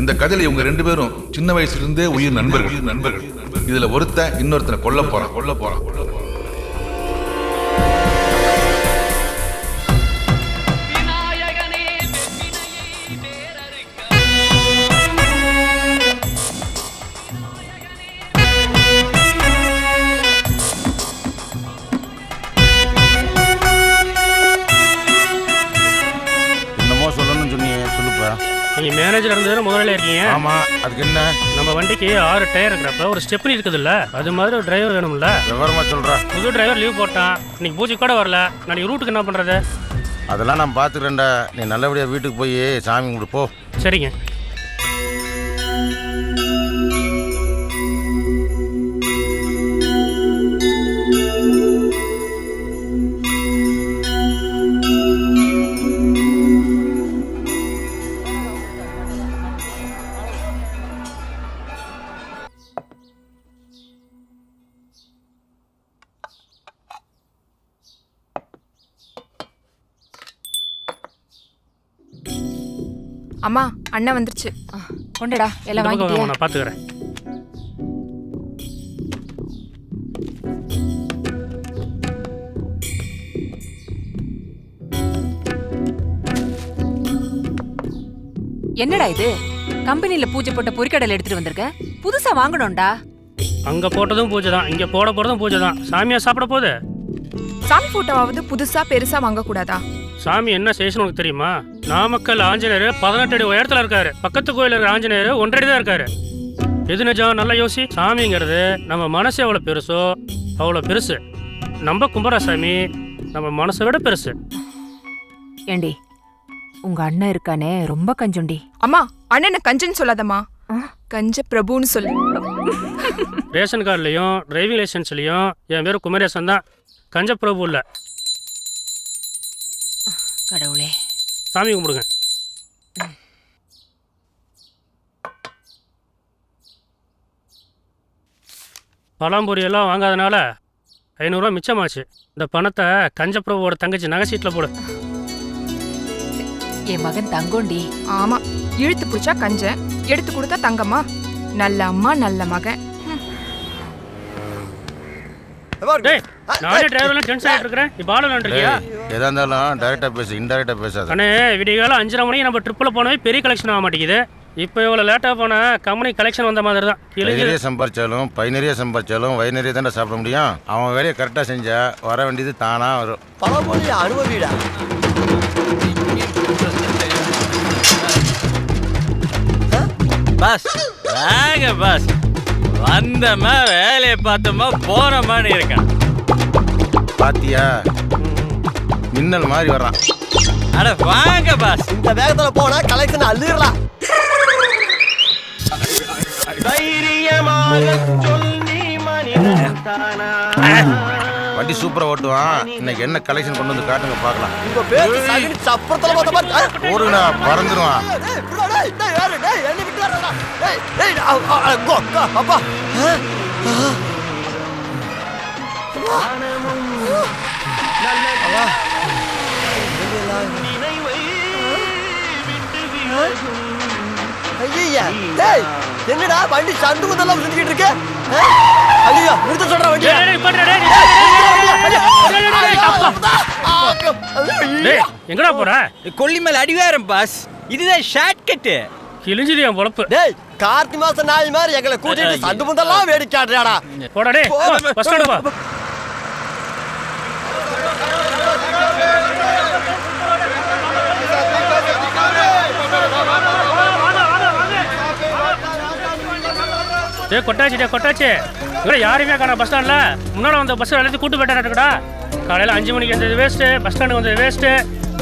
இந்த கதையில இவங்க ரெண்டு பேரும் சின்ன வயசுல இருந்தே உயிர் நண்பர்கள். இதுல ஒருத்தன் இன்னொருத்தனை கொல்ல போறான். நீங்க மேனேஜர் இருந்தது முதல்ல இருக்கீங்க. ஆமா, அதுக்கு என்ன? நம்ம வண்டிக்கு 6 டயர் இருக்கிறப்ப ஒரு ஸ்டெப்னி இருக்குதுல்ல, அது மாதிரி ஒரு டிரைவர் வேணும்ல. விவரமா சொல்றா. புது டிரைவர் லீவ் போட்டான், இன்னைக்கு பூஜை கூட வரல. நாளைக்கு ரூட்டுக்கு என்ன பண்றது? அதெல்லாம் நான் பாத்துக்கிறேன்டா. நீ நல்லபடியா வீட்டுக்கு போய் சாமி கும்பிடு போ. சரிங்க. அம்மா, அண்ணன் வந்துருச்சு. கொண்டடா, எல்லாம் வாங்கிட்டியா? நான் பாத்துக்கறேன். என்னடா இது? கம்பெனில பூஜை போட்ட பொரிக்கடலை எடுத்துட்டு வந்திருக்க. புதுசா வாங்கணும்டா. அங்க போட்டதும் பூஜை தான், இங்க போட போறதும் பூஜை தான். சாமியா சாப்பிட போகுது. சாமி போட்டோவாவது புதுசா பெருசா வாங்க கூடாதா? சாமி என்ன சேஷன் உனக்கு தெரியுமா? நாமக்கல் ஆஞ்சநேயர் 18 அடி உயரத்துல இருக்காரு. பக்கத்து கோயில இருக்கிற ஆஞ்சநேயர் 1 அடி தான் இருக்காரு. எது நிஜம்? நல்லா யோசி. சாமிங்கிறது நம்ம மனசு எவ்வளவு பெருசோ அவ்வளவு பெருசு. நம்ம கும்பராசாமி நம்ம மனசை விட பெருசு. ஏண்டி, உங்க அண்ணன் இருக்கானே ரொம்ப கஞ்சுண்டி. அம்மா, அண்ணனை கஞ்சன்னு சொல்லாதம்மா, கஞ்ச பிரபுன்னு சொல்லு. ரேஷன் கார்டுலயும் டிரைவிங் லைசன்ஸ்லயும் என் பேரு குமரேசன் தான், கஞ்ச பிரபு இல்ல. கடவுளே, சாமி கும்பிடுங்க. பழம்பொரி எல்லாம் வாங்காதனால 500 ரூபா மிச்சமாச்சு. இந்த பணத்தை கஞ்சப்பிரபுவோட தங்கச்சி நகை சீட்ல போடு. என் மகன் தங்கோண்டி. ஆமா, இழுத்து பிடிச்சா கஞ்ச, எடுத்து கொடுத்தா தங்கம்மா. நல்ல அம்மா, நல்ல மகன். நானே டிரைவர்லாம் டென்ஷன் ஆகிட்டு இருக்கிறேன். இப்போ ஆளுநர்யா எதா இருந்தாலும் டைரக்டா பேசு, இன்டைரக்டா பேசாத. அண்ணே, விடிய காலம் 5:30 மணிக்கு நம்ம ட்ரிப்பில் போனவே பெரிய கலெக்ஷன் ஆக மாட்டேங்குது. இப்போ இவ்வளோ லேட்டாக போனால் கம்பெனி கலெக்ஷன் வந்த மாதிரி தான். நிறைய சம்பாரிச்சாலும் பை நிறைய சம்பாரிச்சாலும் வயிறு நிறைய தானே சாப்பிட முடியும். அவன் வேலையை கரெக்டாக செஞ்சா வர வேண்டியது தானா வரும். பழமொழி அனுபவிடா. பாஸ் வாங்க பாஸ். வந்தமா வேலையை பார்த்தோமா போறமான்னு இருக்கான். பாத்தியா, மின்னல் மாதிரி வர்றான். அட வாங்க பாஸ். இந்த வேகத்துல போனா கலெக்ஷன் அள்ளிடலாம். வண்டி சூப்பரா ஓட்டுவான். இன்னைக்கு என்ன கலெக்ஷன் கொண்டு வந்து காட்டுங்க பாக்கலாம். உங்க பேரு சகடி சப்பரத்துல மொத்தமா ஓடுனா பறந்துருவான். வர்றா. ஏய், ஏய், அப்பா. ஐயா, டேய், என்னடா வண்டி சந்து முதல்ல சுத்திக்கிட்டு இருக்கு? ஐயா, நிறுத்த சொல்ற வண்டி. டேய், டேய், பண்றா, டேய், டேய், எங்கடா போற? கொல்லிமலை அடிவாரம் பாஸ். இதுதான் ஷார்ட் கட்டு. கிழிஞ்சுது என் பொழப்பு. டேய், கார்த்தி மாசம் நாய் மாதிரி எங்களை கூட்டிட்டு சந்து முதல்லாம் வேடிக்கை ஆடுறாடா. போடா டேய், பஸ் ஸ்டாண்ட் போ. டேய் கொட்டாச்சு இவரை யாருமே காண பஸ் ஸ்டாண்ட்ல. முன்னாடி வந்த பஸ் எல்லாத்தையும் கூட்டு போயிட்டாருடா. காலையில 5 மணிக்கு வந்தது வேஸ்ட்டு, பஸ் ஸ்டாண்டுக்கு வந்தது வேஸ்ட்டு,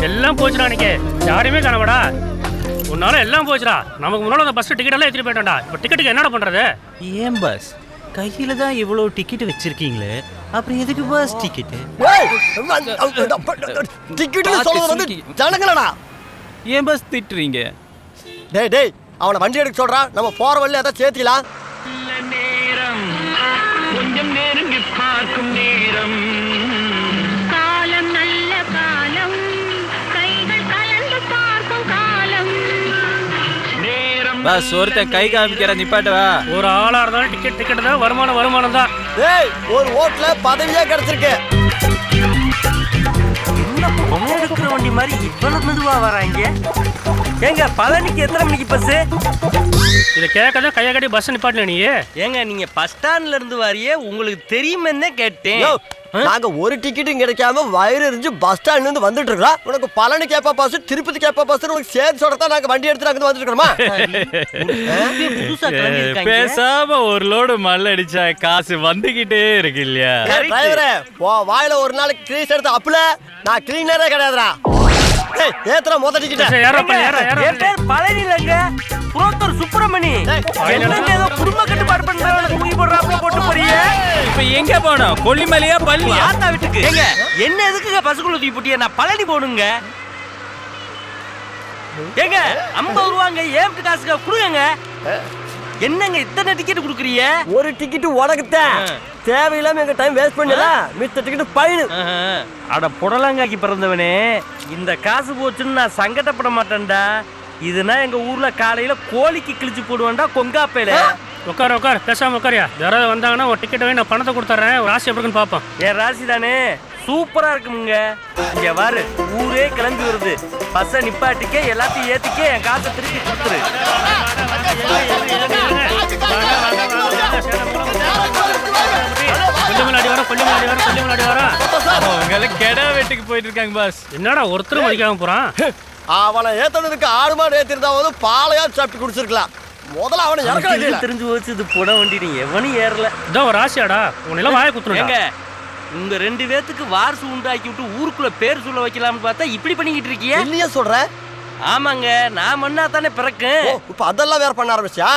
எல்லாம் போச்சுடா அன்னைக்கு. யாரையுமே காணவாடா. உன்னால எல்லாம் போச்சுடா. நமக்கு முன்னாடி அந்த பஸ் டிக்கெட் எல்லாம் எடுத்துட்டு போயிட்டோம்டா. இப்போ டிக்கெட்டுக்கு என்னடா பண்றது? ஏன் பாஸ் கையில தான் இவ்வளவு டிக்கெட் வச்சிருக்கீங்களே, அப்புறம் எதுக்கு பாஸ் டிக்கெட்? டேய், டிக்கெட்னு சொல்றது வந்து ஜனங்களடா. ஏன் பாஸ் திட்டுறீங்க? டேய் டேய், அவனை வண்டி எடுக்க சொல்றா. நம்ம போற வழியில அதை சேர்த்திக்கலாம். கொஞ்சம் நெருங்கி பார்க்கும் நேரம், காலம் நல்ல காலம், கைகள் கலந்து பார்க்கும் காலம் நேரம். பாஸ் ஒருத்தன் கை காமிக்கிற நிப்பாட்டவா? ஒரு ஆளா இருந்தாலும் டிக்கெட் தான், வருமானம் தான். டேய், ஒரு ஓட்டுல பதவியே கிடைச்சிருக்கு. பொம்மை எடுக்கிற வண்டி மாதிரி இவ்வளவு மெதுவா வராங்க. ஏங்க பழனிக்கு எத்தனை மணிக்கு பஸ்? இதை கேட்கதான் கையை கட்டி பஸ் நிப்பாட்டின நீ. ஏங்க நீங்க பஸ் ஸ்டாண்ட்ல இருந்து வரையே உங்களுக்கு தெரியுமென்னு கேட்டேன். யோ, நாங்க ஒரு டிக்கெட்டும் கிடைக்காம வயிறு எரிஞ்சு பஸ் ஸ்டாண்ட்ல இருந்து வந்துட்டு இருக்கோம். உனக்கு பழனி கேப்பா பஸ், திருப்பதி கேப்பா பஸ் உனக்கு சேர்த்து சொல்றதா நாங்க வண்டி எடுத்து அங்க வந்துட்டு இருக்கோமா? புதுசா கிளம்பி இருக்காங்க. பேசாம ஒரு லோடு மல்ல அடிச்சா காசு வந்துகிட்டே இருக்கு இல்லையா? டிரைவரே, வாயில ஒரு நாளைக்கு கிரீஸ் எடுத்து அப்பல நான் கிளீனரே கிடையாதுடா. ஏய், ஏத்துற மொத டிக்கெட். என் பேர் பழனி இல்லங்க, புரோக்கர் சுப்பிரமணி. என்னங்க ஏதோ குடும்ப கட்டுப்பாடு பண்றவங்க தூக்கி போடுறாப்ல போட்டு போறீங்க. இப்ப எங்க போனோம்? கொல்லிமலையா பழனியா? ஆத்தா வீட்டுக்கு. ஏங்க என்ன எதுக்குங்க பஸ்ஸுக்குள்ள தூக்கி போட்டியா? நான் பழனி போடுங்க. ஏங்க 50 ரூபாங்க ஏம்ட்டு காசுக்கு கொடுங்க. என்னங்க இத்தனை டிக்கெட் குடுக்குறீங்க? ஒரு டிக்கெட் உனக்கு தான். தேவையில்லாம எங்க டைம் வேஸ்ட் பண்ணல. மித்த டிக்கெட் பைனு. அட புடலங்காக்கி பிறந்தவனே, இந்த காசு போச்சுன்னு நான் சங்கடப்பட மாட்டேன்டா. இதுனா எங்க ஊர்ல காலையில கோழிக்கு கிழிச்சு போடுவேன்டா கொங்காப்பையில. உட்கார் பேசாம உட்காரியா. யாராவது வந்தாங்கன்னா ஒரு டிக்கெட் வாங்கி நான் பணத்தை கொடுத்துட்றேன். ஒரு ராசி எப்படின்னு பார்ப்போம். என் ராசி தானே சூப்பரா இருக்குமுங்க. இங்க வாரு, ஊரே கிளம்பி வருது. பஸ்ஸை நிப்பாட்டிக்க, எல்லாத்தையும் ஏத்திக்க, என் காசை திருப்பி கொடுத்துரு. கொஞ்சம் வர. அவங்கள கெடா வெட்டுக்கு போயிட்டு இருக்காங்க பாஸ். என்னடா ஒருத்தரும் மதிக்காம போறான்? அவனை ஏத்தனதுக்கு ஆடு மாடு ஏத்திருந்தாவது பாலையா சாப்பிட்டு குடிச்சிருக்கலாம். முதல்ல அவனை இறக்கலாம். தெரிஞ்சு போச்சு இது புட வண்டி. நீ எவனும் ஏறல. இதான் ஒரு ராசியாடா. உன்னெல்லாம் வாய குத்துறேன். ஏங்க உங்க 2 பேத்துக்கு வாரிசு உண்டாக்கி விட்டு ஊருக்குள்ள பேர் சொல்ல வைக்கலாம்னு பார்த்தா இப்படி பண்ணிக்கிட்டு இருக்கீங்க. இல்லையே சொல்ற. ஆமாங்க, நான் மண்ணா தானே பிறக்கேன். இப்ப அதெல்லாம் வேற பண்ண ஆரம்பிச்சா?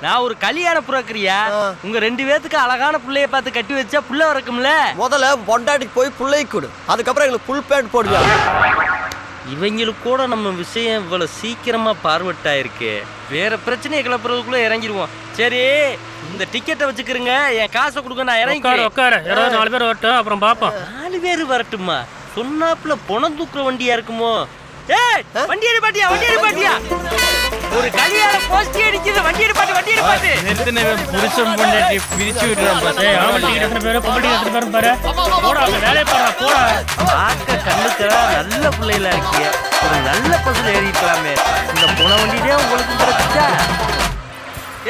நான் ஒரு கல்யாண புறக்கிறியா? உங்க 2 பேத்துக்கு அழகான புள்ளைய பார்த்து கட்டி வச்சா புள்ள வரக்கும்ல. முதல்ல பொண்டாட்டிக்கு போய் புள்ளை கொடு, அதுக்கப்புறம் எங்களுக்கு புல் பேண்ட் போடுங்க. இவங்களுக்கு கூட நம்ம விஷயம் இவ்வளவு சீக்கிரமா பார்வட்டாயிருக்கு. வேற பிரச்சனையை கிளப்புறதுக்குள்ள இறங்கிடுவோம். சரி, இந்த டிக்கெட்டை வச்சுக்கிறேங்க, என் காசை கொடுங்க, நான் இறங்கி. உட்காரு. யாராவது 4 பேர் வரட்டும், அப்புறம் பார்ப்போம். 4 பேர் வரட்டுமா? சொன்னாப்புல பணம் தூக்குற வண்டியா இருக்குமோ? ஏய், வண்டி எடுப்பாட்டியா? ஒரு கல்யாண போஸ்டி அடிக்குது. வண்டி எடுப்பாட்டு. நிறுத்தின புருஷன் பொண்டாட்டி பிரிச்சு விடுறான் பாஸ். ஆமா, டிக்கெட் எத்தனை பேர், பொம்பளை எத்தனை பேர் பாரு. போடா, வேலையை பாரு, போடா. பார்க்க கண்ணுக்கா நல்ல பிள்ளைகளா இருக்கிய. ஒரு நல்ல பஸ்ல ஏறிக்கலாமே. இந்த போன வண்டியே உங்களுக்கு கிடைச்சா?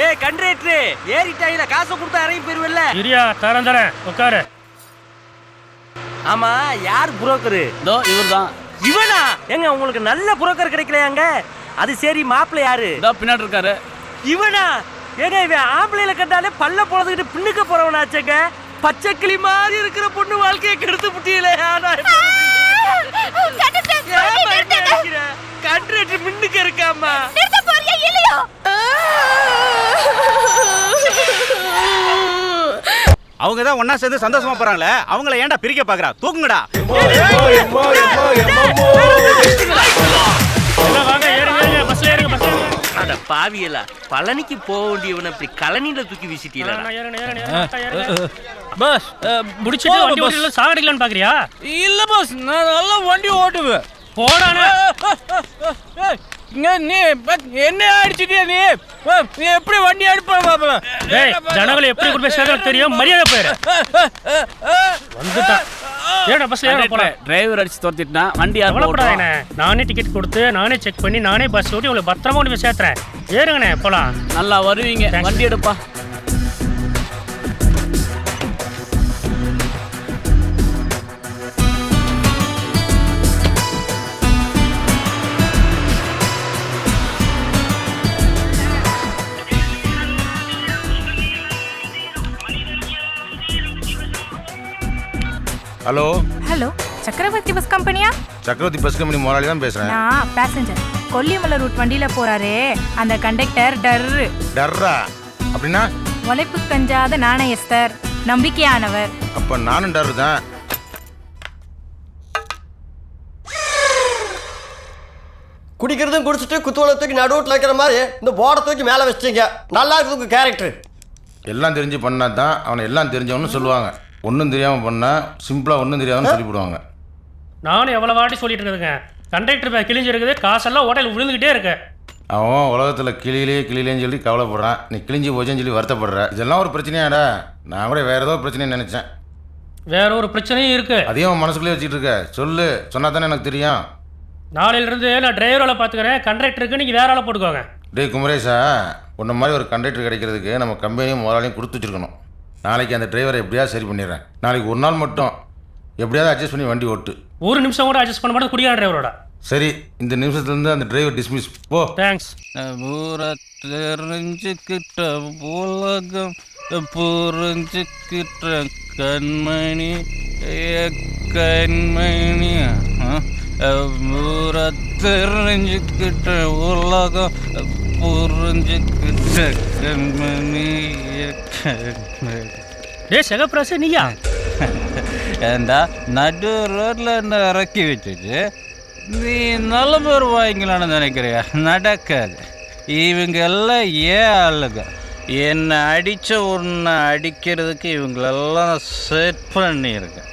ஏய் கண்டக்டர், ஏறிட்டாயில காசை கொடுத்தா இறங்கி போயிருவல்ல. இரியா, தரேன். உட்காரு. ஆமா, யார் புரோக்கரு? இதோ இவர்தான். இவனா? ஏங்க உங்களுக்கு நல்ல புரோக்கர் கிடைக்கலையாங்க? அது சரி, மாப்பிள்ளை யாரு? இதோ பின்னாடி இருக்காரு. இவனா? ஏங்க இவன் ஆம்பளையில கண்டாலே பல்ல பொழந்துக்கிட்டு பின்னுக்கு போறவனாச்சேங்க. பச்சை கிளி மாதிரி இருக்கிற பொண்ணு வாழ்க்கையை கெடுத்து புட்டியல. கண்ட்ரேட்டர் மின்னுக்கு இருக்காமா? அவங்க தான் ஒன்னா சேர்ந்து சந்தோஷமா போறாங்களே, அவங்கள ஏன்டா பிரிக்க பாக்குறா? தூக்குங்கடா. எல்லாம் வாங்க, ஏறுங்க, பஸ்ல ஏறுங்க. அட பாவியலா, பழனிக்கு போக வேண்டியவனை இப்படி கழனியில தூக்கி வீசிட்டீங்களா? பாஸ் முடிச்சிட்டு வண்டி ஓட்டல சாகடிக்கலான்னு பாக்குறியா? இல்ல பாஸ், நான் நல்லா வண்டி ஓட்டுவேன். போடானே. நீ என்ன அடிச்சிட்டியா? நீ எப்படி வண்டி அடிப்ப பாப்பலாம்? டேய், ஜனங்களை எப்படி கொண்டு போய் சேர்க்க தெரியும், மரியாதை போயிரு. வந்துட்டான். ஏடா பஸ்ல ஏற போற? டிரைவர் அடிச்சு தோத்திட்டா வண்டி யார் கவலைப்படாதே. நானே டிக்கெட் கொடுத்து நானே செக் பண்ணி நானே பஸ் ஓட்டி உங்களை பத்திரமா கொண்டு போய் சேர்த்துறேன். ஏறுங்கண்ணே போலாம். நல்லா வருவீங்க, வண்டி எடுப்பா. ஹலோ ஹலோ, சக்கரவர்த்தி பஸ் கம்பெனியா? சக்கரவர்த்தி பஸ் கம்பெனி முதலாளி தான் பேசுகிறேன். நான் பேசஞ்சர். கொல்லிமலை ரூட் வண்டியில போறாரே அந்த கண்டக்டர் டர்ரு. டர்ரா அப்படின்னா? உழைப்பு கஞ்சாத நாணயஸ்தர், நம்பிக்கையானவர். அப்போ நானும் டர்ரு தான். குடிக்கிறதும் குடிச்சிட்டு குத்துவலை தூக்கி நடுவுட்டில் வைக்கிற மாதிரி இந்த போர்டை தூக்கி மேலே வச்சிட்டீங்க. நல்லா இருக்குது உங்கள் கேரக்டர். எல்லாம் தெரிஞ்சு பண்ணா தான் அவனை எல்லாம் தெரிஞ்சவனு சொல்லுவாங்க. ஒன்றும் தெரியாமல் பண்ணால் சிம்பிளாக ஒன்றும் தெரியாதுன்னு சொல்லிவிடுவாங்க. நானும் எவ்வளோ வாட்டி சொல்லிட்டு இருக்குதுங்க, கண்டக்டர் பேக் கிழிஞ்சு இருக்குது, காசெல்லாம் ஹோட்டல் விழுந்துக்கிட்டே இருக்கு. அவன் உலகத்தில் கிளியிலேன்னு சொல்லி கவலைப்படுறான். நீ கிழிஞ்சு போச்சேன்னு சொல்லி வருத்தப்படுற. இதெல்லாம் ஒரு பிரச்சனையாடா? நான் கூட வேறு ஏதோ பிரச்சனைன்னு நினச்சேன். வேற ஒரு பிரச்சனையும் இருக்கு. அதையும் அவன் மனசுக்குள்ளே வச்சுட்டு இருக்க. சொல்லு, சொன்னா தானே எனக்கு தெரியும். நாளையிலிருந்து நான் டிரைவர் வேலை பார்த்துக்கிறேன், கண்டக்டருக்கு நீங்கள் வேற ஆளை போட்டுக்கோங்க. டேய் குமரேஷா, உன்ன மாதிரி ஒரு கண்டக்டர் கிடைக்கிறதுக்கு நம்ம கம்பெனியும் முதலாளியும் கொடுத்து வச்சுருக்கணும். நாளைக்கு அந்த டிரைவரை எப்படியாவது சரி பண்ணிடுறேன். நாளைக்கு ஒரு நாள் மட்டும் எப்படியாவது அட்ஜஸ்ட் பண்ணி வண்டி ஓட்டு. ஒரு நிமிஷம் கூட அட்ஜஸ்ட் பண்ண மாட்டேன் குடியான டிரைவரோட. சரி, இந்த நிமிஷத்துலேருந்து அந்த டிரைவர் டிஸ்மிஸ். போ. தேங்க்ஸ். ஊரை தெரிஞ்சுக்கிட்ட உலகம் புரிஞ்சுக்கிட்ட கண்மணி கண்மணி. ஊரை தெரிஞ்சுக்கிட்ட உலகம் புரிஞ்சுக்கிட்ட கண்மணி கண்மணி. டே செகப்பிராசு, நீயா? ஏண்டா நடு ரோட்ல என்ன இறக்கி வச்சுட்டு நீ நல்ல பேர் வாங்கிக்கலான்னு நினைக்கிறியா? நடக்காது. இவங்க எல்லாம் ஏன் ஆளுங்க. என்னை அடித்த ஒன்று அடிக்கிறதுக்கு இவங்களெல்லாம் செட் பண்ணியிருக்கேன்.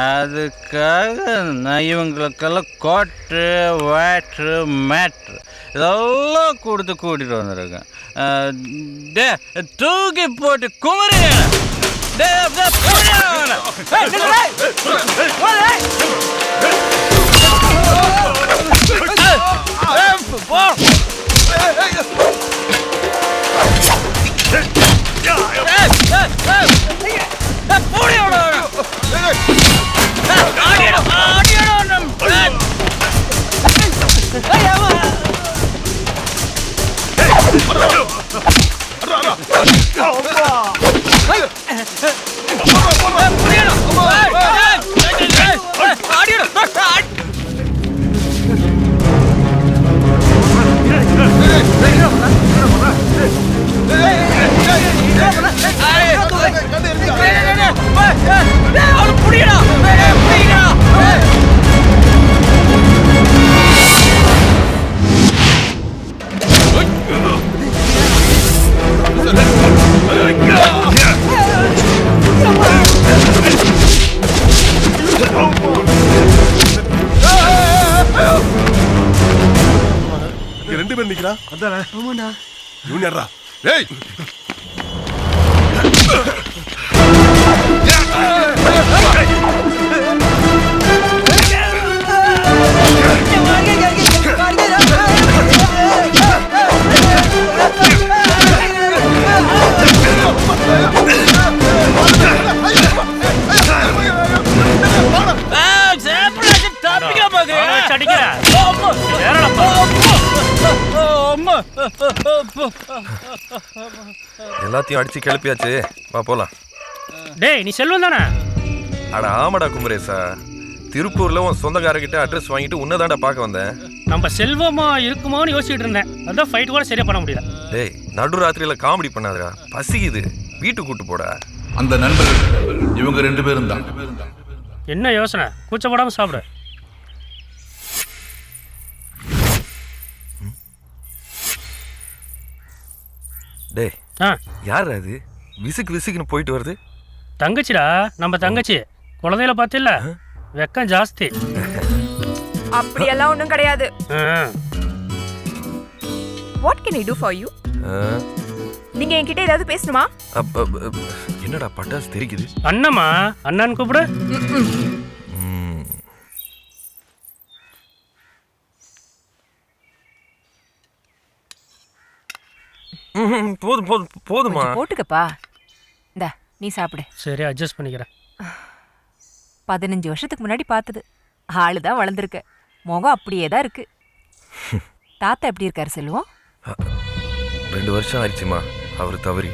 அதுக்காக நான் இவங்களுக்கெல்லாம் கோட்டு வேட்ரு மேட்ரு இதெல்லாம் கொடுத்து கூட்டிகிட்டு வந்திருக்கேன். டே தூக்கி போட்டு குமரி. ரெண்டு பேர் நிக்கிறா. அதானே? ஆமாடா. யூனியர்ரா. டேய். எல்லாத்தையும் அடிச்சு கிளப்பியாச்சு, வா போலாம். டேய் நீ செல்வம் தானே? அட ஆமாடா குமரேசா, திருப்பூர்ல உன் சொந்தக்காரர்கிட்ட அட்ரஸ் வாங்கிட்டு உன்னதாண்டா பார்க்க வந்தேன். நம்ம செல்வமா இருக்குமோன்னு யோசிச்சுட்டு இருந்தேன். அதான் ஃபைட் கூட சரியா பண்ண முடியல. டேய் நடு ராத்திரியில காமெடி பண்ணாதடா, பசிக்குது, வீட்டுக்கு கூட்டு போடா. அந்த நண்பர்கள் இவங்க ரெண்டு பேரும் தான். என்ன யோசனை? கூச்சப்படாம சாப்பிடு. டேய் ஆ யார் அது விசுக்கு விசுக்குன்னு போயிட்டு வருது? தங்கச்சிடா, நம்ம தங்கச்சி. குழந்தையில பார்த்தில்ல, வெக்கம் ஜாஸ்தி. அப்படியெல்லாம் ஒண்ணும் கிடையாது. What can I to for you? நீங்க என்கிட்ட ஏதாவது பேசணுமா? என்னடா பட்டாசு தெரிக்குது? அண்ணம்மா, அண்ணான்னு கூப்பிடு. போதும் போதும் போதுமா. போட்டுக்கப்பா. இந்தா நீ சாப்பிடு. சரி, அட்ஜஸ்ட் பண்ணிக்கிறேன். 15 வருஷத்துக்கு முன்னாடி பார்த்தது. ஆளு தான் வளர்ந்துருக்கு. முகம் அப்படியே தான் இருக்கு. தாத்தா எப்படி இருக்காரு செல்வம்? 2 வருஷம் ஆயிடுச்சுமா அவர் தவறி.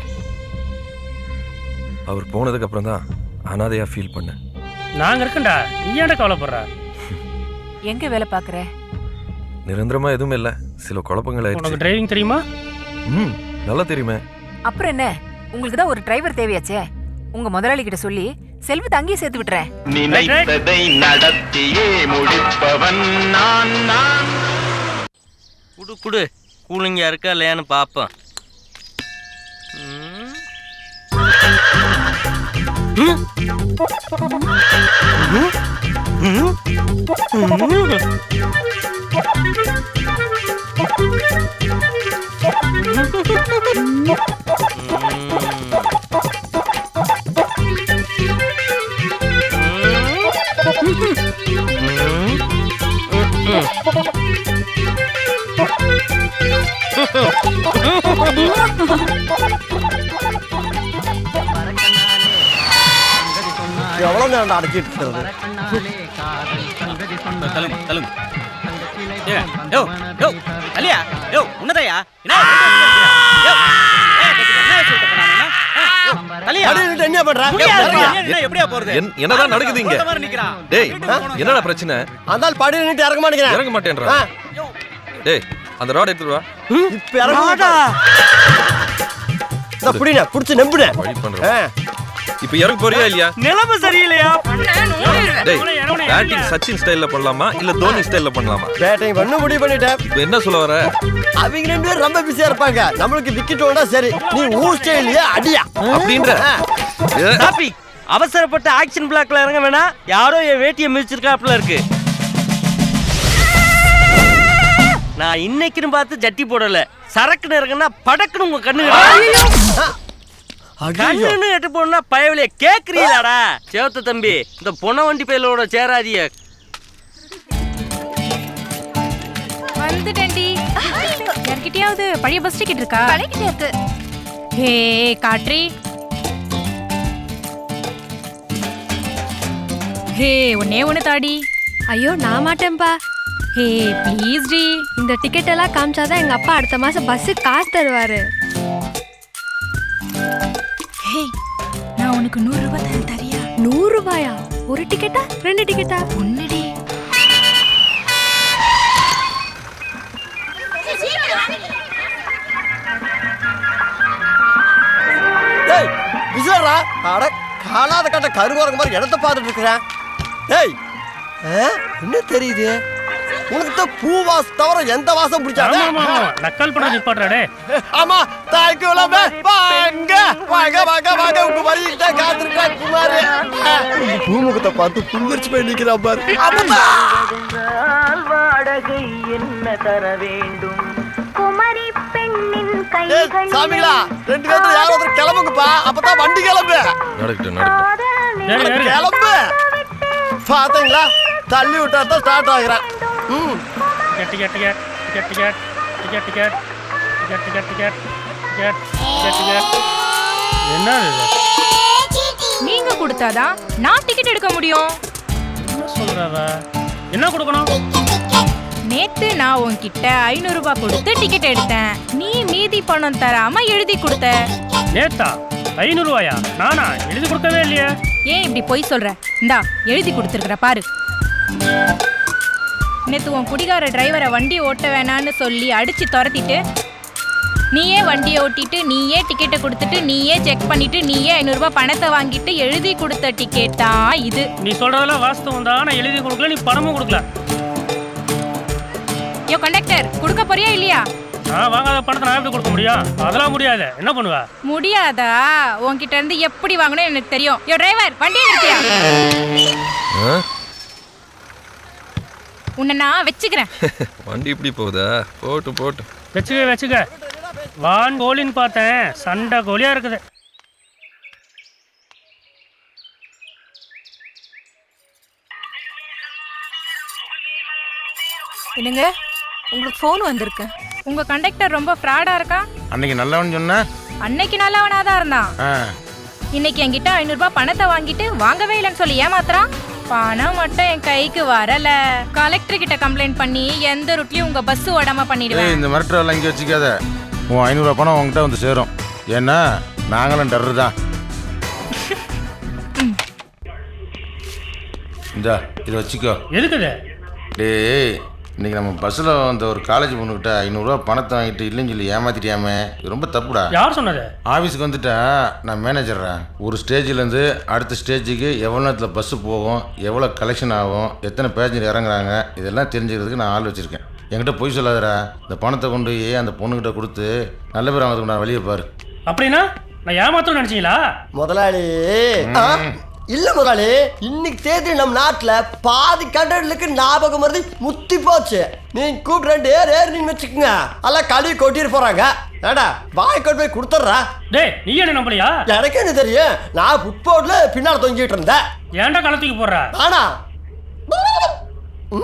அவர் போனதுக்கு அப்புறம் தான் அனாதையா ஃபீல் பண்ணேன். நாங்க இருக்கண்டா, நீ ஏன்டா கவலைப்படுற? எங்க வேலை பாக்குற? நிரந்தரமா எதுவும் இல்ல, சில குழப்பங்கள் உனக்கு ஆயிடுச்சு. டிரைவிங் தெரியுமா? நல்லா தெரியுமே. அப்புறம் என்ன, உங்களுக்கு தான் ஒரு டிரைவர் தேவையாச்சே. உங்க முதலாளி கிட்ட சொல்லி செல்வத்தை அங்கேயே சேர்த்து விட்டுறேன். நினைத்ததை நடத்தியே முடிப்பவன் நான் நான். குடு குடு, கூலிங்கா இருக்கா இல்லையான்னு பாப்பேன். எவ்வளவு நேரம் அடைச்சிட்டு இருக்கிறது? தள்ளுங்க தள்ளுங்க. அலியா யோ உன்னதையா என்ன என்ன பண்ற? எப்படியா போறது? என்னதான் நடக்குது இங்க? டேய் என்னடா பிரச்சனை? அந்த படி நின்று இறங்க மாட்டேங்கிறேன். இறங்க மாட்டேன்றா? டேய் அந்த ரோட் எடுத்துட்டு வா. இப்ப இறங்கடா. இந்த புடிடா, புடிச்சு நம்புடா. வழி பண்றேன். இப்போ இறங்க போறியா இல்லையா? நிலைமை சரியில்லையா? டேய் பேட்டிங் சச்சின் ஸ்டைல்ல பண்ணலாமா இல்ல தோனி ஸ்டைல்ல பண்ணலாமா? பேட்டிங் பண்ண முடிவு பண்ணிட்டேன். என்ன சொல்ல வர? அவங்க ரெண்டு பேரும் ரொம்ப பிஸியா இருப்பாங்க. நம்மளுக்கு விக்கெட் ஓடா சரி, நீ ஊர் ஸ்டைல்லையே அடியா அப்படின்ற. காப்பி அவசரப்பட்டு ஆக்ஷன் பிளாக்ல இறங்க வேணா. யாரோ என் வேட்டியை மிதிச்சிருக்காப்ல இருக்கு. நான் இன்னைக்குன்னு பார்த்து ஜட்டி போடல. சரக்குன்னு இறங்குனா படக்குன்னு உங்க கண்ணு கண்ணுன்னு எட்டு போனா பயவிலைய கேக்குறீங்களாடா? சேவத்த தம்பி, இந்த பொண்ண வண்டி பயிலோட சேராதிய. வந்துட்டேன்டி. யார்கிட்டயாவது பழைய பஸ் டிக்கெட் இருக்கா? பழைய இருக்கு. ஹே காட்ரி. ஹே ஒன்னே ஒன்று தாடி. ஐயோ நான் மாட்டேன்பா. ஹே ப்ளீஸ் டி. இந்த டிக்கெட் எல்லாம் காமிச்சாதான் எங்க அப்பா அடுத்த மாசம் பஸ்ஸு காசு தருவாரு. ஹே நான் உனக்கு 100 ரூபாய் தரேன், தரியா? 100 ரூபாயா? ஒரு டிக்கெட்டா 2 டிக்கெட்டா? ஒன்னுடி. டேய் விசாரா, அட காலாத கட்ட கருவாரங்க மாதிரி இடத்த பார்த்துட்டு இருக்கிறேன். டேய் என்ன தெரியுது உனக்கு? தான் பூ வாசம் தவிர எந்த வாசம் பிடிச்சாத? நக்கல் பண்ண நிப்பாட்றா டே. ஆமா தாய்க்குலமே வாங்க வாங்க வாங்க வாங்க உங்க வரிகிட்ட காத்துட்டா குமாரே. பூமுகத்தை பார்த்து புங்கரிச்சு போய் நிக்கிறான் பாரு. வாடகை என்ன தர வேண்டும்? குமரி பெண்ணின் கைகள். சாமிங்களா, 2 பேர்ல யாரோ ஒருத்தர் கிளம்புங்கப்பா. அப்பதான் வண்டி கிளம்பு. நடக்கட்டும். கிளம்பு. பாத்தீங்களா, தள்ளி விட்டா தான் ஸ்டார்ட் ஆகுறேன். Ticket ticket ticket ticket ticket ticket ticket ticket ticket ticket ticket ticket. என்ன இது? நீங்க கொடுத்தாதான் நான் டிக்கெட் எடுக்க முடியும். என்ன சொல்றவ? என்ன கொடுக்கணும்? நேத்து நான் உன்கிட்ட 500 ரூபாய் கொடுத்து டிக்கெட் எடுத்தேன். நீ மீதி பணம் தராம எழுதி கொடுத்த. நேத்தா 500 ரூபாயா? நானா எழுதி கொடுக்கவே இல்லையே. ஏன் இப்படி பொய் சொல்ற? இந்தா எழுதி கொடுத்துருக்குற பாரு. நேத்து உன் குடிகார டிரைவரை வண்டி ஓட்ட வேணான்னு சொல்லி அடிச்சு துரத்திட்டு நீயே வண்டியை ஓட்டிட்டு நீயே டிக்கெட்டை கொடுத்துட்டு நீயே செக் பண்ணிட்டு நீயே 500 ரூபாய் பணத்தை வாங்கிட்டு எழுதி கொடுத்த டிக்கெட் தான் இது. நீ சொல்றதெல்லாம் வாஸ்தவம் தான். நான் எழுதி கொடுக்கல, நீ பணமும் கொடுக்கல. யோ கண்டக்டர், கொடுக்க போறியா இல்லையா? நான் வாங்காத பணத்தை நான் எப்படி கொடுக்க முடியும்? அதெல்லாம் முடியாது. என்ன பண்ணுவ? முடியாதா? உன்கிட்ட இருந்து எப்படி வாங்கணும் எனக்கு தெரியும். யோ டிரைவர், வண்டியை நிறுத்தியா? உன்னை நான் வச்சுக்கிறேன். வண்டி இப்படி போகுதா? போட்டு போட்டு வச்சுக்க. வான் கோழின்னு பார்த்தேன், சண்டை கோழியா இருக்குது. என்னங்க, உங்களுக்கு ஃபோன் வந்திருக்கு. உங்க கண்டக்டர் ரொம்ப ஃப்ராடா இருக்கா? அன்னைக்கு நல்லவன் சொன்ன அன்னைக்கு நல்லவனாதான் இருந்தான். இன்னைக்கு என்கிட்ட 500 ரூபாய் பணத்தை வாங்கிட்டு வாங்கவே இல்லைன்னு சொல்லி ஏமாத்துறான். பணம் மட்டும் என் கைக்கு வரல. கலெக்டர் கிட்ட கம்ப்ளைண்ட் பண்ணி எந்த ரூட்லயும் உங்க பஸ் ஓடாம பண்ணிடுவேன். இந்த மிரட்டெல்லாம் இங்கே வச்சுக்காத. உன் 500 ரூபா பணம் உங்ககிட்ட வந்து சேரும். ஏன்னா நாங்களும் டர்ரு தான். இந்தா இதை வச்சுக்கோ. எதுக்குது? டேய், இன்னைக்கு நம்ம பஸ்ஸில் வந்த ஒரு காலேஜ் பொண்ணுக்கிட்ட 500 ரூபா பணத்தை வாங்கிட்டு இல்லைன்னு சொல்லி ஏமாத்திட்டியாமே. இது ரொம்ப தப்புடா. யார் சொன்னது? ஆஃபீஸுக்கு வந்துட்டேன், நான் மேனேஜர்றேன். ஒரு ஸ்டேஜிலேருந்து அடுத்த ஸ்டேஜுக்கு எவ்வளோ நேரத்தில் பஸ்ஸு போகும், எவ்வளோ கலெக்ஷன் ஆகும், எத்தனை பேசஞ்சர் இறங்குறாங்க, இதெல்லாம் தெரிஞ்சுக்கிறதுக்கு நான் ஆள் வச்சுருக்கேன். என்கிட்ட போய் சொல்லாதடா. இந்த பணத்தை கொண்டு அந்த பொண்ணுக்கிட்ட கொடுத்து நல்ல பேர் வாங்கிறதுக்கு நான் வெளியே பாரு. அப்படின்னா நான் ஏமாத்தணும்னு நினச்சிங்களா? முதலாளி இல்ல முதலாளி, இன்னைக்கு தேதி நம்ம நாட்டுல பாதி கண்டக்டர்களுக்கு ஞாபகம் மருதி முத்தி போச்சு. நீங்க கூப்பிட்டு ஏறின்னு வச்சுக்கோங்க, எல்லாம் கழுவி கொட்டிட்டு போறாங்க. ஏடா வாய் கொண்டு போய் கொடுத்துட்றா. டேய், நீ என்ன நம்பலையா? எனக்கு என்ன தெரியும், நான் ஃபுட்போர்ட்ல பின்னால் தொங்கிட்டு இருந்தேன். ஏன்டா களத்துக்கு போடுற? ஆனா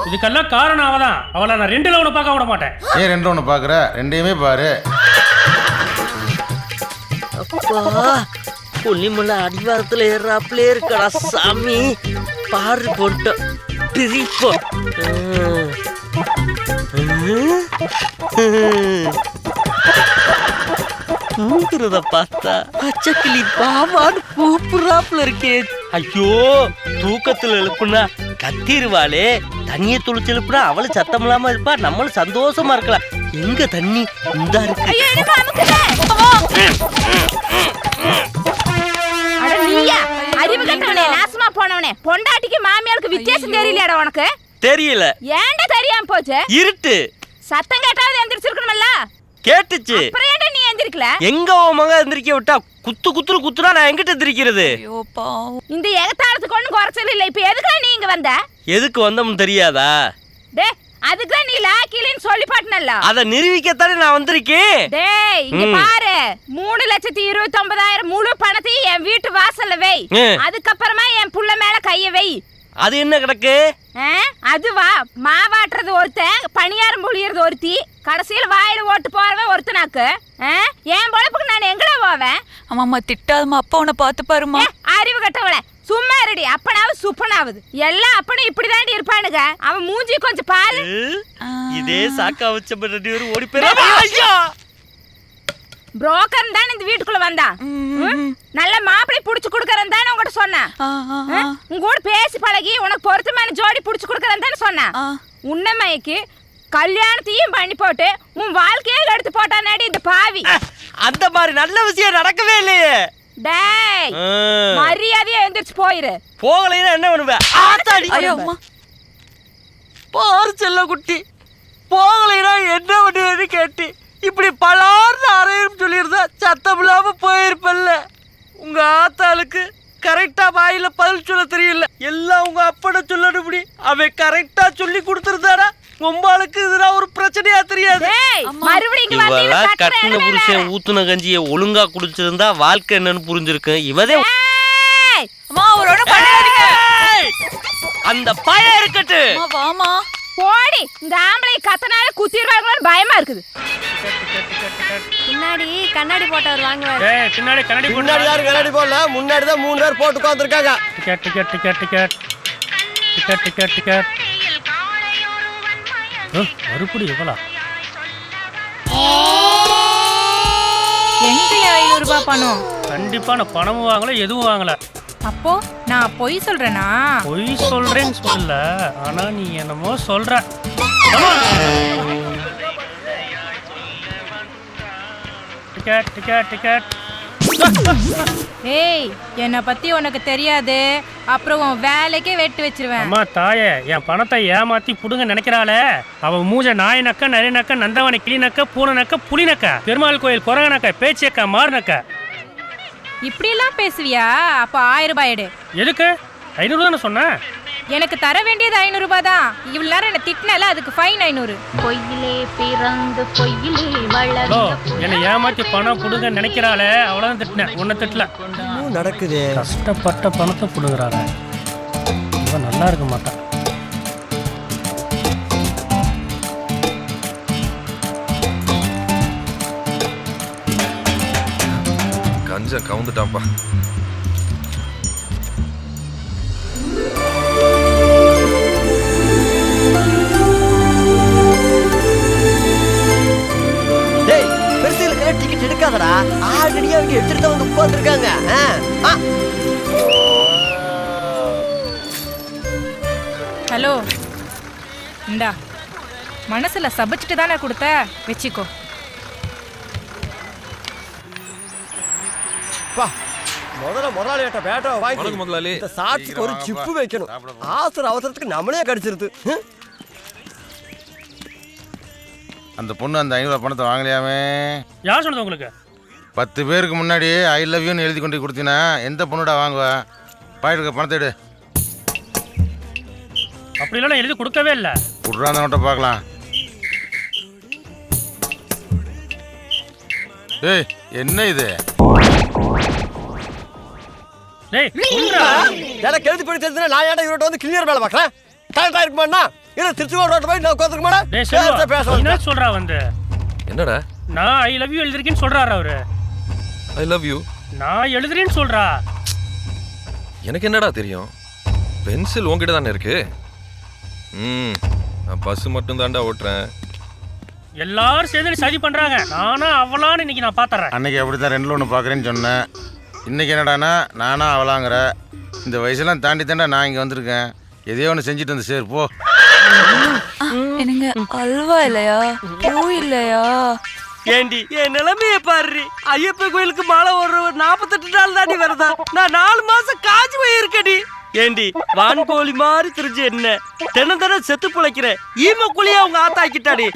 இதுக்கெல்லாம் காரணம் அவதான். அவளை நான் 2ல ஒன்று பார்க்க விட மாட்டேன். ஏன் 2 ஒன்று பார்க்குற? 2யுமே பாரு. புள்ளிமலை அடிவாரத்துல ஏறாப்லே இருக்கடா சாமி. பாரு போட்டோம் திரிப்போம். தூங்குறத பார்த்தா பச்சைக்கிளி பாவான்னு கூப்பிடுறாப்புல இருக்கே. ஐயோ, தூக்கத்துல எழுப்புனா கத்திருவாளே. தண்ணியை துளிச்சு எழுப்புனா அவளும் சத்தம் இல்லாம இருப்பா, நம்மளும் சந்தோஷமா இருக்கலாம். எங்க தண்ணி இந்த இருக்கு? அறிவு கட்டவனே, நாசமா போனவனே, பொண்டாட்டிக்கு மாமியாருக்கு வித்தியாசம் தெரியலையாடா உனக்கு? தெரியல. ஏன்டா தெரியாம போச்சு? இருட்டு. சத்தம் கேட்டாவது எந்திரிச்சிருக்கணும்ல? கேட்டுச்சு. அப்புறம் ஏன்டா நீ எந்திரிக்கல? எங்க உன் மக எந்திரிக்க விட்டா? குத்துனா நான் எங்கிட்ட எந்திரிக்கிறது? இந்த எகத்தாளத்துக்கு ஒண்ணும் குறைச்சல் இல்ல. இப்ப எதுக்கு நீ இங்க வந்த? எதுக்கு வந்தோம்னு தெரியாதா? டேய், அதுக்கு நீ லாக்கிலின்னு சொல்லி பாட்டனல்ல. அத நிரூபிக்கத்தானே நான் வந்திருக்கேன். டேய், இங்க பாரு, 3,29,000 முழு பணத்தையும் என் வீட்டு வாசல்ல வை. அதுக்கப்புறமா என் புள்ள மேல கைய வை. அது என்ன கிடக்கு? அதுவா, மாவாட்டுறது ஒருத்தன், பணியாரம் புளியறது ஒருத்தி, கடைசியில வாயில ஓட்டு போறவன் ஒருத்தனாக்கு. என் பொழப்புக்கு நான் எங்கடா போவேன்? அம்மா திட்டாதம்மா, அப்பா உன்னை பார்த்து பாருமா. அறிவு கட்டவள, சும்மா ரெடி. அப்பனாவது சுப்பனாவது எல்லா அப்பனும் இப்படிதாண்டி இருப்பானுங்க. அவன் மூஞ்சி கொஞ்சம் பாரு. இதே சாக்கா வச்ச ஓடி போயிரு. புரோக்கர் தான் இந்த வீட்டுக்குள்ள வந்தான். நல்ல மாப்பிளை புடிச்சு கொடுக்கறேன் தானே உங்ககிட்ட சொன்னேன். உங்க கூட பேசி பழகி உனக்கு பொருத்தமான ஜோடி புடிச்சு கொடுக்கறேன் தானே சொன்னேன். உன்னமைக்கு கல்யாணத்தையும் பண்ணி போட்டு உன் வாழ்க்கையே எடுத்து போட்டானேடி இந்த பாவி. அந்த மாதிரி நல்ல விஷயம் நடக்கவே இல்லையே. டேய், மரியாதையா எந்திரிச்சு போயிரு. போகலைன்னா என்ன பண்ணுவேன்? ஆத்தாடி. பாரு செல்ல குட்டி, போகலைன்னா என்ன பண்ணுவேன்னு கேட்டு இப்படி பலார்னு அறையும் சொல்லியிருந்தா சத்தம் இல்லாம போயிருப்பல்ல. உங்க ஆத்தாளுக்கு கரெக்டா வாயில பதில் சொல்ல தெரியல. எல்லாம் உங்க அப்பட சொல்லணும்படி அவன் கரெக்டா சொல்லி கொடுத்துருந்தாடா. உம்பாளுக்கு இதெல்லாம் ஒரு பிரச்சனையா தெரியாது. இவெல்லாம் கட்டின புருஷன் ஊத்துன கஞ்சியை ஒழுங்கா குடிச்சிருந்தா வாழ்க்கை என்னன்னு புரிஞ்சிருக்கு. இவதே அந்த பயம் இருக்கட்டு. போடி, இந்த ஆம்பளை கத்தனால குத்திடுவாங்களோன்னு பயமா இருக்குது. பின்னாடி கண்ணாடி போட்டவர் வாங்குவார். ஏய், பின்னாடி கண்ணாடி போட்டு. முன்னாடி யாரும் கண்ணாடி போடல, முன்னாடி தான் 3 பேர் போட்டு உட்கார்ந்திருக்காங்க. Ticket ticket ticket ticket ticket ticket ticket. மறுபடி எவ்வளோ? எங்க 500 ரூபாய் பணம்? கண்டிப்பா நான் பணமும் வாங்கல, எதுவும் வாங்கல. அப்போ நான் பொய் சொல்றேனா? பொய் சொல்றேன்னு சொல்லல, ஆனா நீ என்னமோ சொல்ற. டிக்கெட் டிக்கெட் டிக்கெட் ஏய் என்னை பத்தி உனக்கு தெரியாது, அப்புறம் உன் வேலைக்கே வெட்டு வச்சிருவேன். அம்மா தாயே, என் பணத்தை ஏமாத்தி புடுங்க நினைக்கிறாளே, அவன் மூஞ்ச நாய் நக்க, நரி நக்க, நந்தவனை கிளி நக்க, பூனை நக்க, புலி நக்க, பெருமாள் கோயில் குரங்க நக்க, பேச்சியக்கா மாறு நக்க. இப்படியெல்லாம் பேசுவியா? அப்ப 1000 ரூபாய் எடு. எதுக்கு? 500 தானே சொன்னேன். எனக்கு தர வேண்டியது 500 ரூபாய் தான். இவ்வளவு நேரம் என்ன திட்டினல, அதுக்கு ஃபைன் 500. பொய்யிலே பிறந்து பொய்யிலே ஹலோ, என்னை ஏமாத்தி பணம் புடுங்க நினைக்கிறாளே, அவ்வளவுதான் திட்டினேன், உன்னை திட்டல. நடக்குது. கஷ்டப்பட்ட பணத்தை புடுங்குறாளே, இவன் நல்லா இருக்க மாட்டான். கஞ்ச கவுந்துட்டான்ப்பா. டிக்கெட் எடுக்காதடா, ஆல்ரெடி அவங்க எடுத்துட்டு வந்து உட்கார்ந்துருக்காங்க. ஹலோ, இந்தா மனசுல சபிச்சுட்டு தானே கொடுத்த, வச்சுக்கோ. முதலாளிட்ட பேட்டா வாங்கி முதலாளி இந்த சாட்சிக்கு ஒரு சிப்பு வைக்கணும். அவசரத்துக்கு நம்மளே கடிச்சிருது. அந்த பொண்ணு அந்த 500 ரூபா பணத்தை வாங்கலையாமே? யார் சொன்னது உங்களுக்கு? 10 பேருக்கு முன்னாடி ஐ லவ் யூன்னு எழுதி கொண்டு கொடுத்தீங்கன்னா எந்த பொண்ணுடா வாங்குவா? பாயிட்டு பணத்தை எடு. அப்படி இல்லைன்னா எழுதி கொடுக்கவே இல்லை. விட்றா அந்த நோட்டை பார்க்கலாம். ஏய், என்ன இது? எனக்கு எழுதி போய் தெரிஞ்சு நான் ஏன்டா இவர்கிட்ட வந்து கிளியர் வேலை பார்க்குறேன்? கரெக்டாக இருக்குமாண்ணா? இல்லை திருச்சிக்கோடு ரோட்டு போய் நான் உட்காந்துருக்க சொல்றா வந்து. என்னடா நான் ஐ லவ் யூ எழுதிருக்கேன்னு சொல்றாரு அவரு. ஐ லவ் யூ நான் எழுதுறேன்னு சொல்றா. எனக்கு என்னடா தெரியும்? பென்சில் உங்ககிட்ட தானே இருக்கு. நான் பஸ் மட்டும் தாண்டா ஓட்டுறேன். எல்லாரும் சேர்ந்து சதி பண்றாங்க. நானா அவளான்னு இன்னைக்கு நான் பாத்துறேன். அன்னைக்கு அப்படித்தான் 2ல் 1 பார்க்குறேன்னு சொன்னேன். இன்னைக்கு என்னடானா நானா அவளாங்கிற? இந்த வயசெல்லாம் தாண்டி தாண்டா நான் இங்கே வந்திருக்கேன். எதையோ ஒன்று செஞ்சுட்டு வந்து சரி போ. எனக்கு அல்வா இல்லையா, பூ இல்லையா? ஏண்டி என் நிலைமைய பாரு. ஐயப்ப கோயிலுக்கு மாலை ஒரு 48 நாள் தாண்டி வருதா? நான் 4 மாசம் காஞ்சி போய் இருக்கடி. ஏண்டி வான்கோழி மாதிரி தெரிஞ்சு என்ன தினம் தினம் செத்து பிழைக்கிற ஈம குழியா அவங்க ஆத்தாக்கிட்டாடி.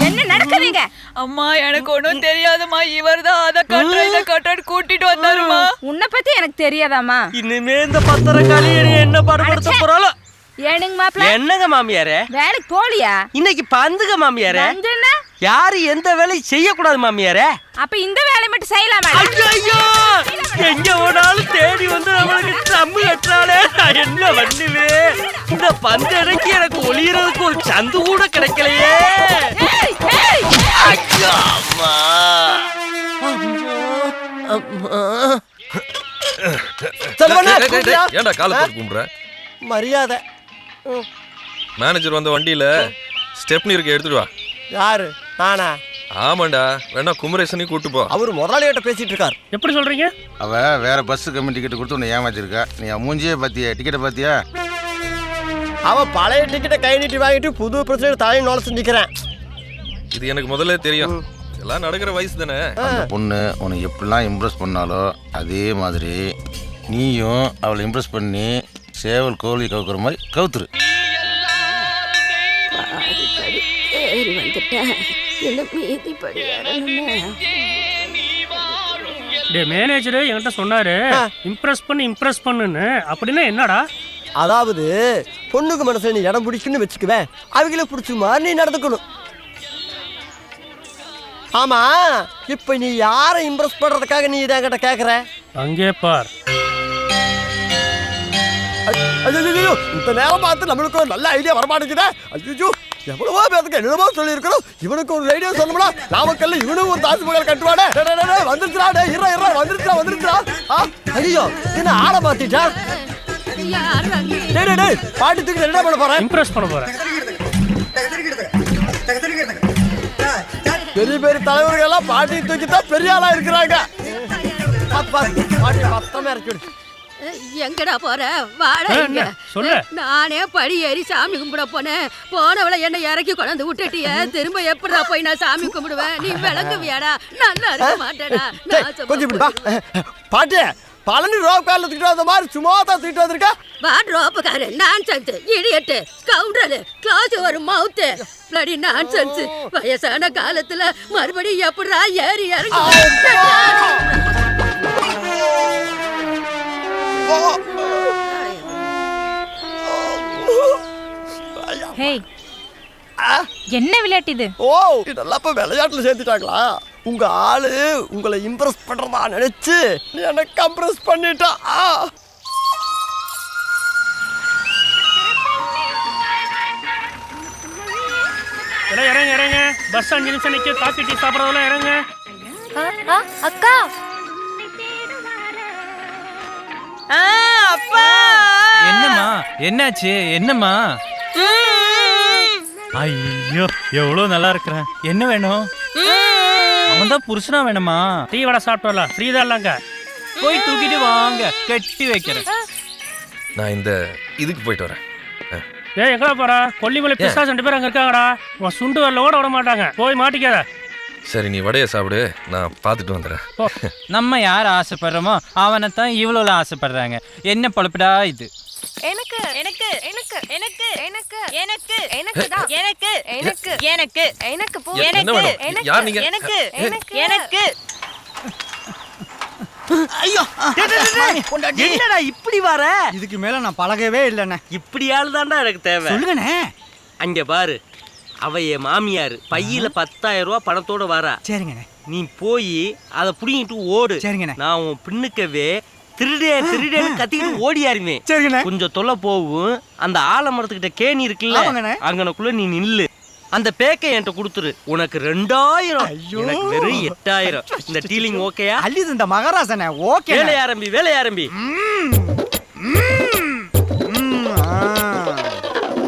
என்ன நடக்குதுங்க? அம்மா எனக்கு ஒன்றும் தெரியாதுமா. இவர் தான் அதை கட்டுற இதை கட்டாடு கூட்டிட்டு வந்தாருமா. உன்னை பத்தி எனக்கு தெரியாதாமா? இனிமே இந்த பத்திரக்காளி என்ன பாடுபடுத்த போறாளோ? ஏனுங்க மாப்பிள்ள? என்னங்க மாமியாரே? வேலைக்கு போலியா? இன்னைக்கு பந்துங்க மாமியாரே. யாரு எந்த வேலையும் செய்யக்கூடாது மாமியாரே. அப்ப இந்த வேலை மட்டும் செய்யலாமா? ஐயோ, எங்க ஓடாலும் தேடி வந்து நம்மளுக்கு தம்மு கட்டுறாளே, நான் என்ன பண்ணுவேன்? இந்த பந்து இறக்கி எனக்கு ஒளியறதுக்கு ஒரு சந்து கூட கிடைக்கலையே. ஏன்டா காலத்தை கும்பிடுற? மரியாதை. மேனேஜர் வந்த வண்டியில ஸ்டெப்னி இருக்க எடுத்துட்டு வா. யாரு? நானா? ஆமாண்டா, வேணா குமரேசனையும் கூட்டு போ. அவர் முதலாளிகிட்ட பேசிட்டு இருக்கார். எப்படி சொல்றீங்க? அவ வேற பஸ் கம்மி டிக்கெட் கொடுத்து உன்னை ஏமாத்திருக்கா. நீ மூஞ்சியே பாத்தியா? டிக்கெட்டை பாத்தியா? அவ பழைய டிக்கெட்டை கை நீட்டி வாங்கிட்டு புது பிரச்சனை தலையை நுழைச்சு நிக்கிறேன். இது எனக்கு முதல்ல தெரியும். எல்லாம் நடக்கிற வயசு தானே. அந்த பொண்ணு உன்னை எப்படிலாம் இம்ப்ரெஸ் பண்ணாலோ அதே மாதிரி நீயும் அவளை இம்ப்ரெஸ் பண்ணி சேவல் கோழி கவுக்குற மாதிரி கவுத்துரு. மேனேஜர் என்கிட்ட சொன்னாரு இம்ப்ரெஸ் பண்ணுன்னு. அப்படின்னா என்னடா? அதாவது பொண்ணுக்கு மனசுல நீ இடம் பிடிக்குன்னு வச்சுக்குவேன், அவங்கள பிடிச்ச மாதிரி நீ நடந்துக்கணும். ஆமா, இப்ப நீ யாரை இம்ப்ரெஸ் பண்றதுக்காக நீ இதை என்கிட்ட கேக்குற? அங்கே பார். ஐயோ, இந்த நேரம் பார்த்து நம்மளுக்கு ஒரு நல்ல ஐடியா வரமாட்டேங்குதா? ஐயோ, எவ்வளவோ பேருக்கு என்னமோ சொல்லி இருக்கிறோம். இவனுக்கு ஒரு ஐடியா சொல்லணும்னா நாமக்கல்ல இவனும் ஒரு தாஜ்மஹால் கட்டுவானே. வந்துருச்சுடா, வந்துருச்சுடா. ஐயோ, என்ன ஆளை மாத்திட்டா? பாட்டி தூக்கி என்ன பண்ண போறேன்? இம்ப்ரெஸ் பண்ண போறேன். பெரிய பெரிய தலைவர்கள் எல்லாம் பாட்டி தூக்கி தான் பெரிய ஆளா இருக்கிறாங்க. பாட்டி பத்தமா இறக்கி. எங்கடா போற வாடா இங்க. சொல்லு. நானே படி ஏறி சாமி கும்பிட போனேன். போனவளை என்ன இறக்கி கொண்டாந்து விட்டுட்டிய. திரும்ப எப்படா போய் நான் சாமி கும்பிடுவேன்? நீ விளங்குவியாடா? நல்லா இருக்க மாட்டேடா. கொஞ்சம் இப்படி வா. பாட்டு பழனி ரோப் கார்ல தூக்கிட்டு வந்த மாதிரி சும்மா தான் தூக்கிட்டு வந்திருக்கா. வாட் ரோப்புக்காரு நான்சென்ஸ் இடியட் ஸ்கவுண்டர் க்ளோஸ் ஒரு மவுத் பிளடி நான்சென்ஸ். வயசான காலத்துல மறுபடியும் எப்படா ஏறி இறங்கி? ஹேய், என்ன விளையாட்டு இது? ஓ, இதெல்லாம் இப்ப விளையாட்டுல சேர்த்துட்டாங்களா? உங்க ஆளு உங்களை இம்ப்ரெஸ் பண்றதா நினைச்சு என்ன கம்ப்ரெஸ் பண்ணிட்டா. இறங்க இறங்க. பஸ் 5 நிமிஷம் நிக்க. காஃபி டீ சாப்பிடறதெல்லாம் இறங்க. அக்கா அப்பா என்னம்மா என்னாச்சு? என்னம்மா? ஐயோ எவ்வளவு நல்லா இருக்கிறேன். என்ன வேணும்? அவன் தான் புருஷனா வேணுமா? டீ வடை சாப்பிட்டு வரலாம். ஃப்ரீ தான் இல்லங்க. போய் தூக்கிட்டு வாங்க, கட்டி வைக்கிறேன். நான் இந்த இதுக்கு போயிட்டு வரேன். ஏய் எங்கடா போற? கொல்லிமலை பிசாசு 2 பேர் அங்க இருக்காங்கடா. உன் சுண்டு வரல ஓட விட மாட்டாங்க. போய் மாட்டிக்காத. சரி நீ வடையை சாப்பிடு, நான் பார்த்துட்டு வந்துடுறேன். நம்ம யார் ஆசைப்படுறோமோ அவனை தான் இவ்வளோ ஆசைப்படுறாங்க. என்ன பொழப்புடா இது? எனக்கு எனக்கு எனக்கு எனக்கு எனக்கு எனக்கு எனக்கு தான் எனக்கு எனக்கு எனக்கு எனக்கு போ என்ன வேணும்? யார் நீங்க? எனக்கு எனக்கு எனக்கு ஐயோ என்னடா இப்படி வர? இதுக்கு மேல நான் பழகவே இல்லைண்ணே. இப்படி ஆள் தான்டா எனக்கு தேவை. சொல்லுங்கண்ணே. அங்க பாரு, அவ என் மாமியார் பையில 10,000 ரூபாய் பணத்தோட வரா. சரிங்கண்ணே. நீ போய் அதை புடிங்கிட்டு ஓடு. சரிங்கண்ணே. நான் உன் பின்னுக்கவே திருடே திருடேன்னு கத்திக்கிட்டு ஓடியாருமே. சரிங்கண்ணே. கொஞ்சம் தொலை போகும். அந்த ஆலமரத்துக்கிட்ட கேணி இருக்குல்ல, அங்கனக்குள்ள நீ நில்லு. அந்த பேக்கை என்கிட்ட கொடுத்துரு. உனக்கு 2000, எனக்கு வெறும் 8000. இந்த டீலிங் ஓகேயா? அல்லது இந்த மகாராசனே ஓகே. வேலை ஆரம்பி, வேலை ஆரம்பி.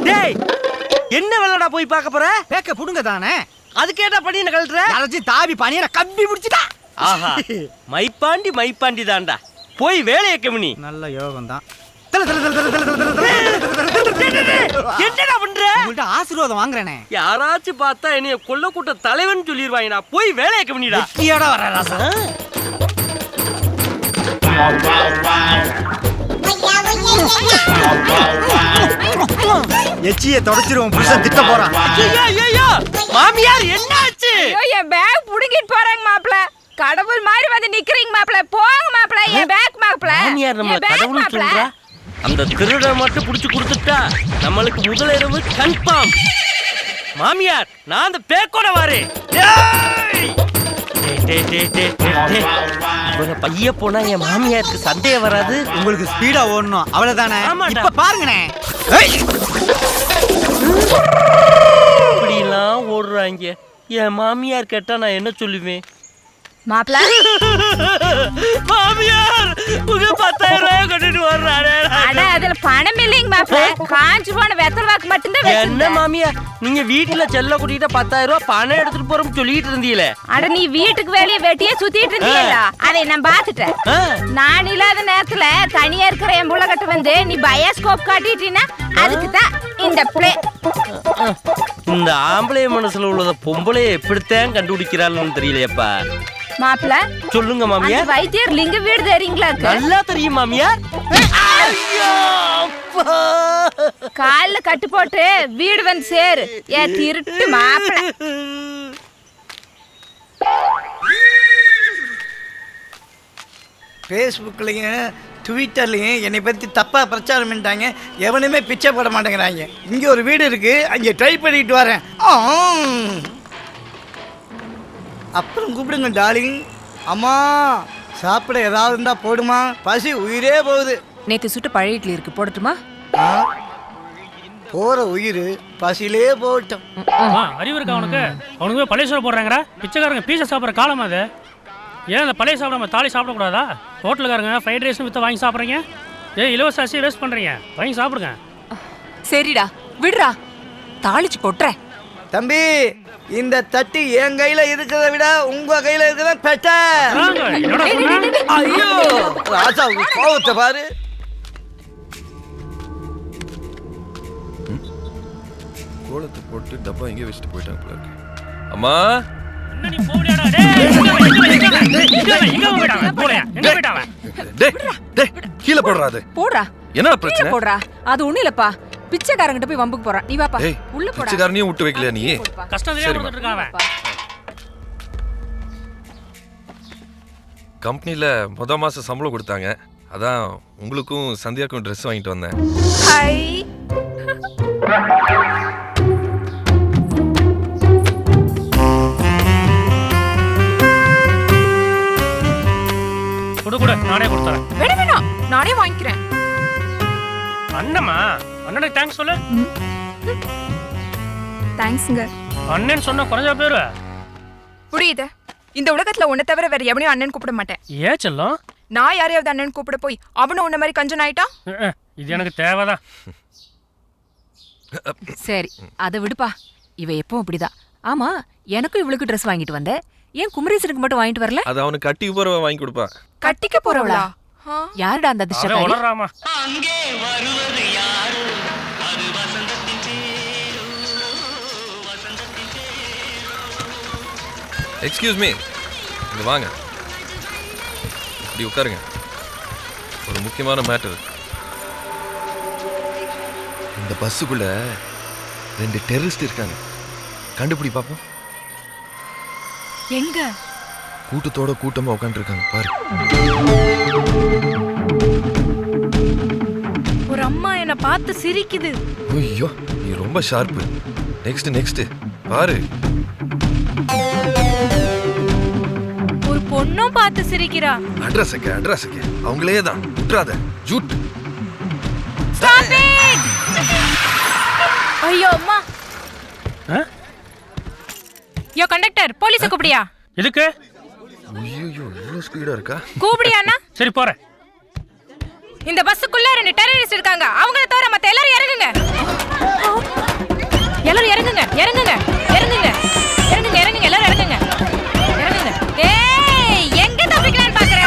டேய் என்ன வேலைடா போய் பார்க்க போற? பேக்க புடுங்க தானே. அதுக்கு ஏட்டா பணியை கழட்டுற? அரைச்சி தாவி பணியை கம்பி பிடிச்சிட்டா. ஆஹா, மைப்பாண்டி மைப்பாண்டி தான்டா. போய் வேலையை கவனி. நல்ல யோகம் தான். என்னடா பண்ற? உங்கள்ட்ட ஆசீர்வாதம் வாங்குறேனே. யாராச்சும் பார்த்தா என்னைய கொல்ல கூட்ட தலைவன் சொல்லிடுவாங்கடா. போய் வேலையை கவனிடா. கீழடா வர ராசா. எச்சியை தொடச்சிருவோம். புருஷன் திட்ட போறான். ஐயோ மாமியார் என்னாச்சு? ஐயோ என் பேக் புடுங்கிட்டு போறாங்க மாப்ள. கடவுள் மாதிரி வந்து நிக்கிறீங்க மாப்ள. போங்க மாப்ள. என் பேக் மாப்ள. மாமியார் நம்ம கடவுள் சொல்றா. அந்த திருட மட்டும் புடிச்சு கொடுத்துட்டா நம்மளுக்கு முதலிரவு கன்ஃபார்ம். மாமியார் நான் அந்த பேக்கோட வரேன். பைய போனா என் மாமியாருக்கு சந்தேகம் வராது. உங்களுக்கு ஸ்பீடா ஓடணும் அவ்வளவுதானே. இப்ப பாருங்கண்ணே. இப்படிலாம் ஓடுறாங்க. என் மாமியார் கேட்டா நான் என்ன சொல்லுவேன்? மாப்ள மாமியார் உங்க 10,000 ரூபாய் கட்டிட்டு வர்றானே. அட அதுல பணம் இல்லைங்க மாப்ள. காஞ்சு போன வெத்தல வாக்கு மட்டும் தான். என்ன மாமியார் நீங்க வீட்டுல செல்ல கூட்டிட்டு 10,000 ரூபாய் பணம் எடுத்துட்டு போறோம்னு சொல்லிட்டு இருந்தீங்களே. அட நீ வீட்டுக்கு வெளியே வெட்டியே சுத்திட்டு இருந்தீங்களா? அதை நான் பாத்துட்டேன். நான் இல்லாத நேரத்துல தனியா இருக்கிற என் புள்ளகட்ட வந்து நீ பயோஸ்கோப் காட்டிட்டீன்னா அதுக்கு தான் இந்த பிளே. இந்த ஆம்பளை மனசுல உள்ளத பொம்பளைய எப்படித்தான் கண்டுபிடிக்கிறாள்னு தெரியலையப்பா. மாப்ள சொல்லுங்க மாமியார். வைத்தியர் லிங்க வீடு தெரியுங்களா? நல்லா தெரியும் மாமியார். கால்ல கட்டு போட்டு வீடு வந்து சேரு. ஏ திருட்டு மாப்ள. ஃபேஸ்புக்லையும் ட்விட்டர்லையும் என்னை பற்றி தப்பாக பிரச்சாரம் பண்ணிட்டாங்க. எவனுமே பிச்சை போட மாட்டேங்கிறாங்க. இங்கே ஒரு வீடு இருக்குது, அங்கே ட்ரை பண்ணிட்டு வரேன். அப்புறம் கூப்பிடுங்க டார்லிங். அம்மா சாப்பிட ஏதாவது இருந்தால் போடுமா, பசி உயிரே போகுது. நேற்று சுட்டு பழைய இட்லி இருக்கு, போடட்டுமா? போகிற உயிர் பசியிலே போகட்டும். அறிவு இருக்கா அவனுக்கு? அவனுக்கு போய் பழைய சோறு போடுறாங்கடா. பிச்சைக்காரங்க பீஸா சாப்பிட்ற காலம் அது. ஏன் அந்த பழைய சாப்பிடாம தாலி சாப்பிடக்கூடாதா? ஹோட்டலுக்காரங்க ஃப்ரைட் ரைஸ்னு விற்று வாங்கி சாப்பிட்றீங்க. இலவச அரிசி வேஸ்ட் பண்ணுறீங்க. வாங்கி சாப்பிடுங்க. சரிடா விடுறா, தாளிச்சு கொட்டுறேன். தம்பி இந்த தட்டி என் கையில இருக்கிறத விட உங்க கையில இருக்கிறத பெட்டர். ஐயோ ராஜா கோவத்தை பாரு. சோளத்தை போட்டு டப்பா எங்கேயோ வச்சுட்டு போயிட்டாங்க போல இருக்கு. அம்மா கீழே போடுறாது போடுறா என்ன கீழே பிரச்சனை? போடுறா அது ஒண்ணு இல்லப்பா பிச்சைக்காரங்கிட்ட போய் வம்புக்கு போறான் நீ வாப்பா ஏய், உள்ள போடா பிச்சைக்காரனையும் விட்டு வைக்கலையா நீ? கஷ்டம் சரிம்மா. இருக்காவ கம்பெனியில் மாசம் சம்பளம் கொடுத்தாங்க. அதான் உங்களுக்கும் சந்தியாக்கும் ட்ரெஸ் வாங்கிட்டு வந்தேன். ஹை கொடு நானே கொடுத்துறேன். வேணாம் வேணாம் நானே வாங்கிக்கிறேன். அண்ணம்மா அண்ணனுக்கு தேங்க்ஸ் சொல்லு. தேங்க்ஸ்ங்க. அண்ணன் சொன்ன குறைஞ்ச பேரு புரியுது. இந்த உலகத்துல உன்னை தவிர வேற எவனையும் அண்ணன் கூப்பிட மாட்டேன். ஏன் செல்லம்? நான் யாரையாவது அண்ணன் கூப்பிட போய் அவனும் உன்ன மாதிரி கஞ்சன் ஆயிட்டான். இது எனக்கு தேவைதான். சரி அதை விடுப்பா இவ எப்பவும் அப்படிதான். ஆமா எனக்கும் இவளுக்கு ட்ரெஸ் வாங்கிட்டு வந்த ஏன் குமரேசனுக்கு மட்டும் வாங்கிட்டு வரல? அது அவனுக்கு கட்டி போறவ வாங்கி கொடுப்பா. கட்டிக்க போறவளா? யாருடா அந்த அதிர்ஷ்டக்காரி? உளறாமா. எக்ஸ்கியூஸ் மீ, இங்க வாங்க, இப்படி உட்காருங்க. ஒரு முக்கியமான மேட்டர். இந்த பஸ்ஸுக்குள்ள 2 டெரரிஸ்ட் இருக்காங்க. கண்டுபிடி பாப்போம். எங்க? கூட்டத்தோட கூட்டமா உட்காந்துருக்காங்க பாரு. ஒரு அம்மா என்ன பார்த்து சிரிக்குது. ஐயோ நீ ரொம்ப ஷார்ப்பு. நெக்ஸ்ட் பாரு. ஒரு பொண்ணும் பார்த்து சிரிக்கிறா. அட்ரஸ் அவங்களே தான். விட்டுறாத ஜூட். ஐயோ அம்மா. யோ கண்டக்டர் போலீஸை கூப்பிடியா? எதுக்கு? ஐயோ இவ்வளவு ஸ்பீடா இருக்கா? கூப்பிடியாண்ணா? சரி போறேன். இந்த பஸ்ஸுக்குள்ள 2 டெரரிஸ்ட் இருக்காங்க. அவங்கள தவிர மத்த எல்லாரும் இறங்குங்க. எல்லாரும் இறங்குங்க. எல்லாரும் இறங்குங்க. ஏய் எங்க தப்பிக்கலாம்னு பாக்குறேன்.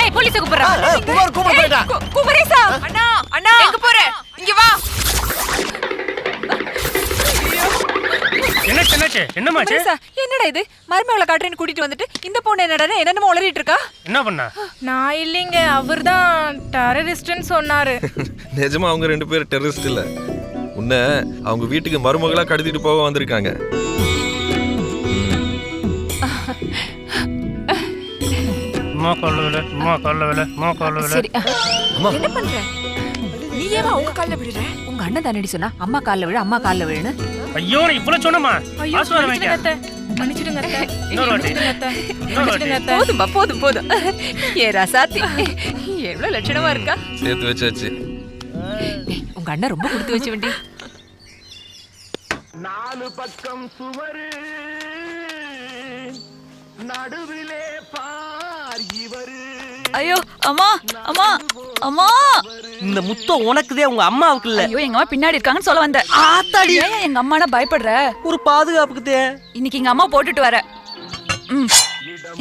ஏய் போலீஸை கூப்பிடுறா. குமார் கூப்பிட போயிட்டா. குமரேசா அண்ணா எங்க போற? இங்க வா. என்னாச்சு? என்னமாச்சு? என்னடா இது மருமகளை காட்டுறேன்னு கூட்டிட்டு வந்துட்டு இந்த பொண்ணு என்னடா என்னென்னமோ உளறிட்டு இருக்கா? என்ன பண்ணா? நான் இல்லைங்க, அவர்தான் டெரரிஸ்ட்னு சொன்னாரு. நிஜமா அவங்க 2 பேர் டெரரிஸ்ட் இல்ல. உன்னை அவங்க வீட்டுக்கு மருமகளா கடத்திட்டு போக வந்திருக்காங்க. சரி என்ன பண்ற நீ? ஏன் அவங்க கால்ல விழுற? உங்க அண்ணன் தானடி சொன்னா அம்மா கால்ல விழு அம்மா கால்ல விழுன்னு. ஐயோ நான் இவ்வளவு சொன்னமா? மன்னிச்சிடுங்க அத்தை. போதும் ஏ ராசாத்தி எவ்வளவு லட்சணமா இருக்கா. சேர்த்து வச்சாச்சு. உங்க அண்ணன் ரொம்ப கொடுத்து வச்சு வேண்டி. 4 பக்கம் சுவரு நடுவிலே பார் இவரு. ஐயோ அம்மா அம்மா அம்மா. இந்த முத்தம் உனக்குதே, உங்க அம்மாவுக்கு இல்ல. ஐயோ எங்க அம்மா பின்னாடி இருக்காங்கன்னு சொல்ல வந்தேன். ஆத்தாடி. ஏன் எங்க அம்மானா பயப்படுற? ஒரு பாதுகாப்புக்குதே. இன்னைக்கு எங்க அம்மா போட்டுட்டு வர.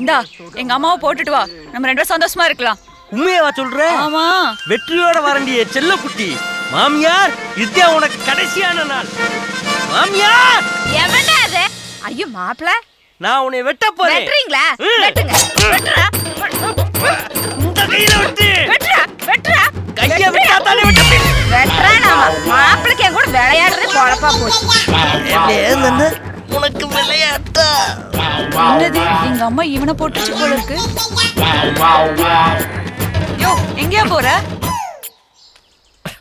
இந்தா எங்க அம்மாவை போட்டுட்டு வா, நம்ம 2 பேரும் சந்தோஷமா இருக்கலாம். உண்மையவா சொல்ற? ஆமா. வெற்றியோட வரண்டிய செல்லக்குட்டி மாமியார், இதுதான் உனக்கு கடைசியான நாள். மாமியார் எவன்டா அது? ஐயோ மாப்ள, நான் உன்னை வெட்ட போறேன். வெட்றீங்களா? வெட்டுங்க. வெட்றா. இந்த கையில வெட்டு. வெட்றா. கைய விட்டா தானே வெட்ட முடியும். வெட்றா. மாப்ளக்கு என் கூட விளையாடுறது பொழப்பா போச்சு. என்ன உனக்கு விளையாட்டா? என்னது எங்க அம்மா இவனை போட்டுச்சு போல இருக்கு. யோ எங்கயா போற?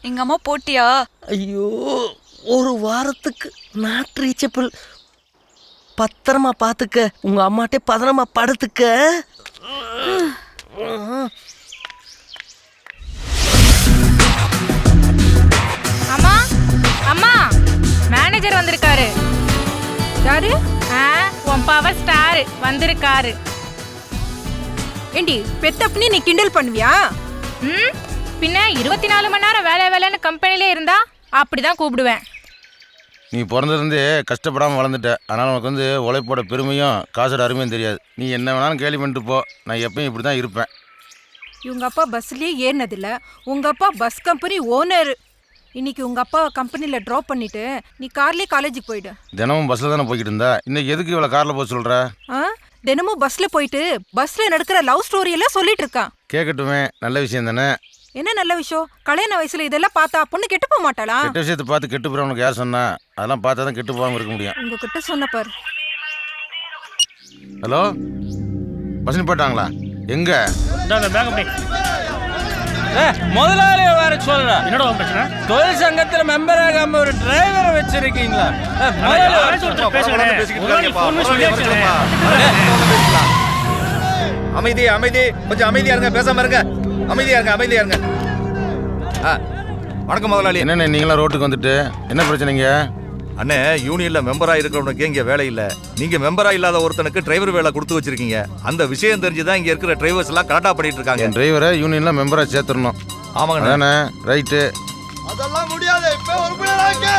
எங்க அம்மா போட்டியா? ஐயோ ஒரு வாரத்துக்கு நாட் ரீச்சபிள். பத்திரமா பாத்துக்க. உங்க அம்மாட்டே பத்திரமா படுத்துக்க. அம்மா அம்மா மேனேஜர் வந்திருக்காரு. யாரு? உன் பவர் ஸ்டார் வந்திருக்காரு. ஏண்டி பெத்தப்பனே நீ கிண்டல் பண்ணுவியா? பின்ன 24 மணி நேரம் வேலைன்னு கம்பெனிலே இருந்தா அப்படிதான் கூப்பிடுவேன். நீ பிறந்திருந்தே கஷ்டப்படாமல் வளர்ந்துட்ட. அதனால் உனக்கு உழைப்போட பெருமையும் காசோட அருமையும் தெரியாது. நீ என்ன வேணாலும் கேள்வி பண்ணிட்டு போ, நான் எப்பயும் இப்படி தான் இருப்பேன். இவங்க அப்பா பஸ்லயே ஏறினதில்ல. உங்க அப்பா பஸ் கம்பெனி ஓனர். இன்னைக்கு உங்க அப்பாவை கம்பெனியில் ட்ராப் பண்ணிட்டு நீ கார்லயே காலேஜுக்கு போயிடு. தினமும் பஸ்ல தானே போய்கிட்டு இருந்தா, இன்னைக்கு எதுக்கு இவ்வளோ காரில் போக சொல்ற? தினமும் பஸ்ல போயிட்டு பஸ்ல நடக்கிற லவ் ஸ்டோரி எல்லாம் சொல்லிட்டு இருக்கான். கேட்கட்டுமே, நல்ல விஷயம் தானே. என்ன நல்ல விஷயம்? கல்யாண வயசுல இதெல்லாம் பார்த்தா பொண்ணு கெட்டு போக மாட்டாளா? கெட்ட விஷயத்தை பார்த்து கெட்டு போறவனுக்கு யார் சொன்னா? அதெல்லாம் பார்த்தா தான் கெட்டு போகாம இருக்க முடியும். உங்ககிட்ட சொன்ன பாரு. ஹலோ, பஸ் நிப்பாட்டாங்களா? எங்க? முதலாளி வேற சொல்ற. என்னடா பிரச்சனை? தொழில் சங்கத்துல மெம்பர் ஆகாம ஒரு டிரைவரை வச்சிருக்கீங்களா? அமைதி அமைதி, கொஞ்சம் அமைதியா இருங்க, பேசாம இருங்க. அமைதியா இருங்க, அமைதியா இருங்க. வணக்கம் முதலாளி. என்ன நீங்களாம் ரோட்டுக்கு வந்துட்டு என்ன பிரச்சனைங்க? அண்ணே, யூனியன்ல மெம்பரா இருக்கிறவனுக்கு இங்க வேலை இல்ல. நீங்க மெம்பரா இல்லாத ஒருத்தனுக்கு டிரைவர் வேலை கொடுத்து வச்சிருக்கீங்க. அந்த விஷயம் தெரிஞ்சுதான் இங்க இருக்கிற டிரைவர்ஸ் எல்லாம் கரெக்டா பண்ணிட்டு இருக்காங்க. என் டிரைவரை யூனியன்ல மெம்பரா சேர்த்துடணும். ஆமாங்க தானே? ரைட்டு. அதெல்லாம் முடியாது. இப்ப ஒரு பிள்ளைக்கு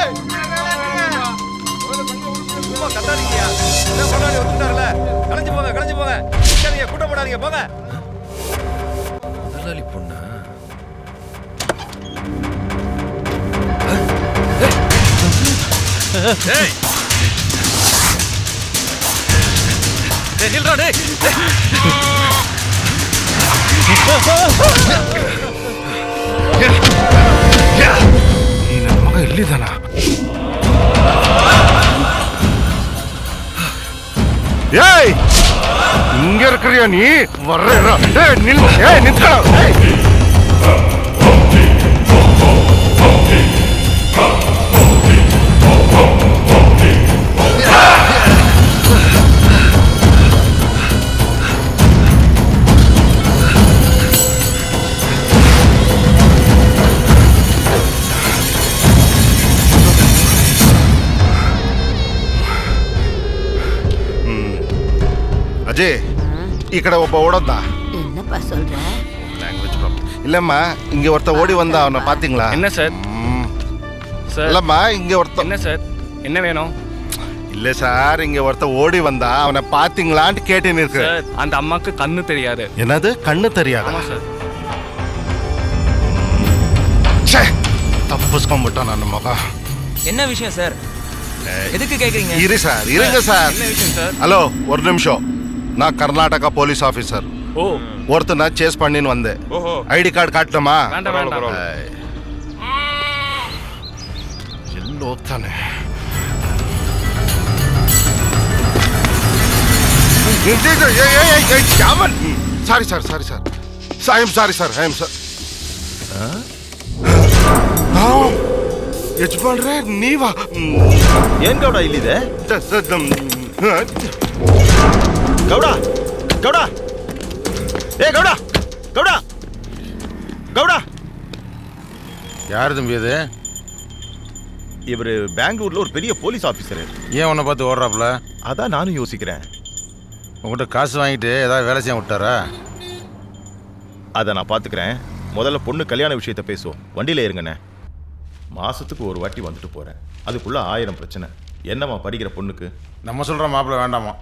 கட்டாதீங்கயா. என்ன முதலாளி வந்துட்டார்ல, கலஞ்சு போங்க, கலஞ்சு போங்க. நிக்காதீங்க, கூட்டம் போடாதீங்க, போங்க. முதலாளி பொண்ணா? டேய் டேய் நில்றா டேய். நீ நம்ம மகன் இல்லைதானா? ஏய், இங்க இருக்கிறியா நீ? வர்றா. ஏய் நில். ஏய் நிற்கா. అజయ్, ఇక్కడ ಒಬ್ಬ ಓಡೋದ್ದ. என்னப்பா சொல்ற? Language problem. இல்லம்மா, இங்க ஒருத்த ஓடி வந்தா, அவனை பாத்தீங்களா? என்ன சார்? இல்லம்மா, இங்க ஒருத்த. என்ன சார், என்ன வேணும்? இல்ல சார், இங்க ஒருத்த ஓடி வந்தா, அவனை பாத்தீங்களான்னு கேட்டேன்னு இருக்கு. அந்த அம்மாக்கு கண்ணு தெரியாது. என்னது கண்ணு தெரியாது? ஆமா சார். தப்புஸ்ಕೊಂಡ್ಬಿಟ್ಟ ನನ್ನ ಮಗ. என்ன விஷயம் சார்? எதுக்கு கேக்குறீங்க? இரு சார், இருங்க சார். என்ன விஷயம் சார்? ஹலோ, ஒரு நிமிஷம். நான் கர்நாடகா போலீஸ் ஆஃபீஸர். ஓ, ஒருத்தர் நான் சேஸ் பண்ணின்னு வந்தேன். ஓஹோ. ஐடி கார்டு காட்டணுமா? வேண்டாம் வேண்டாம். ಎಲ್ಲಿ ಹೋಗ್ತಾನೆ? Sorry sir, sorry sir. I am sorry sir, I am sir. ಯಜಮಾನ್ರೆ ನೀವಾ? ಏನ್ ಗೌಡ ಇಲ್ಲಿದೆ? ಗೌಡ ಗೌಡ ஏ கவுடா கவுடா கவுடா. யார் தம்பி அது? இவர் பெங்களூர்ல ஒரு பெரிய போலீஸ் ஆபீசர். ஏன் உன்னை பார்த்து ஓடுறாப்புல? அதான் நானும் யோசிக்கிறேன். உங்கள்கிட்ட காசு வாங்கிட்டு ஏதாவது வேலை செய்ய விட்டாரா? அதை நான் பார்த்துக்கிறேன். முதல்ல பொண்ணு கல்யாண விஷயத்த பேசுவோம். வண்டியில் ஏறுங்கண்ணே. மாசத்துக்கு ஒரு வாட்டி வந்துட்டு போகிறேன். அதுக்குள்ள 1000 பிரச்சனை. என்னம்மா படிக்கிற பொண்ணுக்கு? நம்ம சொல்கிற மாப்பிள்ளை வேண்டாமா?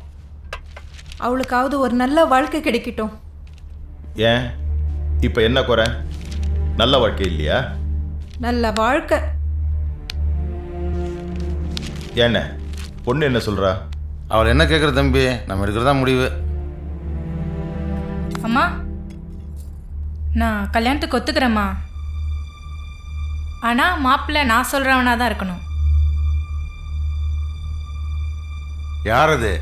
அவளுக்காவது ஒரு நல்ல வாழ்க்கை கிடைக்கட்டும். ஏன் இப்போ என்ன குறை? நல்ல வாழ்க்கை இல்லையா? நல்ல வாழ்க்கை. ஏண்ணே, பொண்ணு என்ன சொல்கிறா? அவள் என்ன கேட்குற தம்பி? நம்ம எடுக்கிறதா முடிவு. அம்மா, நான் கல்யாணத்துக்கு ஒத்துக்கிறேம்மா. ஆனால் மாப்பிள்ளை நான் சொல்கிறவனா தான் இருக்கணும். யார் அது?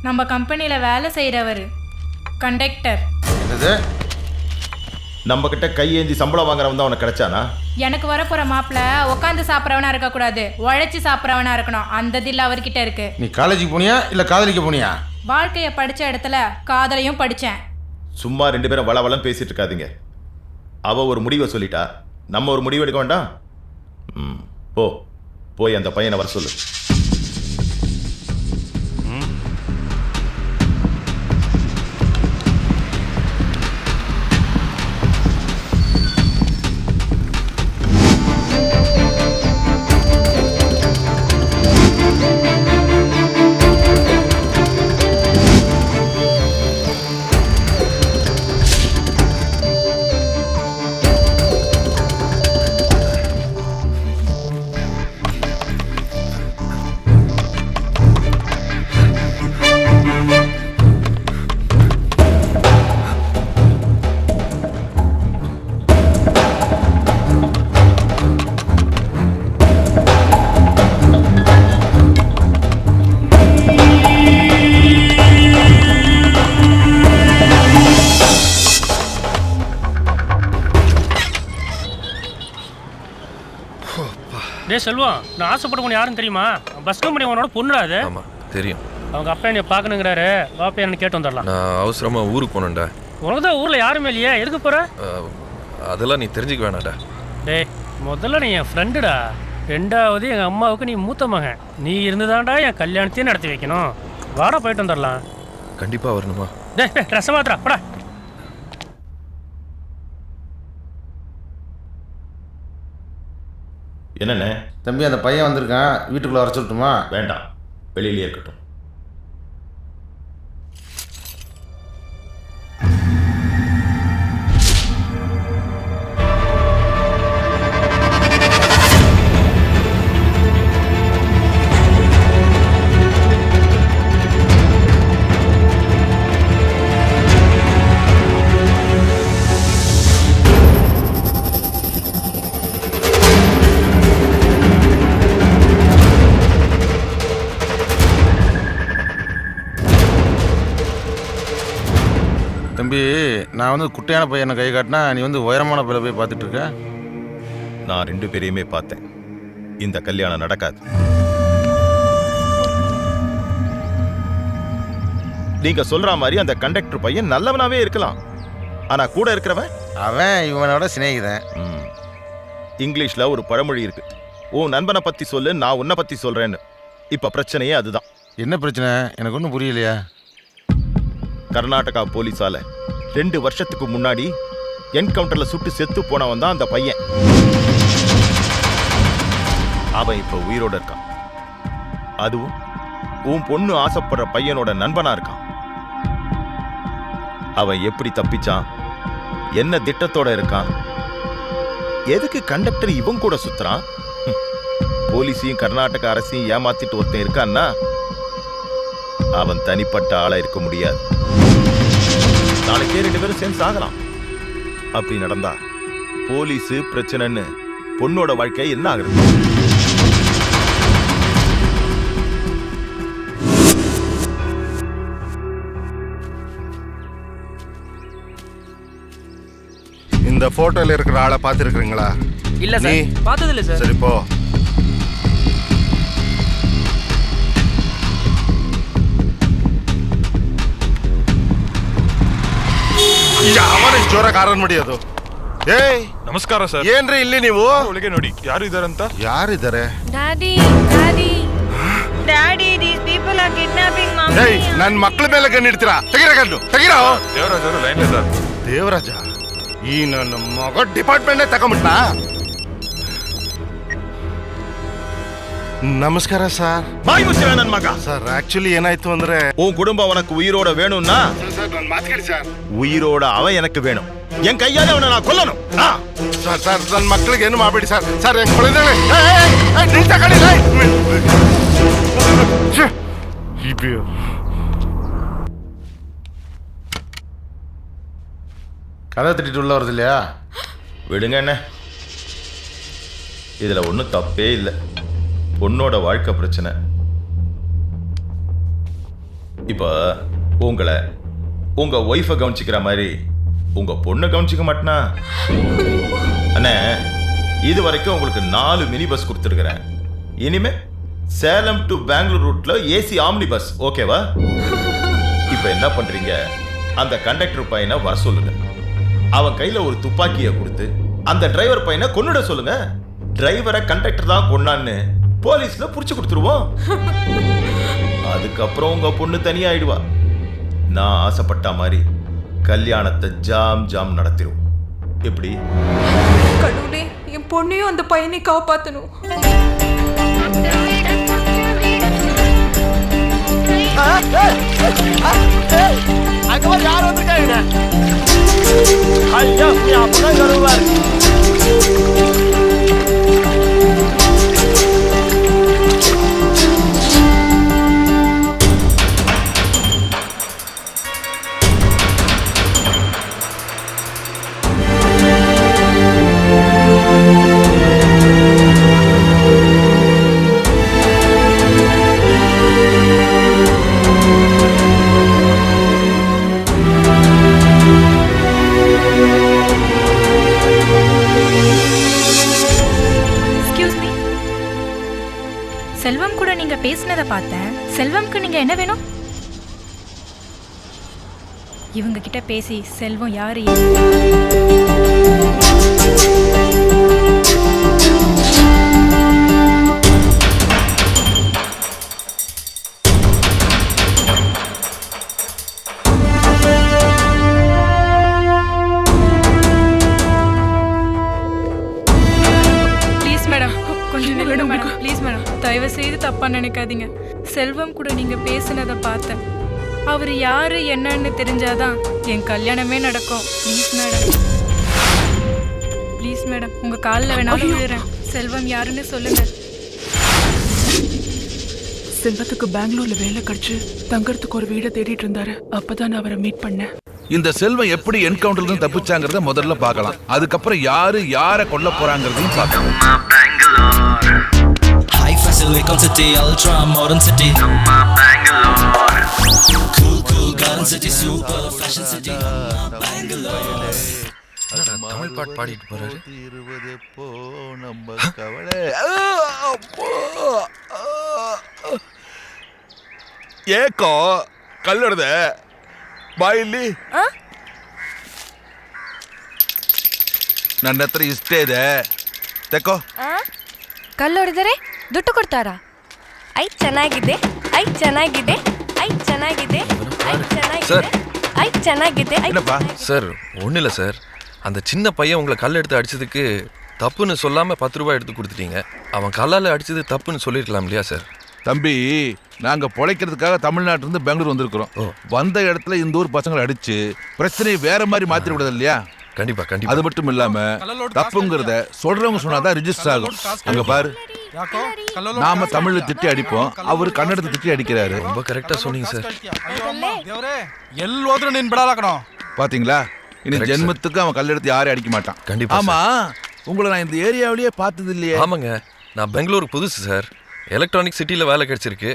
நம்ம கம்பெனியில் வேலை செய்கிறவர், கண்டக்டர். என்னது? நம்ம கிட்ட கையேந்தி சம்பளம் வாங்குறவன் தான் உனக்கு கிடைச்சானா? எனக்கு வரப்போகிற மாப்பிள்ளை உட்காந்து சாப்பிட்றவனா இருக்கக்கூடாது, உழைச்சி சாப்பிட்றவனா இருக்கணும். அந்த தில் அவர்கிட்ட இருக்கு. நீ காலேஜுக்கு போனியா இல்லை காதலிக்க போனியா? வாழ்க்கையை படித்த இடத்துல காதலையும் படித்தேன். சும்மா 2 பேரும் வளவளன்னு பேசிட்டு இருக்காதீங்க. அவ ஒரு முடிவை சொல்லிட்டா, நம்ம ஒரு முடிவு எடுக்க வேண்டாம்? போய் அந்த பையனை வர சொல்லு. டேய் செல்வம், நான் ஆசைப்பட்டவன் யாருன்னு தெரியுமா? பஸ் கம்பெனி அவனோட பொண்ணுடா அது. ஆமா தெரியும். அவங்க அப்பா என்னை பார்க்கணுங்கிறாரு, வாப்பா என்ன கேட்டு வந்துடலாம். நான் அவசரமா ஊருக்கு போனேன்டா. உனக்கு தான் ஊரில் யாருமே இல்லையா, எதுக்கு போகிற? அதெல்லாம் நீ தெரிஞ்சுக்க வேணாடா. டேய் முதல்ல நீ என் ஃப்ரெண்டுடா, ரெண்டாவது எங்கள் அம்மாவுக்கு நீ மூத்த மகன். நீ இருந்துதான்டா என் கல்யாணத்தையும் நடத்தி வைக்கணும். வாடா போயிட்டு வந்துடலாம். கண்டிப்பாக வரணுமா? டேய் ட்ரெஸ்ஸை மாத்திரா படா. என்னண்ணே? தம்பி அந்த பையன் வந்திருக்கான், வீட்டுக்குள்ளே வர சொல்லட்டுமா? வேண்டாம், வெளியிலே இருக்கட்டும். தம்பி, நான் வந்து குட்டையான பையனை கை காட்டினா நீ வந்து உயரமான பையில போய் பார்த்துட்டு இருக்க. நான் 2 பேரையுமே பார்த்தேன். இந்த கல்யாணம் நடக்காது. நீங்க சொல்ற மாதிரி அந்த கண்டக்டர் பையன் நல்லவனாவே இருக்கலாம். ஆனா கூட இருக்கிறவன் அவன் இவனோட சிநேகிதன். இங்கிலீஷ்ல ஒரு பழமொழி இருக்கு, உன் நண்பனை பத்தி சொல்லு, நான் உன்னை பத்தி சொல்றேன்னு. இப்ப பிரச்சனையே அதுதான். என்ன பிரச்சனை எனக்கு ஒன்றும் புரியலையா? கர்நாடகா போலீஸால 2 வருஷத்துக்கு முன்னாடி என்கவுண்டர்ல சுட்டு செத்து போனவன் தான் அந்த பையன். அவன் இப்ப உயிரோட இருக்கான். அதுவும் உன் பொண்ணு ஆசைப்படுற பையனோட நண்பனா இருக்கான். அவன் எப்படி தப்பிச்சான், என்ன திட்டத்தோட இருக்கான், எதுக்கு கண்டக்டர் இவன் கூட சுத்துறான்? போலீஸையும் கர்நாடக அரசையும் ஏமாத்திட்டு ஒருத்தன் இருக்கான்னா அவன் தனிப்பட்ட ஆளா இருக்க முடியாது. நாளைக்கே 2 பேரும் சேர்ந்து சாகலாம். அப்படி நடந்தா போலீஸ் பிரச்சனைன்னு பொண்ணோட வாழ்க்கை என்ன ஆகுது? இந்த போட்டோல இருக்கிற ஆளை பார்த்துருக்கீங்களா? இல்ல சார், பார்த்தது இல்ல சார். சரி போ. ಯಾವನ ಜೋರ ಕಾರಣ ಮಾಡಿಯೋದು? ಏಯ್ ನಮಸ್ಕಾರ ಸರ್. ಏನ್ರಿ ಇಲ್ಲಿ ನೀವು? ಒಳಗೆ ನೋಡಿ ಯಾರು ಇದಾರಂತ. ಯಾರಿದ್ದಾರೆ? Daddy daddy daddy these people are kidnapping mummy. ಏಯ್ ನನ್ನ ಮಕ್ಕಳ ಮೇಲೆ ಕಣ್ಣಿಡ್ತೀರಾ? ತೆಗಿರ ಕಣ್ಣು ತೆಗಿರೋ. ದೇವರಾಜ್ ಅವರು ಲೈನ್ ಸರ್. ದೇವರಾಜ ಈ ನನ್ನ ಮಗ ಡಿಪಾರ್ಟ್ಮೆಂಟ್ ತಗೊಂಬಿಟ್ನಾ? ನಮಸ್ಕಾರ ಸರ್. ಬಾಯಿ ಮುಚ್ಚಿರ ನನ್ನ ಮಗ. ಸರ್ ಆಕ್ಚುಲಿ ಏನಾಯ್ತು ಅಂದ್ರೆ உன் குடும்பம் உனக்கு உயிரோட வேணும்னா ಸರ್ ನನ್ನ ಮಾತು ಕೇಳಿ ಸರ್. உயிரோட அவன் எனக்கு வேணும். என் கையால அவனை நான் கொல்லணும். ಸರ್ ಸರ್ ನನ್ನ ಮಕ್ಕಳಿಗೆ ಏನು ಮಾಡಬೇಡಿ ಸರ್. ಸರ್ ಹೆಂಗ್ ಕೊಳಿದಾಳೆ ನಿಲ್ತ ಕಡಿ. கதை திட்டிட்டு உள்ள வருது இல்லையா? விடுங்க என்ன, இதுல ஒன்றும் தப்பே இல்லை. பொண்ணோட வாழ்க்கை பிரச்சனை. இப்போ உங்களை உங்க ஒய்ஃபை கவனிச்சுக்கிற மாதிரி உங்க பொண்ணை கவனிச்சிக்க மாட்டேனா? அண்ணே, இது வரைக்கும் உங்களுக்கு 4 மினி பஸ் கொடுத்துருக்கிறேன். இனிமே சேலம் டு பெங்களூர் ரூட்ல ஏசி ஆம்னி பஸ், ஓகேவா? இப்போ என்ன பண்றீங்க, அந்த கண்டக்டர் பையனை வர சொல்லுங்க. அவன் கையில ஒரு துப்பாக்கியை கொடுத்து அந்த டிரைவர் பையனை கொன்னுட சொல்லுங்க. டிரைவரை கண்டக்டர் தான் கொன்னான்னு போலீஸ்ல புடிச்சு கொடுத்துருவோம். அதுக்கப்புறம் உங்க பொண்ணு தனியாயிடுவா. நான் ஆசைப்பட்ட மாதிரி கல்யாணத்தை ஜாம் ஜாம் நடத்திடுவோம். எப்படி? கடவுளே, என் பொண்ணையும் அந்த பையனை காப்பாற்றணும். அங்க யார் வந்திருக்காங்க? ஐயா, நீ அப்பதான் கழுவாரு. செல்வம் கூட நீங்க பேசினதை பார்த்தேன். செல்வம்க்கு நீங்க என்ன வேணும்? இவங்க கிட்ட பேசி செல்வம் யாரு? ப்ளீஸ் மேடம், தயவு செய்து தப்பா நினைக்காதீங்க. செல்வம் கூட நீங்க பேசினதை பார்த்தேன். அவர் யாரு என்னன்னு தெரிஞ்சாதான் என் கல்யாணமே நடக்கும். ப்ளீஸ் மேடம், ப்ளீஸ் மேடம், உங்க காலில் வேணாலும் விழுறேன். செல்வம் யாருன்னு சொல்லுங்க. செல்வத்துக்கு பெங்களூர்ல வேலை கிடைச்சு தங்கறதுக்கு ஒரு வீடை தேடிட்டு இருந்தாரு. அப்பதான் நான் அவரை மீட் பண்ணேன். இந்த செல்வம் எப்படி என்கவுண்டர்ல இருந்து தப்பிச்சாங்கிறத முதல்ல பார்க்கலாம். அதுக்கப்புறம் யாரை கொல்ல போறாங்கிறதையும் பார்க்கலாம். High facility city, ultra modern city. Cool garden city, super fashion city. Bangalore. Tamil பாட்டு பாடிட்டு போறாரு. ஏக்கோ ಕಲ್ಲೊಡೆದೆ ಬಾ ಇಲ್ಲಿ. ನನ್ನ ಹತ್ರ ಇಷ್ಟೇ ಇದೆ, ತೆಕ್ಕೋ. ಕಲ್ಲೊಡೆದರೆ ದುಡ್ಡು ಕೊಡ್ತಾರಾ? ಐ ಚೆನ್ನಾಗಿದೆ, ಐ ಚೆನ್ನಾಗಿದೆ, ಐ ಚೆನ್ನಾಗಿದೆ, ಐ ಚೆನ್ನಾಗಿದೆ, ಐ ಚೆನ್ನಾಗಿದೆ. என்னப்பா சார்? ஒன்றும் இல்லை சார், அந்த சின்ன பையன் உங்களை கல் எடுத்து அடிச்சதுக்கு தப்புன்னு சொல்லாமல் 10 ரூபாய் எடுத்து கொடுத்துட்டீங்க. அவன் கல்லால் அடிச்சது தப்புன்னு சொல்லியிருக்கலாம் இல்லையா சார்? தம்பி, நாங்க பொழைக்கிறதுக்காக தமிழ்நாட்டிலிருந்து பெங்களூர் வந்திருக்கிறோம். வந்த இடத்துல இந்த ஊர் பசங்களை அடிச்சு பிரச்சனையை வேற மாதிரி மாத்திர விடாது இல்லையா? கண்டிப்பா கண்டிப்பா. அது மட்டும் இல்லாம தப்புங்கிறத சொல்றவங்க சொன்னாதான் ரிஜிஸ்டர் ஆகும். அங்க பாரு, நாம தமிழ்ல திட்டி அடிப்போம், அவரு கன்னடத்தை திட்டி அடிக்கிறாரு. ரொம்ப கரெக்டா சொன்னீங்க சார். ಎಲ್ಲೋದ್ರೂ ನೀನ್ ಬಿಡಲಾಕணும். பாத்தீங்களா, இனி ஜென்மத்துக்கு அவன் கல்லெடுத்து யாரையும் அடிக்க மாட்டான். கண்டிப்பா. ஆமா, உங்களை நான் இந்த ஏரியாவிலேயே பார்த்தது இல்லையே. ஆமாங்க, நான் பெங்களூருக்கு புதுசு சார். எலக்ட்ரானிக் சிட்டியில் வேலை கிடைச்சிருக்கு,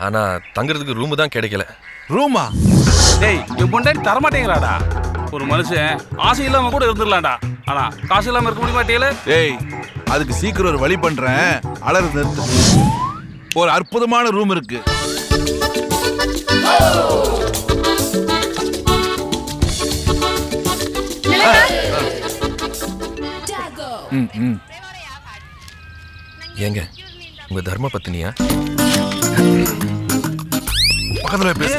ஆனால் தங்குறதுக்கு ரூமு தான் கிடைக்கல. ரூமா? டேய், என் பொண்டாட்டி தரமாட்டேங்கிறாடா. ஒரு மனுஷன் ஆசை இல்லாம கூட இருந்துடலாம்டா, ஆனா காசு இல்லாம இருக்க முடிய மாட்டேல. டேய், அதுக்கு சீக்கிரம் ஒரு வழி பண்றேன், அலறு நிறுத்து. ஒரு அற்புதமான ரூம் இருக்கு. ஏங்க, உங்க தர்ம பத்தினியா? பக்கத்துல பேசு.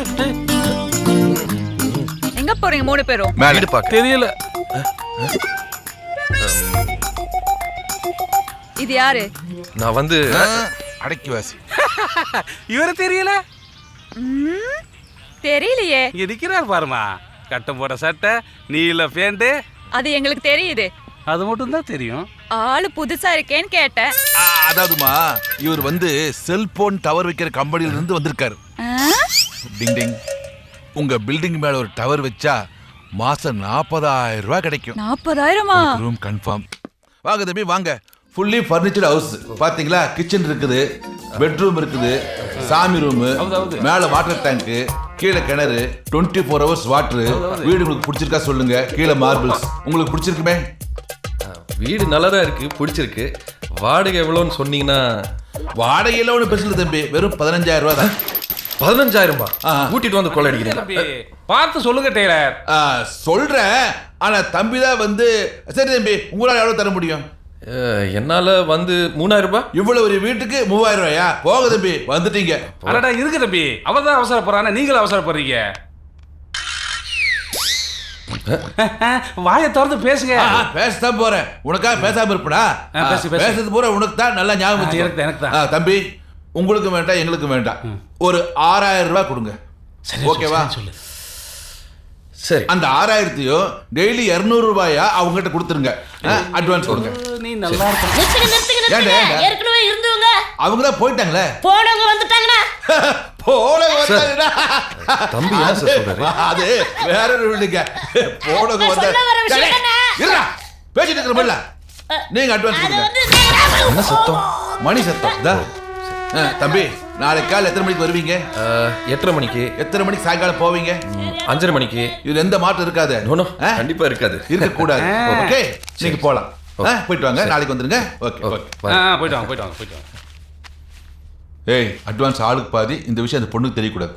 எங்க போறீங்க 3 பேரும்? வீடு பார்க்க தெரியல. இது யாரு? நான் வந்து அடக்கி வாசி. இவர தெரியல? தெரியலையே. இங்க நிக்கிறார் பாருமா, கட்டம் போட சட்டை, நீல பேண்ட். அது எங்களுக்கு தெரியுது. அது மட்டும் தான் தெரியும். ஆளு புதுசா இருக்கேன்னு கேட்டேன். அதாவதுமா, இவர் வந்து செல்போன் டவர் வைக்கிற கம்பெனில இருந்து வந்திருக்காரு. டிங் டிங். உங்க பில்டிங் மேல ஒரு டவர் வச்சா மாசம் 40,000 ரூபாய் கிடைக்கும். 40,000மா? Room confirm. வாங்க தம்பி வாங்க. Fully furnished house. பாத்தீங்களா, கிச்சன் இருக்குது, பெட்ரூம் இருக்குது, சாமி ரூம், மேல வாட்டர் டேங்க், கீழே கிணறு, 24 hours வாட்டர். வீடு உங்களுக்கு பிடிச்சிருக்கா சொல்லுங்க. கீழே மார்பிள்ஸ். உங்களுக்கு பிடிச்சிருக்குமே? வீடு நல்லா தான் இருக்கு, பிடிச்சிருக்கு. வாடகை எவ்வளோன்னு சொன்னீங்கன்னா? வாடகை எல்லாம் ஒன்றும் பெருசு இல்லை தம்பி, வெறும் 15,000 ரூபா தான். 15,000 கூட்டிட்டு வந்து கொள்ள அடிக்கிறீங்க? பார்த்து சொல்லுங்க டெய்லர். சொல்றேன், ஆனா தம்பி தான் வந்து. சரி தம்பி, உங்களால் எவ்வளவு தர முடியும்? என்னால வந்து 3,000 ரூபாய். இவ்வளவு ஒரு வீட்டுக்கு 3,000 ரூபாயா? போக தம்பி, வந்துட்டீங்க. அடடா இருக்கு தம்பி, அவன் தான் அவசரப்படுறான, நீங்களும் அவசரப்படுறீங்க. வாயை திறந்து பேசுங்க. பேசத்தான் போறேன், உனக்காக பேசாம இருப்படா. பேசுறது பூரா உனக்கு தான் நல்லா ஞாபகம். எனக்கு தான். தம்பி, உங்களுக்கு வேண்டாம், எங்களுக்கு வேண்டாம். ஒரு 6,000 ரூபாய் கொடுங்க. ஓகேவா? சரி. அந்த 6,000த்தையும் டெய்லி 200 ரூபாயா அவங்ககிட்ட கொடுத்துருங்க. அட்வான்ஸ் கொடுங்க. நீ நல்லா இருக்க. ஏற்கனவே இருந்தவங்க அவங்க தான் போயிட்டாங்களே. போனவங்க வந்துட்டாங்கண்ணா. தம்பி என்ன சார் சொல்றாரு? அது வேற ஒரு வீடுங்க. போனவங்க வந்து பேசிட்டு இருக்கிற நீங்க அட்வான்ஸ் கொடுங்க. என்ன சத்தம்? மணி சத்தம். தம்பி, நாளைக்கு காலை எத்தனை மணிக்கு வருவீங்க? 8:30 மணிக்கு. எத்தனை மணிக்கு சாயங்காலம் போவீங்க? 5:30 மணிக்கு. இதுல எந்த மாற்றம் இருக்காது? கண்டிப்பா இருக்காது. இருக்கக்கூடாது. ஓகே, நீங்க போலாம். போயிட்டு வாங்க, நாளைக்கு வந்துருங்க. ஓகே, போயிட்டு வாங்க. ஏய் அட்வான்ஸ் ஆளுக்கு பாதி, இந்த விஷயம் அந்த பொண்ணுக்கு தெரியக்கூடாது.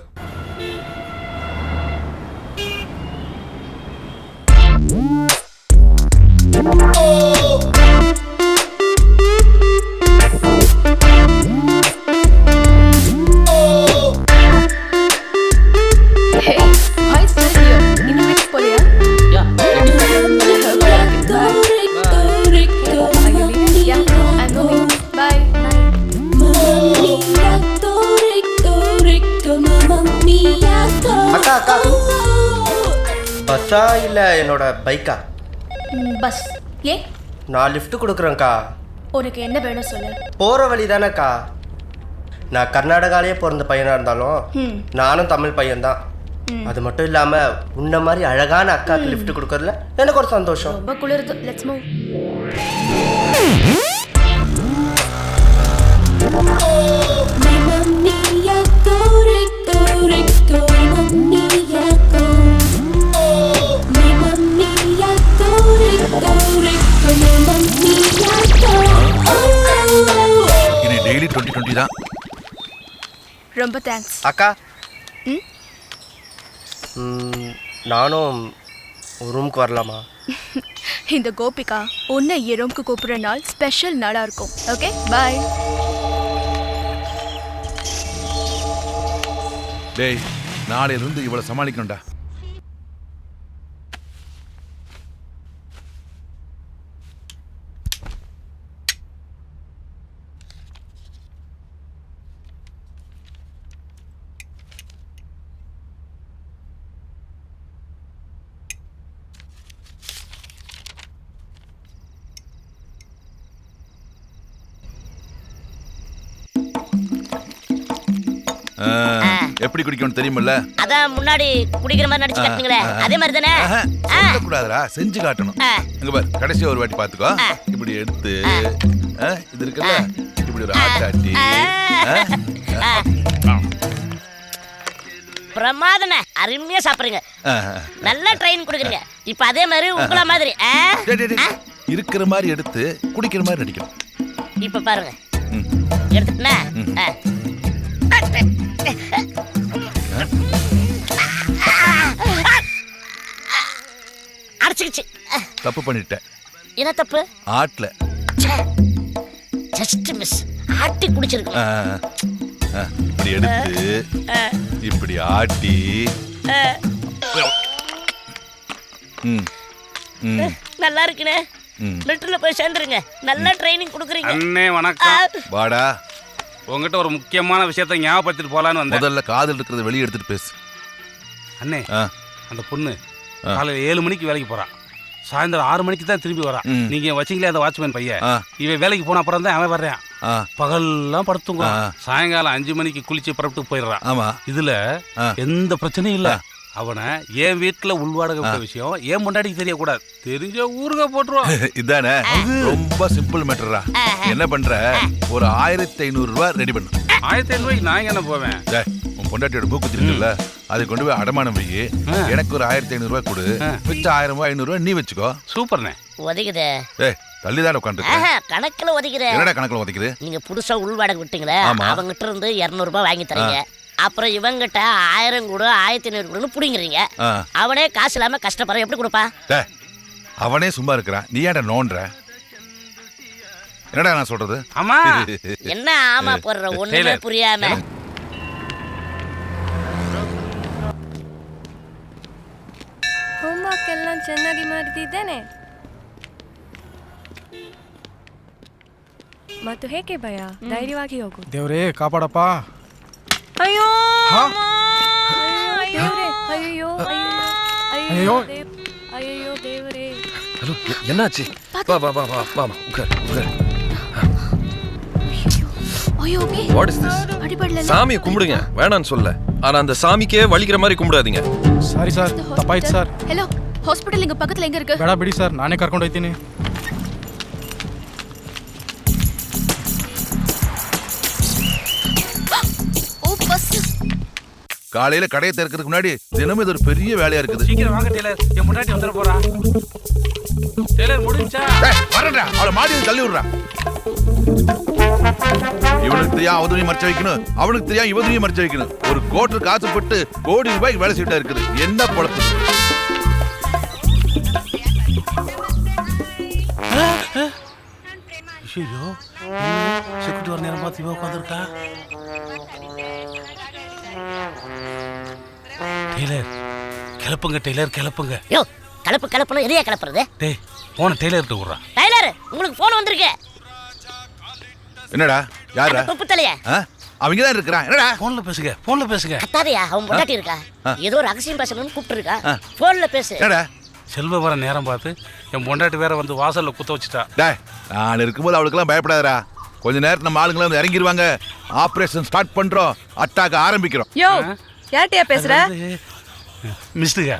பஸ்ஸா இல்லை என்னோட பைக்கா? பஸ். ஏ நான் லிஃப்ட் கொடுக்குறேன்க்கா. உனக்கு என்ன வேணும் சொல்லு. போகிற வழி தானேக்கா. நான் கர்நாடகாலேயே பிறந்த பையனாக இருந்தாலும் நானும் தமிழ் பையன்தான். அது மட்டும் இல்லாமல் உன்ன மாதிரி அழகான அக்காவுக்கு லிஃப்ட் கொடுக்கறதுல எனக்கு ஒரு சந்தோஷம். ரொம்ப குளிருது. Let's move. இனி டெய்லி 20-20 தான். ரொம்ப தேங்க்ஸ். அக்கா நானும் ரூமுக்கு வரலாமா? இந்த கோபிகா உன்னை என் ரூமுக்கு கூப்பிடுற நாள் ஸ்பெஷல் நாளாக இருக்கும். Okay bye. டேய் நாளையிலிருந்து இவ்வளோ சமாளிக்கணும்டா. எப்படி குடிக்கணும் தெரியுமில்ல? அதான் முன்னாடி குடிக்கிற மாதிரி நடிச்சு காட்டுங்களே, அதே மாதிரி தானே? கூடாதுடா, செஞ்சு காட்டணும். இங்க பாரு, கடைசி ஒரு வாட்டி பாத்துக்கோ. இப்படி எடுத்து இது இருக்குல்ல, இப்படி ஒரு ஆட்டாட்டி. பிரமாதமே, அருமையா சாப்பிடுறீங்க. நல்லா ட்ரெயின் கொடுக்குறீங்க. இப்ப அதே மாதிரி உங்கள மாதிரி இருக்கிற மாதிரி எடுத்து குடிக்கிற மாதிரி நடிக்கணும். இப்ப பாருங்க, எடுத்துட்டா அடிச்சுக்கிச்சு. தப்பு பண்ணிட்டேன். என்ன தப்பு? ஆட்ல ஜஸ்ட் மிஸ். ஆட்டி குடிச்சிருக்கேன். இப்படி எடுத்து இப்படி ஆட்டி. நல்லா இருக்குனே. லிட்டர்ல போய் சேர்ந்துருங்க. நல்லா ட்ரைனிங் கொடுக்குறீங்க. அண்ணே வணக்கம். வாடா. உங்ககிட்ட ஒரு முக்கியமான விஷயத்தை ஞாபகப்படுத்திட்டு போலான்னு வந்தேன். முதல்ல காதல் இருக்கிறத வெளியே எடுத்துட்டு பேசு. அண்ணே அந்த பொண்ணு காலையில் 7 மணிக்கு வேலைக்கு போறா, சாயந்தரம் 6 மணிக்கு தான் திரும்பி வரா. நீங்க வச்சிங்களே அந்த வாட்ச்மேன் பையன், இவன் வேலைக்கு போன அப்புறம் தான் அவன் வர்றான். பகல்லாம் படுத்துங்க, சாயங்காலம் 5 மணிக்கு குளிச்சு புறப்பட்டு போயிடுறான். ஆமா, இதுல எந்த பிரச்சனையும் இல்ல. அவனை என் வீட்டுல உள்வாடகை விஷயம் ஏன் முன்னாடிக்கு தெரியக்கூடாது. தெரிஞ்ச ஊருக போட்டுருவான். இதானே ரொம்ப சிம்பிள் மேட்டரா. என்ன பண்ற, ஒரு 1500 ரூபாய் ரெடி பண்ணு. 1500 ரூபாய்க்கு நான் என்ன போவேன்? உன் பொண்டாட்டியோட மூக்கு இருக்குல்ல, அதை கொண்டு போய் அடமானம் வை. எனக்கு ஒரு 1500 ரூபாய் கொடு, மிச்சம் 1000 ரூபாய் 500 ரூபாய் நீ வச்சுக்கோ. சூப்பர்ண்ணே. உதகுதே. தள்ளிதான் உட்காந்துருக்க. கணக்குல உதகுது. என்னடா கணக்குல உதகுது? நீங்க புதுசா உள்வாடகை விட்டீங்களே, அவங்கிட்ட இருந்து 200 ரூபாய் வாங்கி தரீங்க. அப்புறம் இவங்கிட்ட 1000 கூட 1500 கூடன்னு புடிங்கிறீங்க. அவனே காசு இல்லாம கஷ்டப்படுற எப்படி கொடுப்பா? அவனே சும்மா இருக்கிறான், நீ ஏன்டா நோன்ற? என்னடா நான் சொல்றது? ஆமா. என்ன ஆமா போடுற, ஒண்ணுமே புரியாம. ಹೋಮ್ವರ್ಕ್ ಎಲ್ಲ ಚೆನ್ನಾಗಿ ಮಾಡ್ತಿದ್ದೇನೆ. ಮತ್ತು ಹೇಗೆ ಭಯ? ಧೈರ್ಯವಾಗಿ ಹೋಗು. ದೇವ್ರೇ ಕಾಪಾಡಪ್ಪ. ಅಯ್ಯೋ ದೇವ್ರೇ, ಅಯ್ಯೋ ಅಯ್ಯೋ ಅಯ್ಯೋ ದೇವ್ರೇ. ஹலோ, என்னாச்சு? வா வா வா வா வா உட்கார் உட்கார். ஐயோ ஓகே. What is this? அடிபடல. சாமியை கும்பிடுங்க, வேணான்னு சொல்ல. ஆனா அந்த சாமிக்கே வலிக்கிற மாதிரி கும்பிடாதீங்க. ಸಾರಿ ಸರ್, ತಪ್ಪಾಯ್ತು ಸರ್. ஹலோ, ஹாஸ்பிடல் இங்க பக்கத்துல எங்க இருக்கு? ಬೇಡ ಬಿಡಿ ಸರ್, ನಾನೇ ಕರ್ಕೊಂಡು ಹೋಗ್ತೀನಿ. ஓ பஸ். காலையில கடையை திறக்கிறதுக்கு முன்னாடி தினமும் இது ஒரு பெரிய வேலையா இருக்குது. சீக்கிரம் வாங்க டெய்லர், என் முன்னாடி வந்துட போறா. டெய்லர் முடிஞ்சா? வரடா, அவளை மாடியில் தள்ளி விடுறா. இவனுக்கு தெரியும் அவதையும் மறைச்சு வைக்கணும், அவனுக்கு தெரியும் இவதையும் மறைச்சு வைக்கணும். ஒரு கோட்டு காசு போட்டு கோடி ரூபாய்க்கு வேலை செய்யிட்டா இருக்குது. என்ன பொழப்பு? ஐயோ, செக்யூரிட்டி வர நேரம் பார்த்து இவ உட்காந்துருக்கா. Taylor கிளப்புங்க, Taylor கிளப்புங்க. யோ கிளப்புனா எதையா கிளப்புறது? டேய் போன டெய்லர்கிட்ட விட்றா. டெய்லர் உங்களுக்கு போன் வந்திருக்கு. என்னடா? யாரா? தொப்பு தலையா? அவங்க தான் இருக்கிறான். என்னடா? போன்ல பேசுங்க. கத்தாதையா, அவன் பொண்டாட்டி இருக்கா, ஏதோ ஒரு ரகசியம் பேசணும்னு கூப்பிட்டு இருக்கா. போன்ல பேசு. என்னடா? செல்வ வர நேரம் பார்த்து என் பொண்டாட்டி வேற வந்து வாசல்ல குத்த வச்சுட்டா. டேய், நான் இருக்கும்போது அவளுக்கெல்லாம் பயப்படாதடா. கொஞ்ச நேரம் நம்ம ஆளுங்களாம் வந்து இறங்கிடுவாங்க. ஆபரேஷன் ஸ்டார்ட் பண்றோம், அட்டாக் ஆரம்பிக்கிறோம். யோ யார்கிட்டயா பேசுற? மிஸ்டுங்க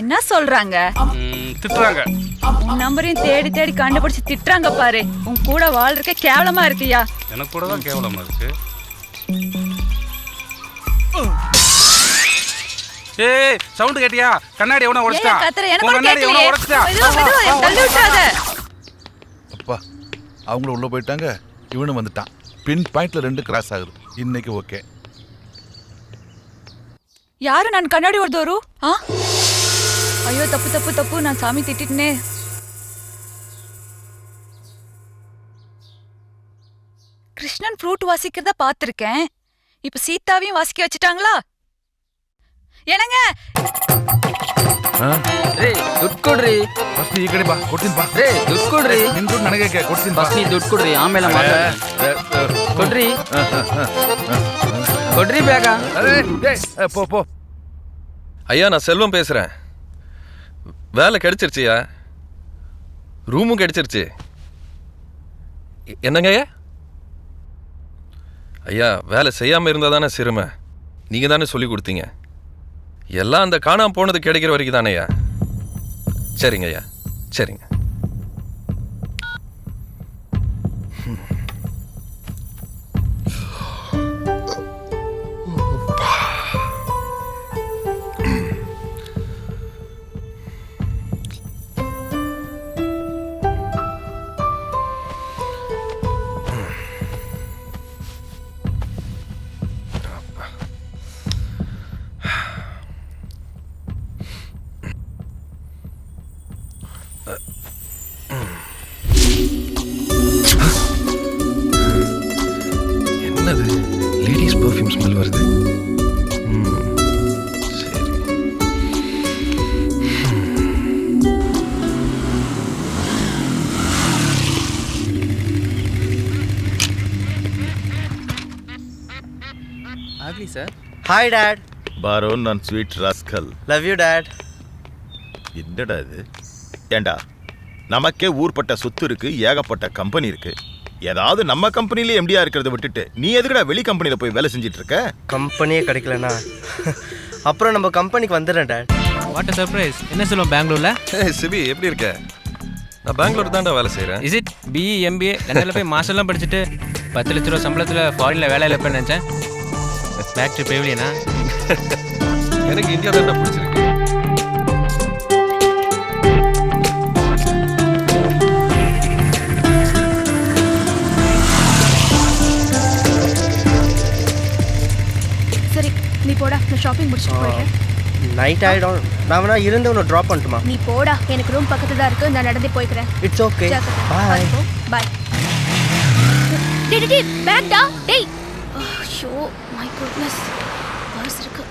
என்ன சொல்றாங்க? திட்டுறாங்க. உன் நம்பரையும் தேடி தேடி கண்டுபிடிச்சு திட்டுறாங்க பாரு. உன் கூட வாழ்றதுக்கே கேவலமா இருக்குயா. எனக்கு கூட தான் கேவலமா இருக்கு. ஏய் சவுண்ட் கேட்டியா? கண்ணாடி எவனோ உடைச்சா? கண்ணாடி எவனோ உடைச்சா? தள்ளி விட்டாத. அப்பா, அவங்களும் உள்ள போயிட்டாங்க, இவனும் வந்துட்டான். பின் பாயிண்ட்ல 2 கிராஸ் ஆகுது. இன்னைக்கு ஓகே. யாரு நான் கண்ணாடி ஓடுதோரு? ஐயோ தப்பு தப்பு தப்பு, நான் சாமி திட்டிட்டனே. கிருஷ்ணன் ஃப்ரூட் வாசிக்கிறத பாத்திருக்கேன், இப்ப சீதாவையும் வாசிக்க வச்சுட்டாங்களா? என்னங்க? ರೇಯ್ ದುಡ್ಡು ಕೊಡ್ರಿ. ಫಸ್ಟ್ ಈ ಕಡೆ ಬಾ, ಕೊಡ್ತೀನಿ ಬಾ. ರೇಯ್ ದುಡ್ಡು ಕೊಡ್ರಿ. ನಿನ್ ದುಡ್ಡು ನನಗೆ ಕೊಡ್ತೀನಿ ಬಾ. ಫಸ್ಟ್ ನೀ ದುಡ್ಡು ಕೊಡ್ರಿ, ಆಮೇಲೆ ಮಾತಾಡ್ತೀನಿ. ಕೊಡ್ರಿ ಕೊಡ್ರಿ ಬೇಗ. போ போ. ஐயா நான் செல்வம் பேசுகிறேன். வேலை கிடைச்சிருச்சியா? ரூமும் கிடைச்சிருச்சு. என்னங்க ஐயா? ஐயா வேலை செய்யாமல் இருந்தால் தானே சிறுமை. நீங்கள் தானே சொல்லி கொடுத்தீங்க. எல்லாம் அந்த காணாமல் போனது கிடைக்கிற வரைக்கும் தானே ஐயா? சரிங்க ஐயா, சரிங்க. என்னது லேடிஸ் பர்ஃப்யூம் ஸ்மெல் வருது? சரி. ಆಗ್ಲಿ ಸರ್. Hi dad. பாரோன் நான் sweet rascal. Love you dad. என்னடா இது? ஏண்டா நமக்கே ஊர்பட்ட சொத்து இருக்கு, ஏகப்பட்ட கம்பெனி இருக்கு. ஏதாவது நம்ம கம்பெனிலே எம்டியா இருக்கிறத விட்டுட்டு நீ எதுக்குடா வெளி கம்பெனில போய் வேலை செஞ்சிட்டு இருக்க? கம்பெனியே கிடைக்கலனா அப்புறம் நம்ம கம்பெனிக்கு வந்துடுறேன் டாட். What a surprise. என்ன சொல்லுவோம் பெங்களூர்ல? சிபி எப்படி இருக்க? நான் பெங்களூர் தான்டா வேலை செய்கிறேன். இஸ் இட் பிஇ எம்பிஏ லண்டனில் போய் மாஸ்டர்லாம் படிச்சுட்டு 10 லட்ச ரூபா சம்பளத்தில் ஃபாரினில் வேலையில் இருப்பேன்னு நினச்சேன். பேக் டு பெவிலியனா? எனக்கு இந்தியா தான்டா பிடிச்சிருக்கு. சரி நீ போடா, நான் ஷாப்பிங் முடிச்சுட்டு போயிடுறேன். நைட் ஆயிடும். நான் வேணா இருந்து உன்னை ட்ராப் பண்ணட்டுமா? நீ போடா, எனக்கு ரூம் பக்கத்துல தான் இருக்கு, நான் நடந்தே போய்க்கிறேன். It's okay. Bye bye. டேய் பேக் டா. டேய் ஷோ மை குட்னஸ், பர்ஸ் இருக்கு.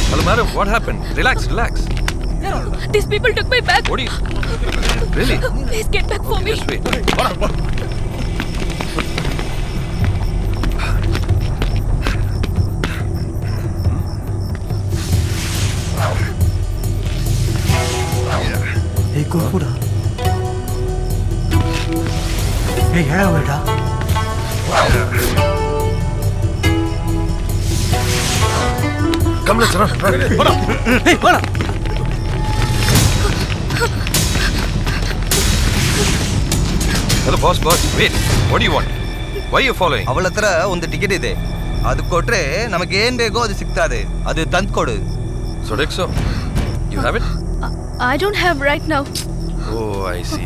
Hello madam, what happened? Relax, relax. These people took my bag. What do you... Really? Please get back for me. Just wait. Hey, go food. Hey, hello, beta. Ambulance hello boss wait what you want why you following ಅವಳ ಹತ್ರ ಒಂದು ticket ಇದೆ, ಅದು ಕೊಟ್ರೆ ನಮಗೆ ಏನ್ ಬೇಕೋ ಅದು ಸಿಗ್ತದೆ, ಅದು ತಂದ್ಕೊಡು. Sodexo you have it? I don't have right now. Oh I see.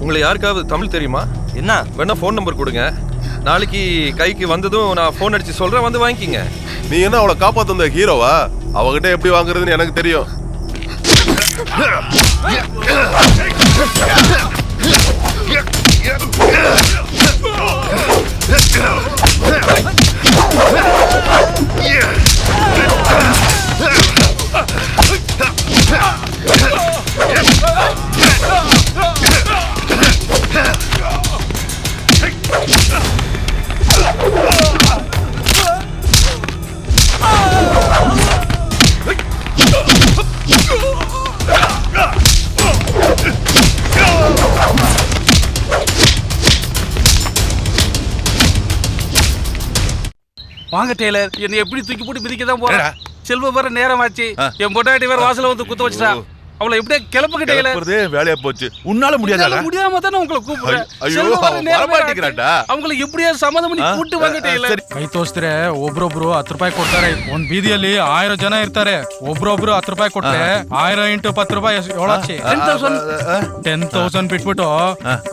உங்களை யாருக்காவது தமிழ் தெரியுமா? என்ன வேணா ஃபோன் நம்பர் கொடுங்க, நாளைக்கு கைக்கு வந்ததும் நான் ஃபோன் அடிச்சு சொல்றேன், வந்து வாங்கிக்கிங்க. நீ என்ன அவளை காப்பாத்த வந்த ஹீரோவா? அவகிட்ட எப்படி வாங்குறதுன்னு எனக்கு தெரியும். வாங்க டெய்லர், என்னை எப்படி தூக்கி போட்டு மிதிக்க தான் போறேன். செல்வ வர நேரம் ஆச்சு, என் பொட்டாட்டி வேற வாசல வந்து குத்த வச்சுட்டா. அவளை எப்படியே கிளப்புங்க டெய்லர். வேலையா போச்சு. உன்னால முடியாதா? முடியாம தானே உங்களை கூப்பிடுறேன். ஐயோ வர மாட்டேங்கிறாடா. அவங்களை எப்படியே சமாதானம் பண்ணி கூட்டி வாங்க ಟೈಲರ್. ಕೈ ತೋರಿಸಿದ್ರೆ ಒಬ್ರೊಬ್ರು 10 ರೂಪಾಯಿ ಕೊಡ್ತಾರೆ. ಒಂದ್ ಬೀದಿಯಲ್ಲಿ 1000 ಜನ ಇರ್ತಾರೆ. ಒಬ್ರೊಬ್ರು 10 ರೂಪಾಯಿ ಕೊಟ್ರೆ 1000 ಇಂಟು 10 ರೂಪಾಯಿ ಏಳಾಚಿ 10,000 ಬಿಟ್ಬಿಟ್ಟು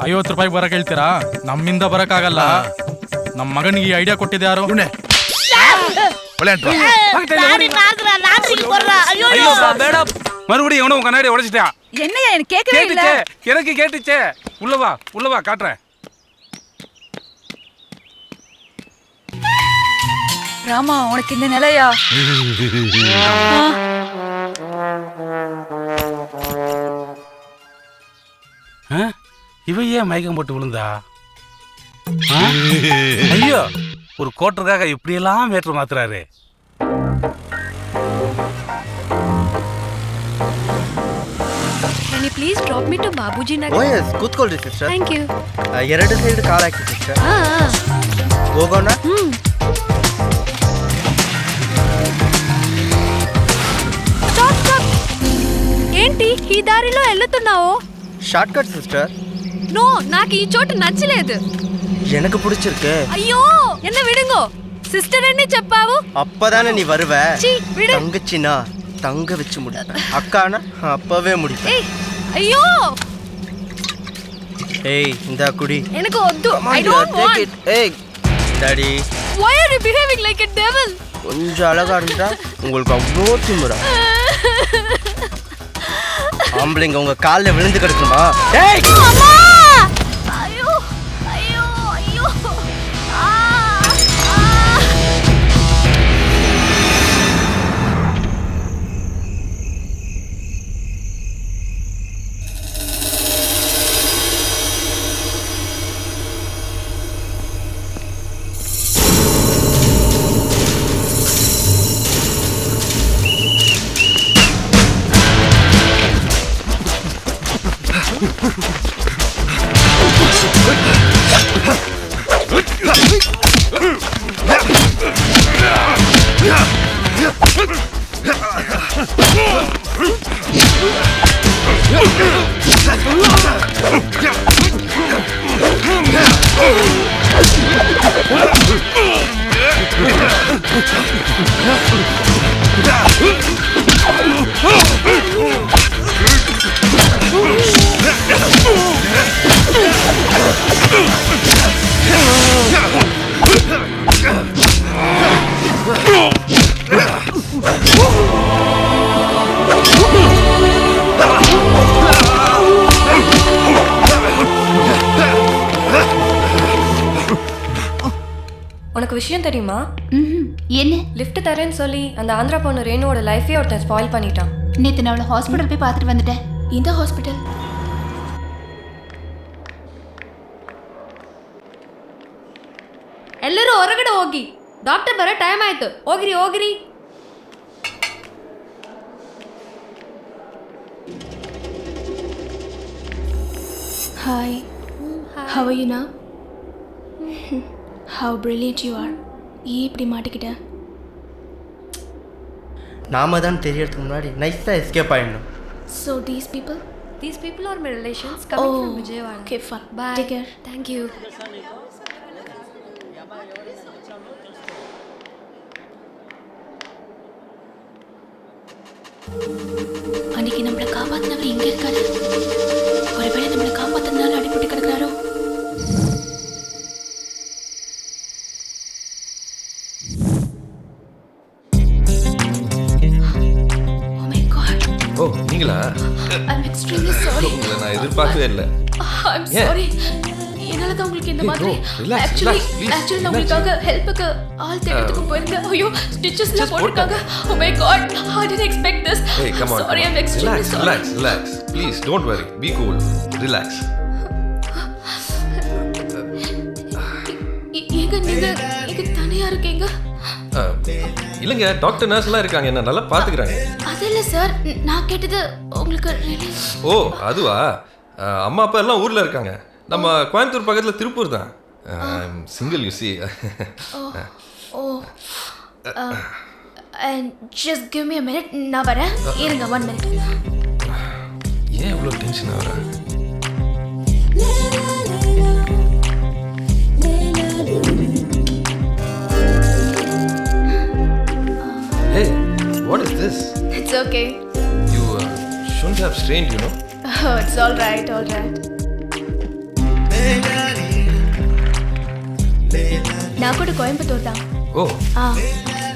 50 ರೂಪಾಯಿ ಬರಕ್ ಹೇಳ್ತೀರಾ? ನಮ್ಮಿಂದ ಬರಕ್ ಆಗಲ್ಲ. ನಮ್ಮ ಮಗನಿಗೆ ಈ ಐಡಿಯಾ ಕೊಟ್ಟಿದ್ದೆ ಯಾರು? மறுபடியும் எவனோ கண்ணாடி உடைச்சிட்டா. என்னையா எனக்கு கேட்கவே இல்ல. எனக்கு கேட்டுச்சே. உள்ள வா காட்டுறேன். ராமா உனக்கு இந்த நிலையா? இவ ஏன் மயக்கம் போட்டு விழுந்தா? ஐயோ, ஒரு கோட்டருக்காக இப்படியெல்லாம் matter மாத்துறாரு. Can you please drop me to Babuji Nagar? Oh yes, ಕೂತ್ಕೊಳ್ಳಿ ಸಿಸ್ಟರ್. Thank you. ಎರಡು ಸೈಡ್ ಕಾಲ್ ಹಾಕಿ ಸಿಸ್ಟರ್. ಹೋಗೋಣ. Stop. ఏంటి ఈ దారిలో వెళ్తున్నావు? Short cut sister. నో, నాకు ఈ చోటు నచ్చలేదు. எனக்கு பிடிச்சிருக்கு. అయ్యో, என்ன விடுங்க. சிஸ்டர் என்ன చెప్పావు? அப்பதானே நீ வருவ. சீ, விடு. தங்கச்சினா தங்க வச்சு முடிப்பேன். அக்கானா அப்பவே முடிப்பேன். ஏய், ஐயோ. ஏய், இந்த குடி. எனக்கு ஒத்து. I don't want. ஏய், daddy. Why are you behaving like a devil? கொஞ்சம் அழகா இருந்தா உங்களுக்கு அவ்வளோ திமிரா? ஆம்பளைங்க உங்க காலில் விழுந்து கிடக்குமா? ஏய், அம்மா! ஐயோ. உனக்கு விஷயம் தெரியுமா? என்ன? லிஃப்ட் தரேன்னு சொல்லி அந்த ஆந்திரா பொண்ணு ரேணுவோட லைஃபே ஒருத்தன் ஸ்பாயில் பண்ணிட்டான். நேத்து நான் அவளை ஹாஸ்பிட்டல் போய் பார்த்துட்டு வந்துட்டேன். இந்த ஹாஸ்பிட்டல்? ಎಲ್ಲರೂ ಹೊರಗಡೆ ಹೋಗಿ, ಡಾಕ್ಟರ್ ಬರೋ ಟೈಮ್ ಆಯ್ತು. ಹೋಗ್ರಿ. Hi. How are you now? How brilliant you are. ஏன் இப்படி மாட்டிக்கிட்ட? நாம தான் தெரியறதுக்கு முன்னாடி நைஸாக எஸ்கேப் ஆயிடணும். So these people? These people are my relations coming from Vijayawada. Okay, fun. Bye. Take care. Thank you. அன்னைக்கு நம்மளை காப்பாத்தினவர் எங்க இருக்காரு? ஒருவேளை நம்மளை காப்பாத்தினால அடிபட்டு கிடக்குறாரோ? Oh my God. ஓ நீங்களா? I'm extremely sorry. உங்களை நான் எதிர்பார்க்கவே இல்லை. I'm sorry. என்னால தான் உங்களுக்கு இந்த மாதிரி actually நான் உங்களுக்காக ஹெல்ப்புக்கு ஆள் தேடுறதுக்கு போயிருந்தேன். ஐயோ ஸ்டிச்சஸ்ல போட்டுருக்காங்க. Oh my God. I didn't expect this. Hey, come on. Sorry, I'm extremely sorry. Relax. Please, don't worry. Be cool. Relax. ஏங்க நீங்க இங்க தனியா இருக்கீங்க? இல்லைங்க டாக்டர் நர்ஸ் எல்லாம் இருக்காங்க, என்ன நல்லா பாத்துக்கிறாங்க. அது இல்ல சார், நான் கேட்டது உங்களுக்கு ரிலீஸ். ஓ அதுவா? அம்மா அப்பா எல்லாம் ஊர்ல இருக்காங்க. நம்ம கோயம்புத்தூர் பக்கத்துல திருப்பூர் தான். Single you see. And just give me a minute. நான் வரேன். இருங்க 1 minute. ஏன் இவ்வளவு டென்ஷன் ஆகுற? Hey, what is this? It's okay. You shouldn't have strained, you know. Oh, it's all right. நான் கூட கோயம்புத்தூர் தான். ஓ.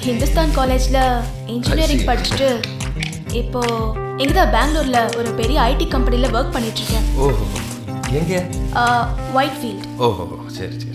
ஹிந்துஸ்தான் காலேஜ்ல இன்ஜினியரிங் படிச்சுட்டு இப்போ இங்கதான் பெங்களூர்ல ஒரு பெரிய ஐடி கம்பெனில ஒர்க் பண்ணிட்டு இருக்கேன். ஓ எங்க? White field. ஓஹோ சரி.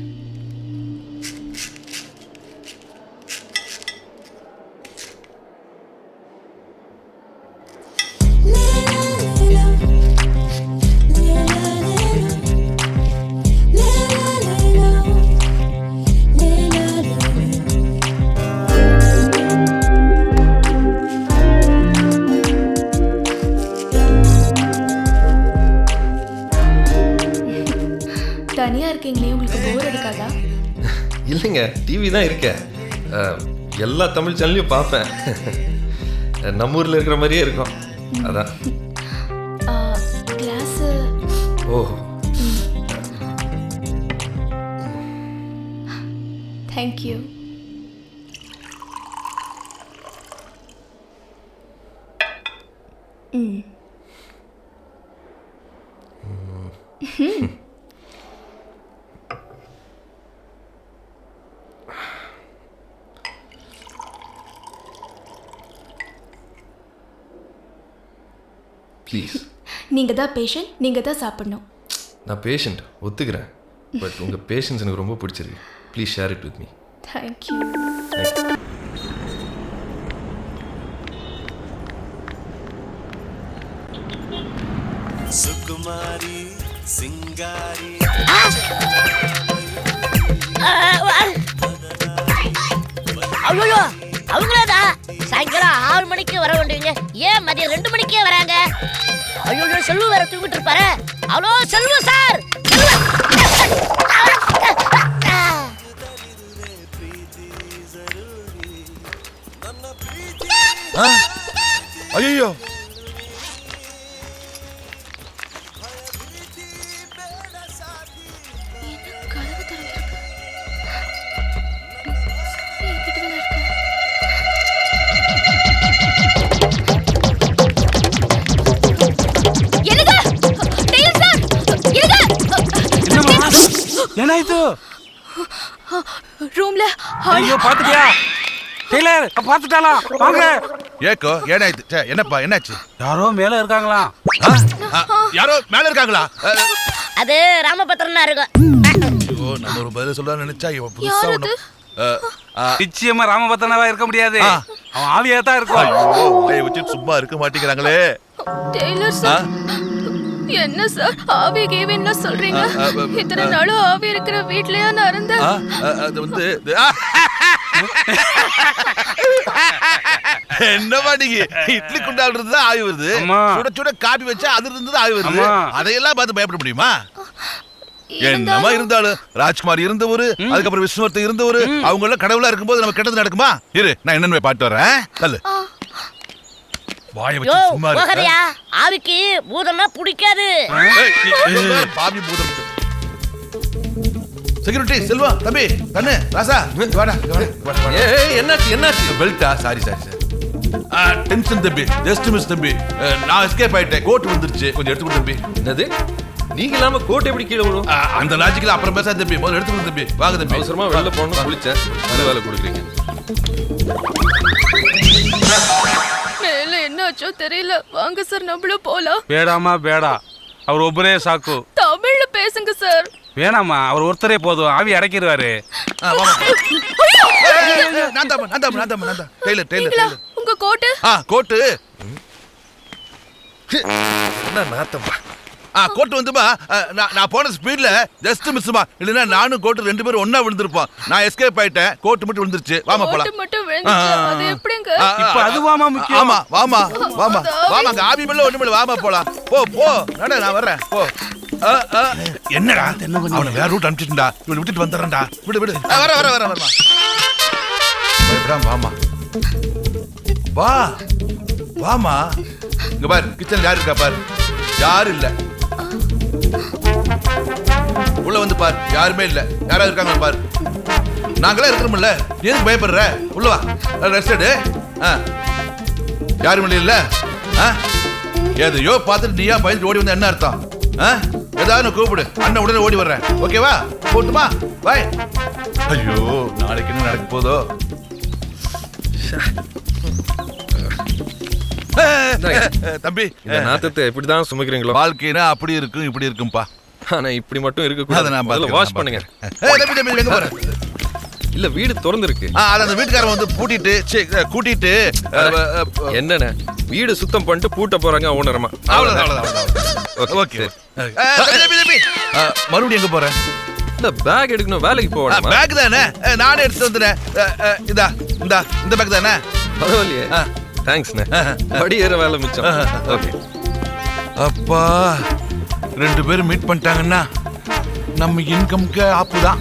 தனியா இருக்கீங்களே, உங்களுக்கு போர் அடிக்காதா? இல்லைங்க டிவி தான் இருக்கேன். எல்லா தமிழ் சேனல்லையும் பார்ப்பேன். நம்ம ஊரில் இருக்கிற மாதிரியே இருக்கும். அதான். Class. Oh. Thank you. Please. நீங்க தான் பேஷண்ட், நீங்க தான் சாப்பிடணும். நான் பேஷண்ட் ஒத்துக்கிறேன். பட் உங்கள் பேஷன்ஸ் எனக்கு ரொம்ப பிடிச்சிருக்கு. Please share it with me. Thank you. Sukumari சிங்காரி. ஐயோ அவங்களா சாயங்காலம் 6 மணிக்கு வர வேண்டியவங்க ஏன் மதியம் 2 மணிக்கே வராங்க? ஐயோ செல்வ வேற தூங்கிட்டு இருப்பாரு. ஹலோ செல்வ சார். ஐயோ ಏನಾಯ್ತು? ரூம்ல ஐயோ பாத்துட்டியா? டெய்லர் பாத்துட்டாளா? வாங்க. ஏக்கோ ஏனாயித்து? என்னப்பா என்னாச்சு? யாரோ மேல இருக்காங்களா? யாரோ மேல இருக்காங்களா? அது ராமபத்திரனா இருக்கும். ஐயோ நம்ம ஒரு பதில் சொல்லலாம்னு நினைச்சா இவ புதுசா ஒண்ணு. நிச்சயமா ராமபத்திரனாவா இருக்க முடியாது. அவன் ஆவியா தான் இருக்கும். ஐயோ வாயை வச்சு சும்மா இருக்க மாட்டேங்கிறாங்களே. டெய்லர் சார் என்ன சார் ஆவி கேவின்னு சொல்றீங்க? இத்தனை நாளும் ஆவி இருக்கிற வீட்லயா நான் இருந்தேன்? அது வந்து என்னமா நீங்க இட்லி குண்டால இருந்து தான் ஆவி வருது. சுட சுட காபி வச்சா அதுல இருந்து தான் ஆவி வருது. அதையெல்லாம் பார்த்து பயப்பட முடியுமா? என்னமா இருந்தாலும் ராஜ்குமார் இருந்தவரு, அதுக்கப்புறம் விஷ்ணுவர்த்தன் இருந்தவரு, அவங்க எல்லாம் கடவுளா இருக்கும்போது நம்ம கெட்டது நடக்குமா? இரு நான் என்னன்னு பாட்டு வரேன். கல்லு வாயை யோ வச்சு சும்மா இரு. போகறியா ஆவிக்கு பூதம்னா பிடிக்காது. பாவி பூதம். செக்யூரிட்டி செல்வா தம்பி கண்ணு ராசா வாடா வாடா. ஏய் என்னாச்சு பெல்ட்டா சாரி டென்ஷன் தம்பி ஜஸ்ட் மிஸ் தம்பி நான் எஸ்கேப் ஆயிட்டேன் கோட் வந்துருச்சு கொஞ்சம் எடுத்து கொடு தம்பி. என்னது நீங்க இல்லாம கோட் எப்படி கீழே விழும்? அந்த லாஜிக்கல அப்புறம் பேச தம்பி முதல்ல எடுத்து கொடு தம்பி வாங்க தம்பி. அவசரமா வெளில போகணும் குளிச்சேன் நல்ல வேலை கொடுக்குறீங்க. மேல என்னாச்சோ தெரியல. வாங்க சார் நம்மளும் போலாம். ಬೇಡಮ್ಮ ಬೇಡ ಅವ್ರು ಒಬ್ಬರೇ ಸಾಕು. தமிழ்ல பேசுங்க சார். வேணாம்மா அவர் ஒருத்தரே போதும் ஆவி அடக்கிடுவாரு. உங்க கோட்டு கோட்டு என்ன நாத்தம்மா கோட்டு வந்துமா நான் போன ஸ்பீட்ல ஜஸ்ட் மிஸ்மா இல்லைன்னா நானும் கோட்டு 2 பேரும் ஒண்ணா விழுந்திருப்போம். நான் எஸ்கேப் ஆயிட்டேன் கோட்டு மட்டும் விழுந்துருச்சு. வாமா போலாம். கோட்டு மட்டும் விழுந்துச்சு. அது எப்படிங்க? இப்ப அதுவாமா முக்கியம். ஆமா வாமா வாமா வாமா ஆவி மேல ஒண்ணு மேல வாமா போலாம். போ போ நட நான் வர்றேன் போ. என்னடா அவனை வேற ரூட் அனுப்பிச்சுட்டா இவனை விட்டுட்டு வந்துடுறேன்டா. விடு விடு வர வர வர வரமா பயப்படாம வாமா வா வாமா. இங்க பாரு கிச்சன்ல யாரு இருக்கா பாரு. யாரும் இல்ல. உள்ள வந்து பாரு யாருமே இல்ல. யாராவது இருக்காங்க பாரு. நாங்களே இருக்கிறோம்ல எதுக்கு பயப்படுற? உள்ள வா ரெஸ்ட் எடு. யாரும் இல்ல. எதையோ பார்த்துட்டு நீயா பயந்து ஓடி வந்து என்ன அர்த்தம்? ஏதாவது கூப்பிடு அண்ணன் உடனே ஓடி வர்றேன். ஓகேவா? போட்டுமா பாய். ஐயோ நாளைக்கு என்ன நடக்க போதோ. தம்பி நாத்தத்தை எப்படிதான் சுமக்கிறீங்களோ? வாழ்க்கைனா அப்படி இருக்கும் இப்படி இருக்கும்பா. ஆனா இப்படி மட்டும் இருக்க கூடாது. வாஷ் பண்ணுங்க. எங்க போற? இல்ல வீடு திறந்து இருக்கு. அந்த வீட்டுக்காரன் வந்து பூட்டிட்டு கூட்டிட்டு என்னண்ணே வீடு சுத்தம் பண்ணிட்டு பூட்ட போறாங்க ஓனரமா. ஓகே மறுபடியும் எங்க போறேன்? இல்ல பேக் எடுக்கணும் வேலைக்கு போகணும். பேக் தானே நானே எடுத்து வந்துட்டேன். இதா இந்த பேக் தானே? பரவாயில்லையே தேங்க்ஸ்ண்ணே. படி ஏற வேலை மிச்சம். ஓகே அப்பா 2 பேரும் மீட் பண்ணிட்டாங்கன்னா நம்ம இன்கம்க்கு ஆப்பு தான்.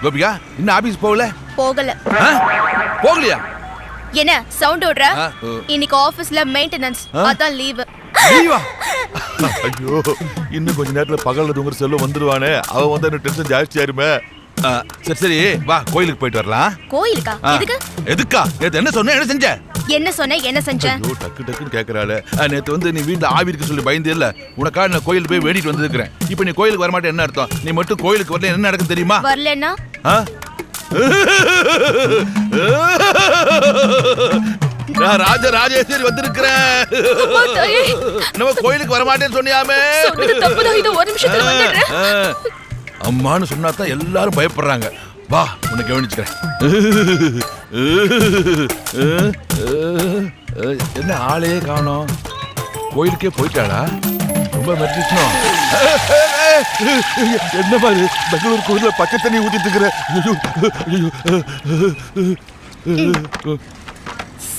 கோபிகா இன்னும் ஆபீஸ் போகல? போகல. போகலையா? என்ன சவுண்ட் ஓடுற? இன்னைக்கு ஆபீஸ்ல மெயின்டெனன்ஸ் அதான் லீவ். லீவா? ஐயோ இன்னும் கொஞ்ச நேரத்துல பகல்ல தூங்குற செல்வம் வந்துடுவானே. அவன் வந்து என்ன டென்ஷன் ஜாஸ்தி ஆயிருமே. சரி சரி வா கோயிலுக்கு போயிட்டு வரலாம். கோயிலுக்கா? எதுக்கு? எதுக்கா? நேத்து என்ன சொன்ன என்ன செஞ்ச? என்ன சொன்ன என்ன செஞ்சேன்? ஐயோ டக்கு டக்குன்னு கேக்குறாளே. நேத்து வந்து நீ வீட்ல ஆவி இருக்கு சொல்லி பயந்தே இல்ல. உனக்காக நான் கோயிலுக்கு போய் வேண்டிட்டு வந்திருக்கிறேன். இப்போ நீ கோயிலுக்கு வர மாட்டே என்ன அர்த்தம்? நீ மட்டும் கோயிலுக்கு வரல என்ன நடக்கும் தெரியுமா? வரலன்னா நான் ராஜேஸ்வரி வந்திருக்கிறேன். நம்ம கோயிலுக்கு வர மாட்டேன்னு சொன்னியாமே. அம்மான்னு சொன்னா தான் எல்லாரும் பயப்படுறாங்க. வா உன்னை கவனிச்சுக்கிறேன். என்ன ஆளே காணோம்? கோயிலுக்கே போயிட்டாளா? ரொம்ப மெட்ரிக்கணும். என்ன பாரு பெங்களூர் கோயில பச்சை தண்ணி ஊத்திட்டு இருக்கிற.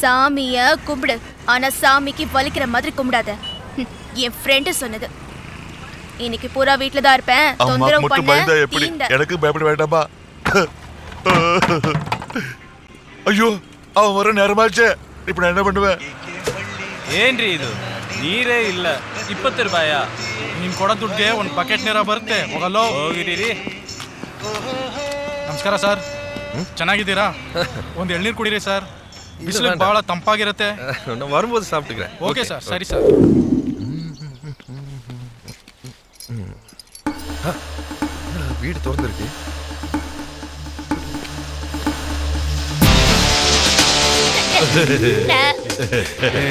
சாமிய கும்பிடு ஆனா சாமிக்கு வலிக்கிற மாதிரி கும்பிடாத. என் ஃப்ரெண்டு சொன்னது. இன்னைக்கு பூரா வீட்ல தான் இருப்பேன். தொந்தரவு பண்ண எப்படி எனக்கு பயப்பட வேண்டாமா? ஐயோ அவன் வர நேரமாச்சே. இப்ப நான் என்ன பண்ணுவேன்? ಏನ್ರಿ ಇದು ನೀರೇ ಇಲ್ಲ 20 ರೂಪಾಯಾ? ನೀನ್ ಕೊಡೋ ದುಡ್ಡಿಗೆ ಒಂದು ಬಕೆಟ್ ನೀರ ಬರುತ್ತೆ. ಹೋಗಲ್ಲೋ ಹೋಗಿದ್ದೀರಿ. ನಮಸ್ಕಾರ ಸರ್, ಚೆನ್ನಾಗಿದ್ದೀರಾ? ಒಂದು ಎಳ್ನೀರು ಕುಡೀರಿ ಸರ್, ಬಿಸಿಲು ಬಹಳ ತಂಪಾಗಿರುತ್ತೆ. நான் வரும்போது சாப்பிட்டுக்கிறேன். ಓಕೆ ಸರ್, ಸರಿ ಸರ್. வீடு திறந்துருக்கு.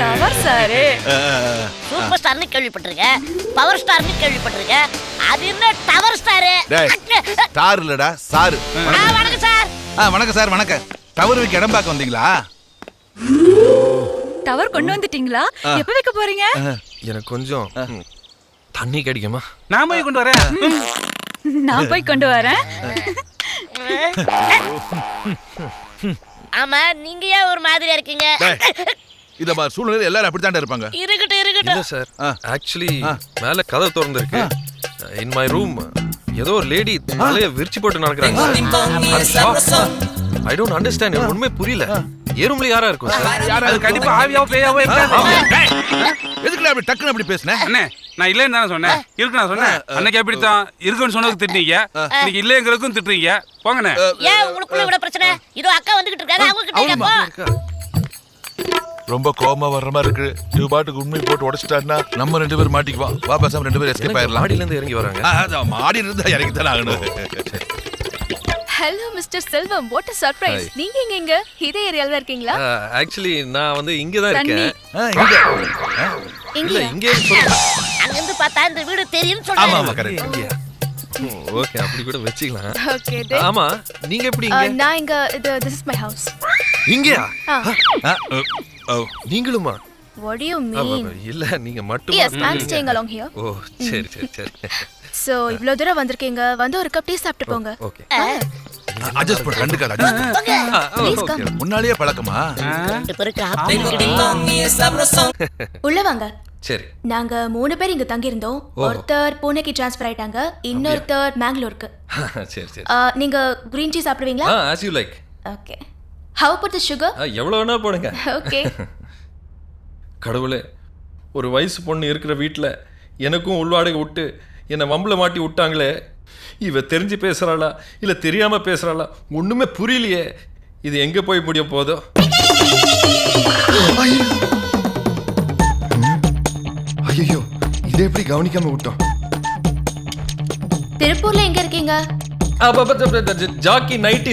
டவர் சார் சூப்பர் ஸ்டார்னு கேள்விப்பட்டிருக்கேன், பவர் ஸ்டார்னு கேள்விப்பட்டிருக்கேன். அது என்ன டவர் ஸ்டார்? ஸ்டார் இல்லடா சார். வணக்கம் சார். வணக்கம் சார். வணக்கம். டவர் வைக்க இடம் பார்க்க வந்தீங்களா? டவர் கொண்டு வந்துட்டீங்களா? எப்ப வைக்க போறீங்க? எனக்கு கொஞ்சம் தண்ணி கிடைக்குமா? நான் போய் கொண்டு வரேன். நான் போய் கொண்டு வரேன். ஆமா, நீங்க ஏன் ஒரு மாதிரியா இருக்கீங்க? இத மாதிரி சூழ்நிலை எல்லாரும் அப்படித்தாண்டா இருப்பாங்க. இல்ல சார், ஆக்சுவலி மேல கதவு திறந்திருக்கு. இன் மை ரூம் ஏதோ ஒரு லேடி தலைய விரிச்சு போட்டு நடக்கறாங்க. I don't understand. எனக்கு ஒண்ணுமே புரியல. ஏ ரூம்ல யாரா இருக்கும் சார்? அது கண்டிப்பா ஆவியாவோ பேயாவோ இருக்காது. எதுக்குடா அப்படி டக்குன்னு அப்படி பேசுனே? அண்ணே நான் இல்லைன்னு தானே சொன்னேன். இருக்கு நான் சொன்னேன். அன்னைக்கு எப்படித்தான் இருக்குன்னு சொன்னதுக்கு திட்டுறீங்க, இன்னைக்கு இல்லைங்கிறதுக்கும் திட்டுறீங்க. போங்கண்ணே. ஏன் உங்களுக்குள்ள இவ்வளவு பிரச்சனை? இதோ அக்கா வந்துகிட்டு இருக்காங்க, அவங்க கிட்ட போ. ரொம்ப கோபமா வர்ற மாதிரி இருக்கு. இது பாட்டுக்கு உண்மை போட்டு உடைச்சிட்டாருன்னா நம்ம 2 பேரும் மாட்டிக்குவோம். வா பேசாம 2 பேரும் எஸ்கேப் ஆயிரலாம். மாடியில இருந்து இறங்கி வராங்க. அதான் மாடியில இருந்து இறங்கி தான் ஆகணும். Hello mister Selvam, what a surprise. நீங்க எங்க இதே ஏரியால தான் இருக்கீங்களா? ஆக்சுவலி நான் வந்து இங்க தான் இருக்கேன். இல்ல இங்கே அங்க இருந்து பார்த்தா இந்த வீடு தெரியும் சொல்றேன். ஆமா கரெக்ட். ஓகே, அப்படி கூட வெச்சிக்கலாம். ஓகே. ஆமா, நீங்க எப்படி இங்க? நான் இங்க this is my house. இங்கயா? நீங்களுமா? What do you mean? இல்ல நீங்க மட்டும். Yes, I'm staying along here. ஓ சரி சரி சரி. சோ இவ்ளோ தூரம் வந்திருக்கீங்க, வந்து ஒரு கப் டீ சாப்பிட்டு போங்க. ஓகே. அட்ஜஸ்ட் பண்ணு, கண்டுக்காத. Please come. முன்னாடியே பழக்கமா? உள்ள வாங்க. சரி. நாங்க 3 பேர் இங்க தங்கி இருந்தோம். ஒருத்தர் புனேக்கு ட்ரான்ஸ்ஃபர் ஆயிட்டாங்க, இன்னொருத்தர் மேங்களூருக்கு. சரி சரி. நீங்க green tea சாப்பிடுவீங்களா? as you like. Okay. How about the sugar? எவ்வளவு வேணா போடுங்க. ஓகே. கடவுளே, ஒரு வயசு பொண்ணு இருக்கிற வீட்டில் எனக்கும் உள்வாடகை விட்டு என்னை வம்பல மாட்டி விட்டாங்களே. இவ தெரிஞ்சு பேசுகிறாளா இல்லை தெரியாமல் பேசுகிறாளா ஒன்றுமே புரியலையே. இது எங்கே போய் முடிய போதோ. ஐயோ, இதை எப்படி கவனிக்காம விட்டோம்? திருப்பூர்ல எங்க இருக்கீங்க? Jockey nighty.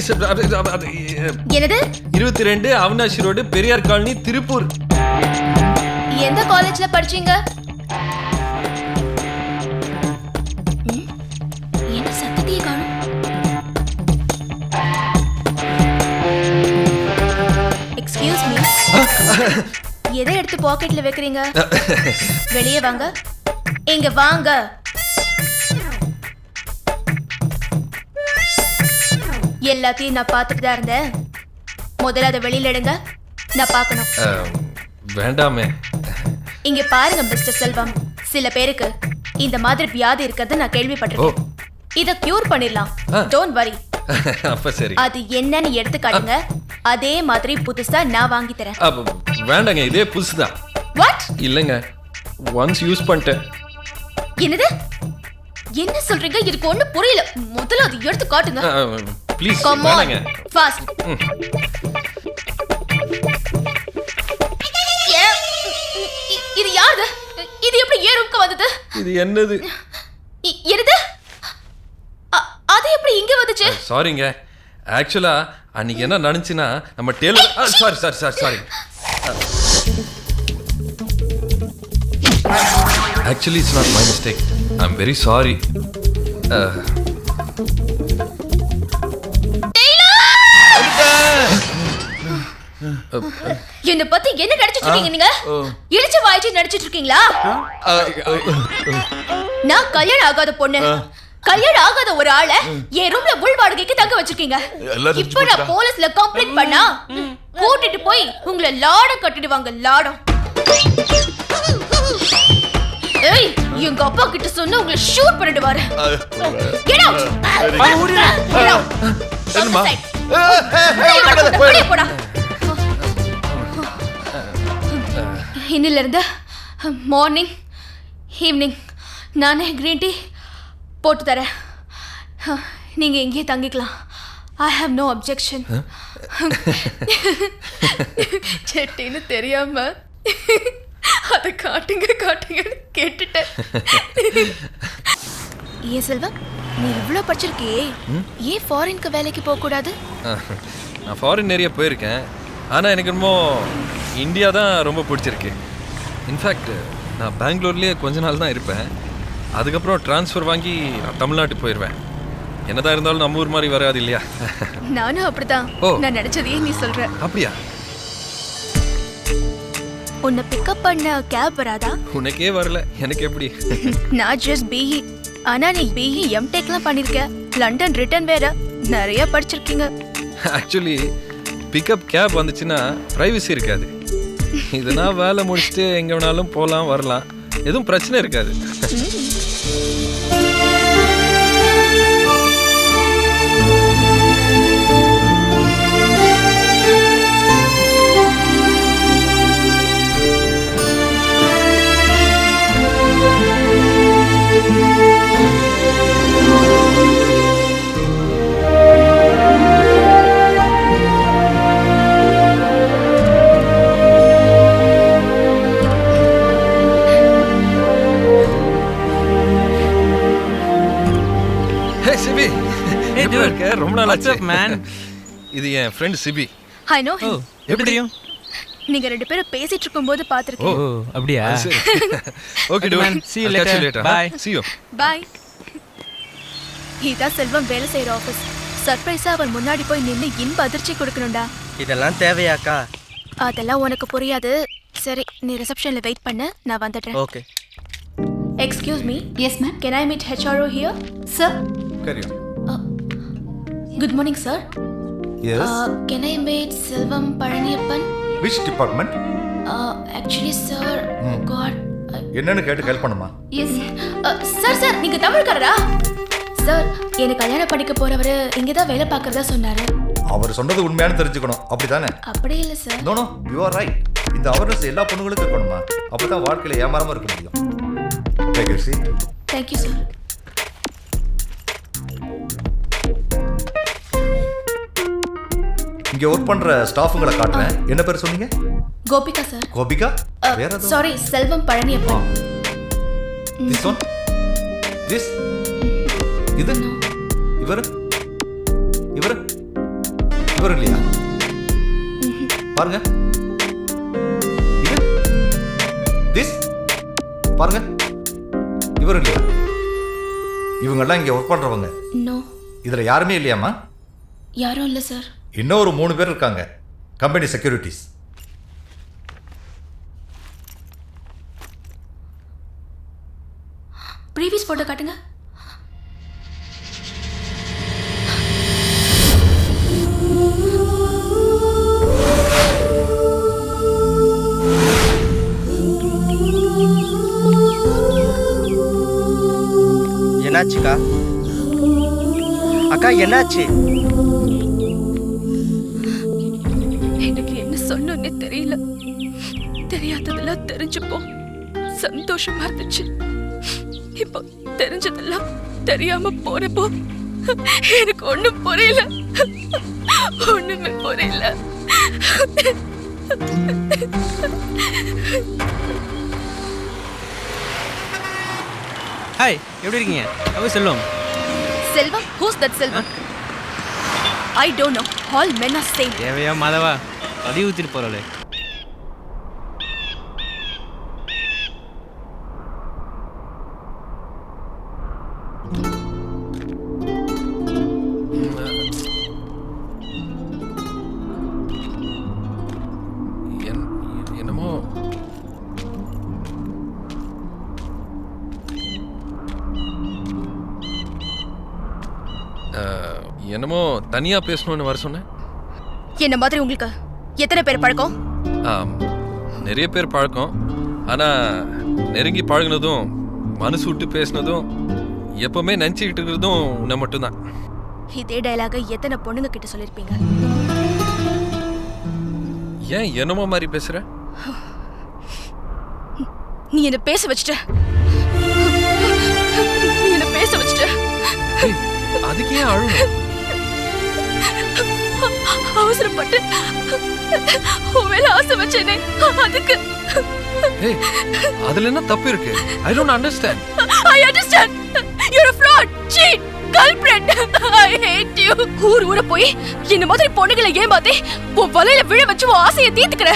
என்னது? 22 அவினாஷி ரோடு, பெரியார் காலனி, திருப்பூர். எந்த காலேஜ்ல படிச்சீங்க? என்ன சத்தத்தையே காணோம்? Excuse me. எதை எடுத்து பாக்கெட்ல வைக்கிறீங்க? வெளியே வாங்க. இங்க வாங்க. எல்லாத்தையும் நான் பார்த்துட்டு தான் இருந்தேன். முதல்ல அதை வெளியில எடுங்க, நான் பார்க்கணும். வேண்டாமே. இங்க பாருங்க மிஸ்டர் செல்வம், சில பேருக்கு இந்த மாதிரி வியாதி இருக்கிறது நான் கேள்விப்பட்டிருக்கேன். இத கியூர் பண்ணிடலாம். Don't worry. அப்ப சரி. அது என்னன்னு எடுத்து காட்டுங்க. அதே மாதிரி புதுசா நான் வாங்கி தரேன். வேண்டாங்க, இதே புதுசுதான். வாட்? இல்லங்க, ஒன்ஸ் யூஸ் பண்ணிட்டேன். என்னது? என்ன சொல்றீங்க? இதுக்கு ஒண்ணு புரியல. முதல்ல அதை எடுத்து காட்டுங்க. ப்ளீஸ். Come on, fast. இது யாரு? இது எப்படி ஏ ரூம்க்கு வந்தது? இது என்னது? என்னது? அது எப்படி இங்க வந்துச்சு? சாரிங்க, ஆக்சுவலா அன்னைக்கு என்ன நடந்துச்சுன்னா நம்ம Taylor. Sorry. Actually, it's not my mistake. I'm very sorry. என்ன பத்தி என்ன நடிச்சிட்டு இருக்கீங்க நீங்க? இடிச்சு வாய்ச்சி நடிச்சிட்டு இருக்கீங்களா? நான் கல்யாணம் ஆகாத பொண்ணு, கல்யாணம் ஆகாத ஒரு ஆளை என் ரூம்ல உள் வாடகைக்கு தங்க வச்சிருக்கீங்க. இப்போ நான் போலீஸ்ல கம்ப்ளைண்ட் பண்ணா கூட்டிட்டு போய் உங்களை லாடம் கட்டிடுவாங்க. லாடம். ஏய், எங்க அப்பா கிட்ட சொன்னா உங்களை ஷூட் பண்ணிடுவாரு. Get out. Get out. என்னம்மா? போடா. இன்னில இருந்து மார்னிங் ஈவினிங் நானே கிரீன் டீ போட்டு தரேன். நீங்க இங்கே தங்கிக்கலாம். I have no objection. செட்டின்னு தெரியாம அதை காட்டுங்கன்னு கேட்டுட்டேன். ஏன் செல்வம், நீ இவ்வளோ படிச்சிருக்கியே, ஏன் ஃபாரினுக்கு வேலைக்கு போகக்கூடாது? நான் ஃபாரின் நிறைய போயிருக்கேன், ஆனால் எனக்கு என்னமோ இந்தியா தான் ரொம்ப பிடிச்சிருக்கு. இன்ஃபேக்ட் நான் பெங்களூர்லேயே கொஞ்ச நாள் தான் இருப்பேன். அதுக்கப்புறம் ட்ரான்ஸ்ஃபர் வாங்கி நான் தமிழ்நாட்டுக்கு போயிடுவேன். என்னதான் இருந்தாலும் நம்ம ஊர் மாதிரி வராது இல்லையா? நானும் அப்படிதான். நான் நினைச்சதையே நீ சொல்ற. அப்படியா? உன்னை பிக்கப் பண்ண கேப் வராதா? உனக்கே வரல, எனக்கு எப்படி? நான் ஜஸ்ட் பிஇ. ஆனா நீ பிஇ எம்டெக்லாம் பண்ணிருக்க, லண்டன் ரிட்டர்ன் வேற, நிறைய படிச்சிருக்கீங்க. ஆக்சுவலி பிக்கப் கேப் வந்துச்சுன்னா பிரைவசி இருக்காது. இதுனா வேலை முடிச்சுட்டு எங்க வேணாலும் போகலாம் வரலாம், எதுவும் பிரச்சனை இருக்காது. ரொம்ப நாள் ஆச்சு மேன். இது என் friend Sibi. I know him. எப்படி தெரியும்? நீங்க ரெண்டு பேரும் பேசிட்டு இருக்கும்போது ஓ பாத்துர்க்கேன். அப்படியா? ஓகே டுவன், see you later. Bye. See you. Bye. இதான் செல்வம் வேலை செய்யற ஆபீஸ். சர்ப்ரைஸா அவன் முன்னாடி போய் நின்னு இன்ப அதிர்ச்சி கொடுக்கணும்டா. இதெல்லாம் தேவையாக்கா? அதெல்லாம் உனக்கு புரியாது. சரி, நீ ரிசப்ஷன்ல வெயிட் பண்ணு, நான் வந்துடுறேன். Okay. Excuse me. Yes, ma'am. Can I meet HRO here? Sir. Carry on. Good morning, sir. Yes. Can I meet Selvam Palaniyappan? Which department? Actually, sir, God. என்னன்னு கேட்டு ஹெல்ப் பண்ணுமா? Yes. சார் நீங்க தமிழ்காரரா? Sir, எனக்கு கல்யாணம் பண்ணிக்க போறவரு இங்க தான் வேலை பார்க்கறதா சொன்னாரு. அவர் சொன்னது உண்மையானு தெரிஞ்சுக்கணும், அப்படிதானே? அப்படி இல்ல sir. No no, you are right. இந்த அவேர்னஸ் எல்லா பொண்ணுங்களுக்கும் இருக்கணுமா? அப்பதான் வாழ்க்கையில ஏமாறாம இருக்க முடியும். Take your seat. Thank you, sir. இங்க ஒர்க் பண்ற ஸ்டாஃப்ங்களை காட்டுறேன். என்ன பேர் சொன்னீங்க? கோபிகா சார். கோபிகா? வேற ஏதோ? Sorry, Selvam Palaniappan. This one? This? இது? இவரு இல்லையா? பாருங்க. இது? This? பாருங்க. இவரு இல்லையா? இவங்கெல்லாம் இங்க ஒர்க் பண்றவங்க. நோ. இதுல யாருமே இல்லையாமா? யாரும் இல்ல சார். இன்னும் ஒரு 3 பேர் இருக்காங்க, கம்பெனி செக்யூரிட்டிஸ். ப்ரீவியஸ் போட்டோ காட்டுங்க. என்னாச்சுக்கா? அக்கா என்னாச்சு? எனக்கு என்ன சொன்னே தெரியல. தெரியாததெல்லாம் தெரிஞ்சுப்போ சந்தோஷமா இருந்துச்சு. இப்போ தெரிஞ்சதெல்லாம் தெரியாம போறப்போ எனக்கு ஒண்ணும் புரியல. ஒண்ணுமே புரியல. ஹாய், எப்படி இருக்கீங்க? அவ செல்வம். செல்வம்? Who's that Selvam? I don't know. All men are same. தேவையா மாதவா? அடி ஊத்திட்டு போறோலே. என்னமோ என்னமோ தனியா பேசணும்னு வர சொன்னேன். என்ன மாதிரி உங்களுக்கு எத்தனை பேர் பழக்கம்? நிறைய பேர் பழக்கம். ஆனா நெருங்கி பழகினதும் மனசு விட்டு பேசினதும் எப்பவுமே நினைச்சுக்கிட்டு இருக்கிறதும் உன்னை மட்டும்தான். இதே டயலாக எத்தனை பொண்ணுங்க கிட்ட சொல்லிருப்பீங்க. ஏன் என்னமோ மாதிரி பேசுற? நீ என்ன பேச வச்சுட்ட. அதுக்கு ஏன் அழுணும்? அவசரப்பட்டு உன் மேல ஆசை வச்சேனே, அதுக்கு. அதுல என்ன தப்பு இருக்கு? I don't understand. I understand. You're a fraud, cheat, culprit. I hate you. ஊர போய் இந்த மாதிரி பொண்ணுகளை ஏமாத்தி உன் வலையில விழ வச்சு உன் ஆசையை தீர்த்துக்கிற.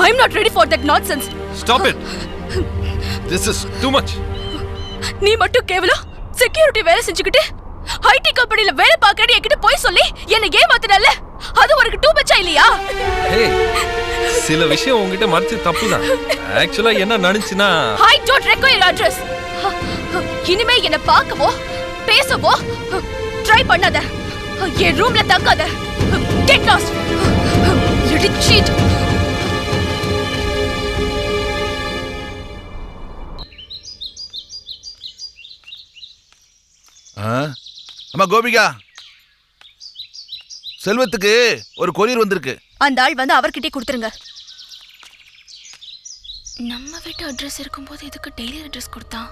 I'm not ready for that nonsense. Stop it. This is too much. நீ மட்டும் கேவலம் செக்யூரிட்டி வேலை செஞ்சுக்கிட்டு ஐடி கம்பெனில வேலை பார்க்கறேன்னு என்கிட்ட போய் சொல்லி என்ன ஏமாத்தினல்ல, அது உனக்கு டூ மச்சா இல்லையா? சில விஷயம் உங்ககிட்ட மறைச்சு தப்புதான். ஆக்சுவலா என்ன நடந்துச்சுன்னா, I don't require your address. இனிமே என்ன பார்க்கவோ பேசவோ ட்ரை பண்ணாத. என் ரூம்ல தங்காத. Get lost. You cheat. அம்மா கோபிகா, செல்வத்துக்கு ஒரு கொரியர் வந்திருக்கு. அந்த ஆள் வந்து அவர்கிட்டே கொடுத்துருங்க. நம்ம வீட்டு அட்ரஸ் இருக்கும்போது எதுக்கு டெய்லி அட்ரஸ் கொடுத்தான்?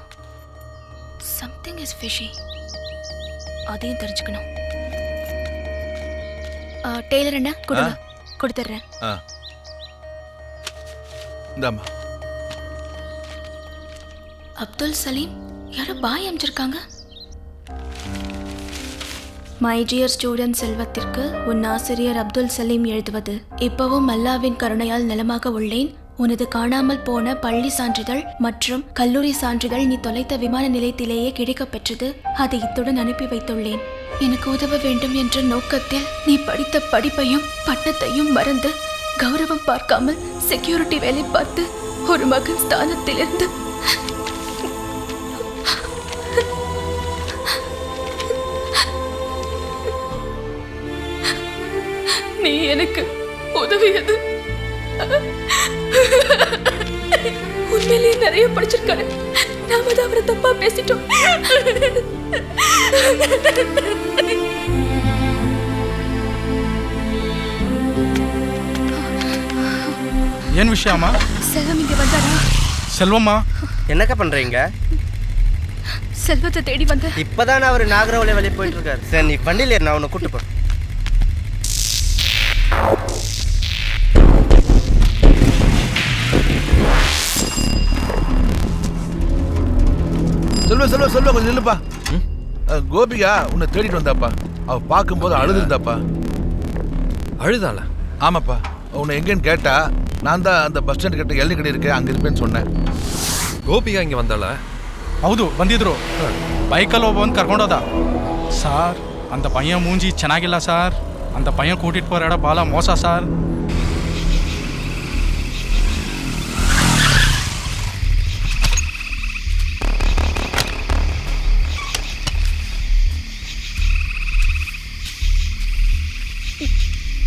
Something is fishy. அதையும் தெரிஞ்சுக்கணும். டெய்லர் என்ன கொடுங்க, கொடுத்துட்றேன். இந்தாம்மா. அப்துல் சலீம் யாரோ பாய் அமைச்சிருக்காங்க. மை டியர் ஸ்டூடெண்ட் செல்வத்திற்கு உன் ஆசிரியர் அப்துல் சலீம் எழுதுவது. இப்பவும் அல்லாவின் கருணையால் நலமாக உள்ளேன். உனது காணாமல் போன பள்ளி சான்றிதழ் மற்றும் கல்லூரி சான்றிதழ் நீ தொலைத்த விமான நிலையத்திலேயே கிடைக்கப் பெற்றது. அதை இத்துடன் அனுப்பி வைத்துள்ளேன். எனக்கு உதவ வேண்டும் என்ற நோக்கத்தில் நீ படித்த படிப்பையும் பட்டத்தையும் மறந்து கௌரவம் பார்க்காமல் செக்யூரிட்டி வேலை பார்த்து ஒரு மகன் ஸ்தானத்திலிருந்து நீ எனக்கு உதவியது உண்மையிலேயே நிறைய படிச்சிருக்காரு. நாம தான் அவரை தப்பா பேசிட்டோம். ஏன் விஷயமா? செல்வம் இங்க வந்தாரா? செல்வம்மா என்னக்கா பண்றீங்க? செல்வத்தை தேடி வந்து இப்பதான் அவர் நாகரவளை வெளியே போயிட்டு இருக்காரு. சரி நீ வண்டியில நான் உன்னை கூட்டு போறேன். செல்வ செல்வ செல்வ கொஞ்சம் நில்லுப்பா. கோபிகா உன்னை தேடிட்டு வந்தாப்பா. அவ பார்க்கும்போது அழுதுருந்தாப்பா. அழுதாளா? ஆமாப்பா. உன்னை எங்கேன்னு கேட்டா நான் தான் அந்த பஸ் ஸ்டாண்ட் கிட்ட எள்ளி கடை இருக்கேன், அங்கே இருப்பேன்னு சொன்னேன். ಗೋಪಿಗಾ ಹಿಂಗೆ ಬಂದಾಳ? ಹೌದು ಬಂದಿದ್ರು. ಬೈಕಲ್ಲಿ ಒಬ್ಬ ಬಂದು ಕರ್ಕೊಂಡೋದ. ಸಾರ್ அந்த பையன் மூஞ்சி ಚೆನ್ನಾಗಿಲ್ಲ சார். அந்த பையன் கூட்டிட்டு போற இடம் பால மோச சார்.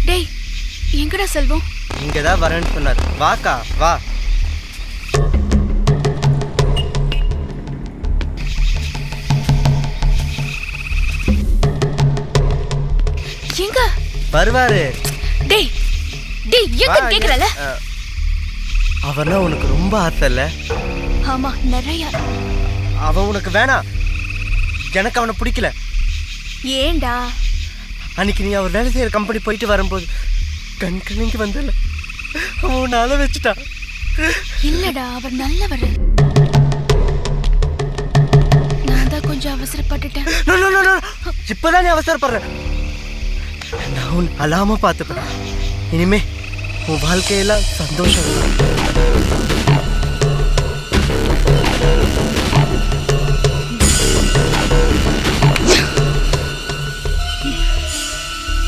டேய் எங்கடா செல்வம்? இங்கதான் வரேன்னு சொன்னார். வாக்கா வா. எங்க வருவாரு? டேய் டேய் எங்க கேக்குறல? அவனா உனக்கு ரொம்ப ஆசை இல்ல? ஆமா நிறைய. அவன் உனக்கு வேணாம். எனக்கு அவனை பிடிக்கல. ஏண்டா? அன்னைக்கு நீ அவர் வேலை செய்யற கம்பெனி போயிட்டு வரும்போது கண்கணிக்கு வந்தல அவன் உன்னை அழ வச்சுட்டா. இல்லடா அவர் நல்லவர். நான் தான் கொஞ்சம் அவசரப்பட்டுட்டேன். இப்பதான் நீ அவசரப்படுற. நான் உன் அழாம பார்த்துப்பேன். இனிமே உன் வாழ்க்கையெல்லாம் சந்தோஷம்.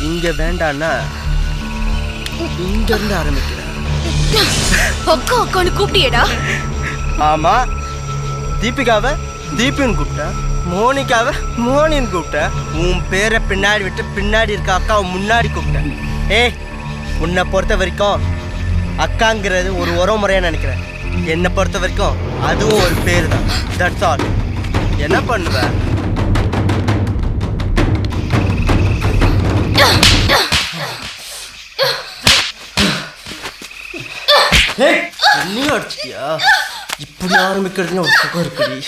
இங்க வேண்டான்னா இங்க இருந்து ஆரம்பிக்கிறேன். அக்கா அக்கான்னு கூப்பிட்டியேடா? ஆமா. தீபிகாவை தீபின்னு கூப்பிட்டேன். மோனிகாவை மோனின்னு கூப்பிட்டேன். உன் பேரை பின்னாடி விட்டு பின்னாடி இருக்க அக்காவை முன்னாடி கூப்பிட்டேன். ஏய் உன்னை பொறுத்த வரைக்கும் அக்காங்கிறது ஒரு உறவுமுறையா நினைக்கிறேன். என்னை பொறுத்த வரைக்கும் அதுவும் ஒரு பேர் தான். That's all. என்ன பண்ணுவ? என்னையும் அடிச்சிட்டியா? இப்படி ஆரம்பிக்கிறதுன்னு ஒரு சுகம் இருக்குடி.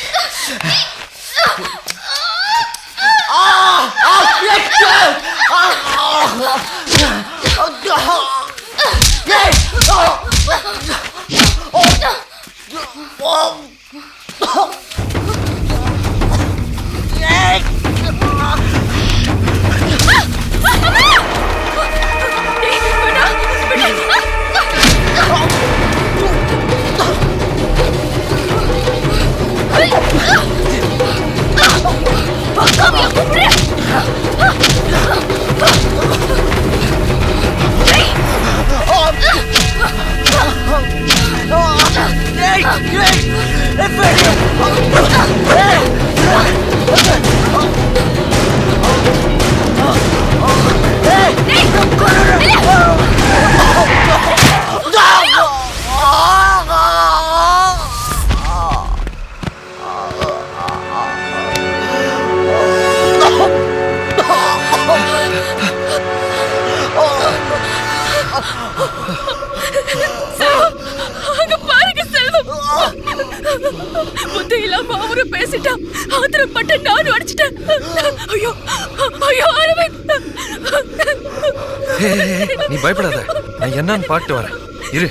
புத்தி இல்லாம அவரும் பேசிட்டான். ஆத்திரப்பட்டு நானும் அடிச்சிட்டேன். ஐயோ ஐயோ அரவிந்த். நீ பயப்படாத, நான் என்னன்னு பாட்டு வரேன் இரு.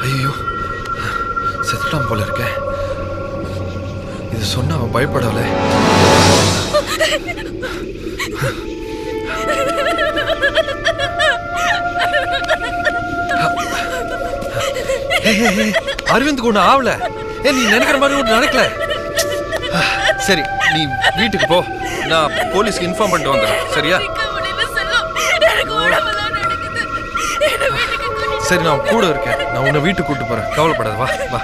ஐயோ செத்துட்டான் போல இருக்க. இது சொன்ன அவன் பயப்படல. அரவிந்த் ஒண்ணு ஆவல. நீ நினைக்கிற மாதிரி ஒண்ணு நடக்கல. சரி நீ வீட்டுக்கு போ, நான் போலீஸ்க்கு இன்ஃபார்ம் பண்ணிட்டு வந்துடுறேன். சரியா? சரி நான் கூட இருக்கேன். நான் உன்னை வீட்டுக்கு கூட்டு போறேன், கவலைப்படாத. வா வா.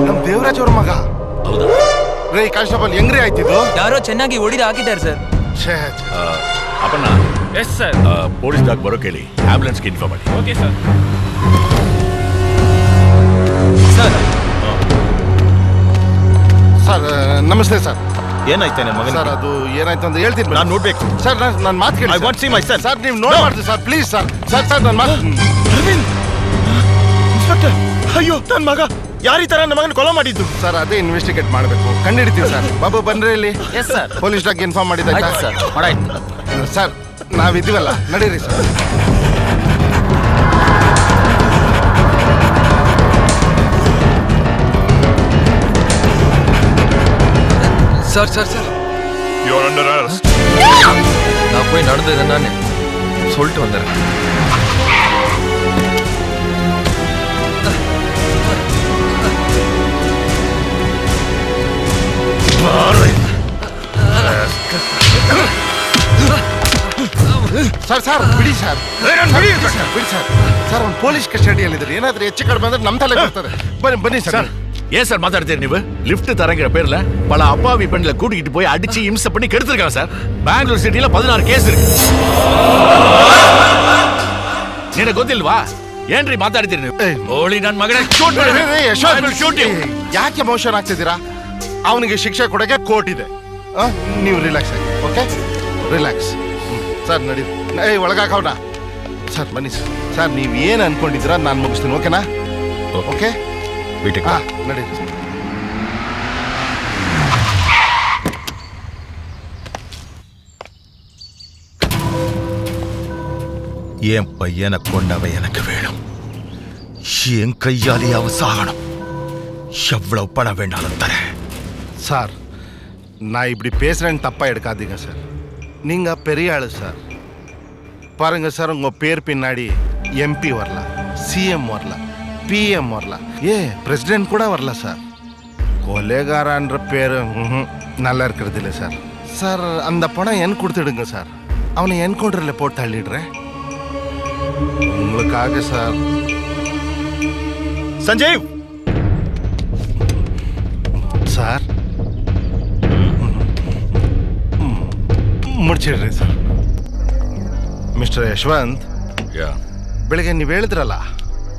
ನಮ್ ದೇವರಾಜ್ ಅವ್ರ ಮಗ. ಹೌದಾ? ರೇ ಕಾನ್ಸ್ಟೇಬಲ್ ಹೆಂಗ್ರಿ ಆಯ್ತಿದ್ದು? ಯಾರೋ ಚೆನ್ನಾಗಿ ಹೊಡಿದು ಹಾಕಿದ್ದಾರೆ sir. Appanna. Yes sir. Police ಡಾಕ್ ಬರೋ ಕೇಳಿ ಆಂಬುಲೆನ್ಸ್ಗೆ ಇನ್ಫಾರ್ಮ್ ಮಾಡಿ. Okay sir. ಸರ್ ಸರ್ ನಮಸ್ತೆ ಸರ್. ಏನಾಯ್ತಾನೆ ಮಗನ? ಸರ್ ಅದು ಏನಾಯ್ತು ಅಂತ ಹೇಳ್ತೀನಿ. ನಾನು ನೋಡ್ಬೇಕು ಸರ್. ನನ್ನ ಮಾತು ಕೇಳಿ. I want see my son. Sir ನೀವು ನೋಡ್ಬಾರ್ದು ಸರ್, ಪ್ಲೀಸ್ ಸರ್. ಸರ್ ನನ್ನ ಮಾತು. ಅರವಿಂದ್ ಇನ್ಸ್ಪೆಕ್ಟರ್, ಅಯ್ಯೋ ನನ್ನ ಮಗ ಯಾರು ಈ ತರ ನಮ್ಮ ಮಗನ ಕೊಲೆ ಮಾಡಿದ್ದು? ಸರ್ ಅದೇ ಇನ್ವೆಸ್ಟಿಗೇಟ್ ಮಾಡಬೇಕು, ಕಂಡಿಡ್ತೀವಿ ಸರ್. ಬಾಬು ಬನ್ರಿ ಇಲ್ಲಿ. Yes sir. ಪೊಲೀಸ್ ಡಾಕ್ ಇನ್ಫಾರ್ಮ್ ಮಾಡಿದ್ದಾಯ್ತಾ ಸರ್? ಮಾಡಾಯ್ತು ಸರ್. ನಾವಿದ್ದೀವಲ್ಲ, ನಡೀರಿ sir. Sir sir sir, you are under arrest. நான் போய் நடந்தது என்னன்னு சொல்லிட்டு வந்துடுறேன். ಸರ್ ಸರ್ ಬಿಡಿ ಸರ್, ಬಿಡಿ ಸರ್. ಸರ್ ಅವ್ನು ಪೊಲೀಸ್ ಕಸ್ಟಡಿಯಲ್ಲಿದ್ದಾರೆ. ಏನಾದ್ರೂ ಹೆಚ್ಚು ಕಡಿಮೆ ಬಂದ್ರೆ ನಮ್ಮ ತಲೆ ಬರ್ತದೆ. ಬನ್ನಿ ಬನ್ನಿ ಸರ್. ஏன் சார் மாத்தாடுறீங்க நீ? லிஃப்ட் தரங்கிற பேர்ல பல அப்பாவி பெண்களை கூட்டிக்கிட்டு போய் அடிச்சு இம்சை பண்ணி கெடுத்துருக்காங்க சார். பெங்களூர் சிட்டில 16 ಕೇಸ್ இருக்கு. ನಿನಗೆ ಗೊತ್ತಿಲ್ವಾ? ಏನ್ರಿ ಮಾತಾಡ್ತೀರಿ ನೀವು? ಓಳಿ ನನ್ನ ಮಗನೇ ಶೂಟ್. ಯಾಕೆ ಎಮೋಷನ್ ಆಗ್ತಿದ್ದೀರಾ? ಅವನಿಗೆ ಶಿಕ್ಷೆ ಕೊಡಕ್ಕೆ ಕೋರ್ಟ್ ಇದೆ. ನೀವು ರಿಲ್ಯಾಕ್ಸ್ ಆಗಿ, ಓಕೆ? ರಿಲ್ಯಾಕ್ಸ್. ಸರ್ ನಡಿ. ಒಳಗಾಕವನ ಸರ್. ಬನ್ನಿ ಸರ್. ಸರ್ ನೀವು ಏನು ಅನ್ಕೊಂಡಿದ್ದೀರಾ ನಾನು ಮುಗಿಸ್ತೀನಿ, ಓಕೆನಾ? ಓಕೆ ನಡಿ. என் பையனை கொண்டவன் எனக்கு வேணும். என் கையாலே அவ சாகணும். எவ்வளவு பணம் வேண்டாலும் தரேன். சார் நான் இப்படி பேசுறேன்னு தப்பா எடுக்காதீங்க சார். நீங்க பெரிய ஆளு சார். பாருங்க சார், உங்க பேர் பின்னாடி எம்பி வரலாம், சிஎம் வரலாம், பிஎம் வரலாம், பிரசிடென்ட் கூட வரலாம் சார். கொலைகாரன்ற பேரு நல்லா இருக்கிறது இல்லை சார். சார் அந்த பணம் என் கொடுத்துடுங்க சார். அவனை என்கவுண்டரில் போட்டு தள்ளிடுறேன் உங்களுக்காக சார். சஞ்சீவ் சார் முடிச்சிடுறேன் சாರ್. ಮಿಸ್ಟರ್ ಯಶವಂತ್, ಬೆಳಿಗ್ಗೆ ನೀವು ಹೇಳಿದ್ರಲ್ಲ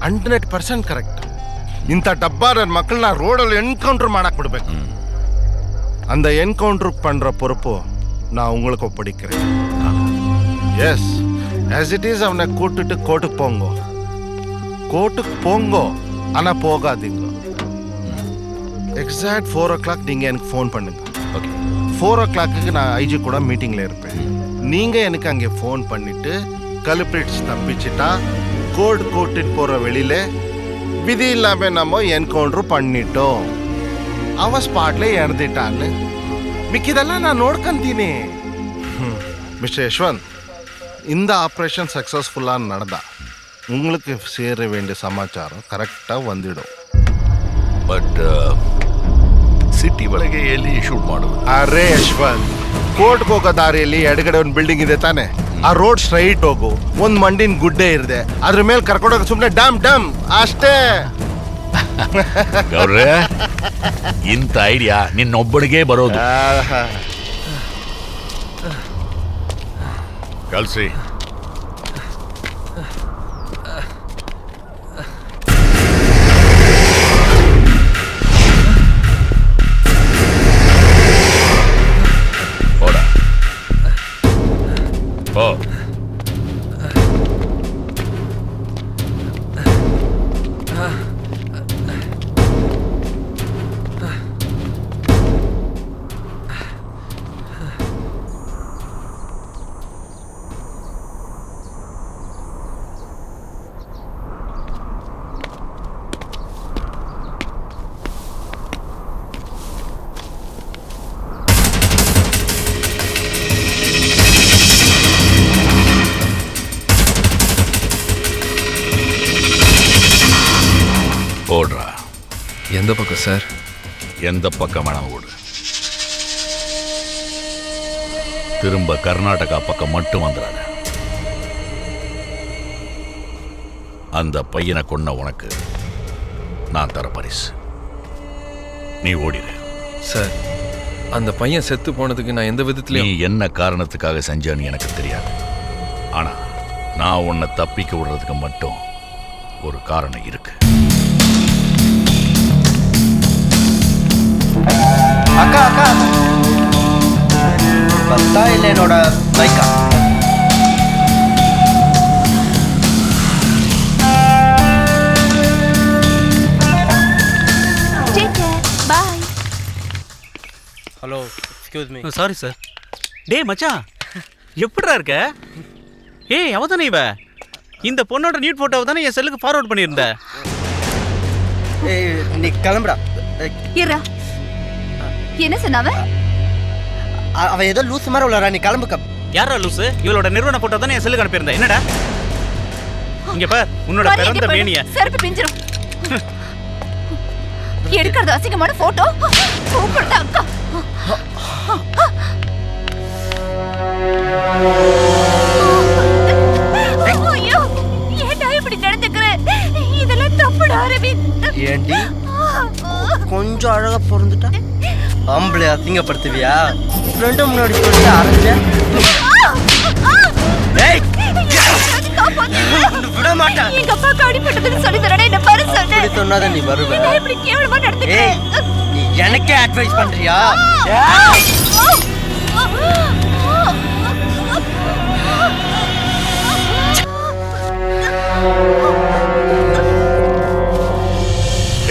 100% ಕರೆಕ್ಟ್. ಇಂಥ ಡಬ್ಬಾ ನನ್ನ ಮಕ್ಕಳನ್ನ ರೋಡಲ್ಲಿ ಎನ್ಕೌಂಟರ್ ಮಾಡಕ್ ಬಿಡ್ಬೇಕು. அந்த என்கவுண்டர் பண்ற பொறுப்பு நான் உங்களுக்கு ஒப்படைக்கிறேன். எஸ், as it is அவனை கூட்டிட்டு கோர்ட்டுக்கு போங்க. கோர்ட்டுக்கு போங்க, ஆனா போகாதீங்க. எக்ஸாக்ட் 4 o'clock நீங்க எனக்கு ஃபோன் பண்ணுங்க. ஓகே, 4 o'clock நான் ஐஜி கூட மீட்டிங்ல இருப்பேன். நீங்க எனக்கு அங்கே ஃபோன் பண்ணிட்டு கல்பிரிட்ஸ் தப்பிச்சிட்டா கோர்ட் கூட்டிட்டு போற வெளியில விதி இல்லாம நம்ம என்கவுண்டர் பண்ணிட்டோம், அவன் ஸ்பாட்ல இறந்துட்டான்னு. மிக்கிதெல்லாம் நான் நோಡ್ಕಂತೀನಿ. மிஸ்டர் யஷ்வந்த், இந்த ஆப்ரேஷன் சக்சஸ்ஃபுல்லாக நடந்தா உங்களுக்கு சேர வேண்டிய சமாச்சாரம் கரெக்டாக வந்துடும். ಬಟ್ ಸಿಟಿ ಒಳಗೆ ಎಲ್ಲಿ ಶೂಟ್ ಮಾಡೋದು? ಅರೇ ಯಶ್ವಂತ್, ಕೋರ್ಟ್ಗೆ ಹೋಗೋ ದಾರಿಯಲ್ಲಿ ಎಡಗಡೆ ಒಂದು ಬಿಲ್ಡಿಂಗ್ ಇದೆ ತಾನೆ, ಆ ರೋಡ್ ಸ್ಟ್ರೈಟ್ ಹೋಗು. ಒಂದು ಮಂಡಿನ ಗುಡ್ಡೆ ಇದೆ, ಅದ್ರ ಮೇಲೆ ಕರ್ಕೊಂಡೋಗ ಸುಮ್ಮನೆ ಡಮ್ ಡಮ್ ಅಷ್ಟೇ. ಗೌರ್ರೆ, ಇಂಥ ಐಡಿಯಾ ನಿನ್ನೊಬ್ಬಳಿಗೆ ಬರೋದು. ಕಳ್ಸಿ. எந்த பக்கம் சார்? எந்த பக்கம் வேணாம் ஓடு. திரும்ப கர்நாடகா பக்கம் மட்டும் வந்துடாத. அந்த பையனை கொன்ன உனக்கு நான் தர பரிசு. நீ ஓடிடு. சார், அந்த பையன் செத்து போனதுக்கு நான் எந்த விதத்துலயும்... நீ என்ன காரணத்துக்காக செஞ்சேன்னு எனக்கு தெரியாது. ஆனா நான் உன்னை தப்பிக்க விடுறதுக்கு மட்டும் ஒரு காரணம் இருக்கு. அக்கா அக்கா, பஸ்ஸா இல்லை என்னோட பைக்கா? Bye. Hello, excuse me. Sorry sir. டேய் மச்சான், எப்படிடா இருக்க? ஏய் அவதானே இவ இந்த பொண்ணோட நியூட் போட்டோவை தானே என் செல்லுக்கு ஃபார்வர்ட் பண்ணியிருந்த. ஏய் நீ கிளம்புடா. இருடா. என்ன சொன்னாவ? அவ ஏதோ லூஸ் மாதிரி உள்ளறா, நீ கிளம்புக்க. யாரா லூசு? இவளோட நிறுவன போட்டோ தானே என் செல்லுக்கு அனுப்பியிருந்த. என்னடா இங்க பார், உன்னோட பிறந்த மேனிய செருப்பு பிஞ்சிரும். எடுக்கிறது அசிங்கமான போட்டோ. கூப்பிடுதா அக்கா. ஐயோ, ஏன்டா இப்படி நடந்துக்கிற? இதெல்லாம் தப்புடா அரவிந்த். ஏண்டி கொஞ்சம் அழகா பொருந்துட்டா ஆம்பளை அசிங்கப்படுத்துவியா? ஃப்ரெண்டு முன்னாடி சொல்லி அரைஞ்ச. விட மாட்டேன். எங்க அப்பாக்கு அடிபட்டதுன்னு சொல்லி தரடா, என்ன பாரு சொன்னேன். இப்படி சொன்னாதான் நீ வருவ. நான் இப்படி கேவலமா நடந்துக்கிறேன். நீ எனக்கே அட்வைஸ் பண்றியா?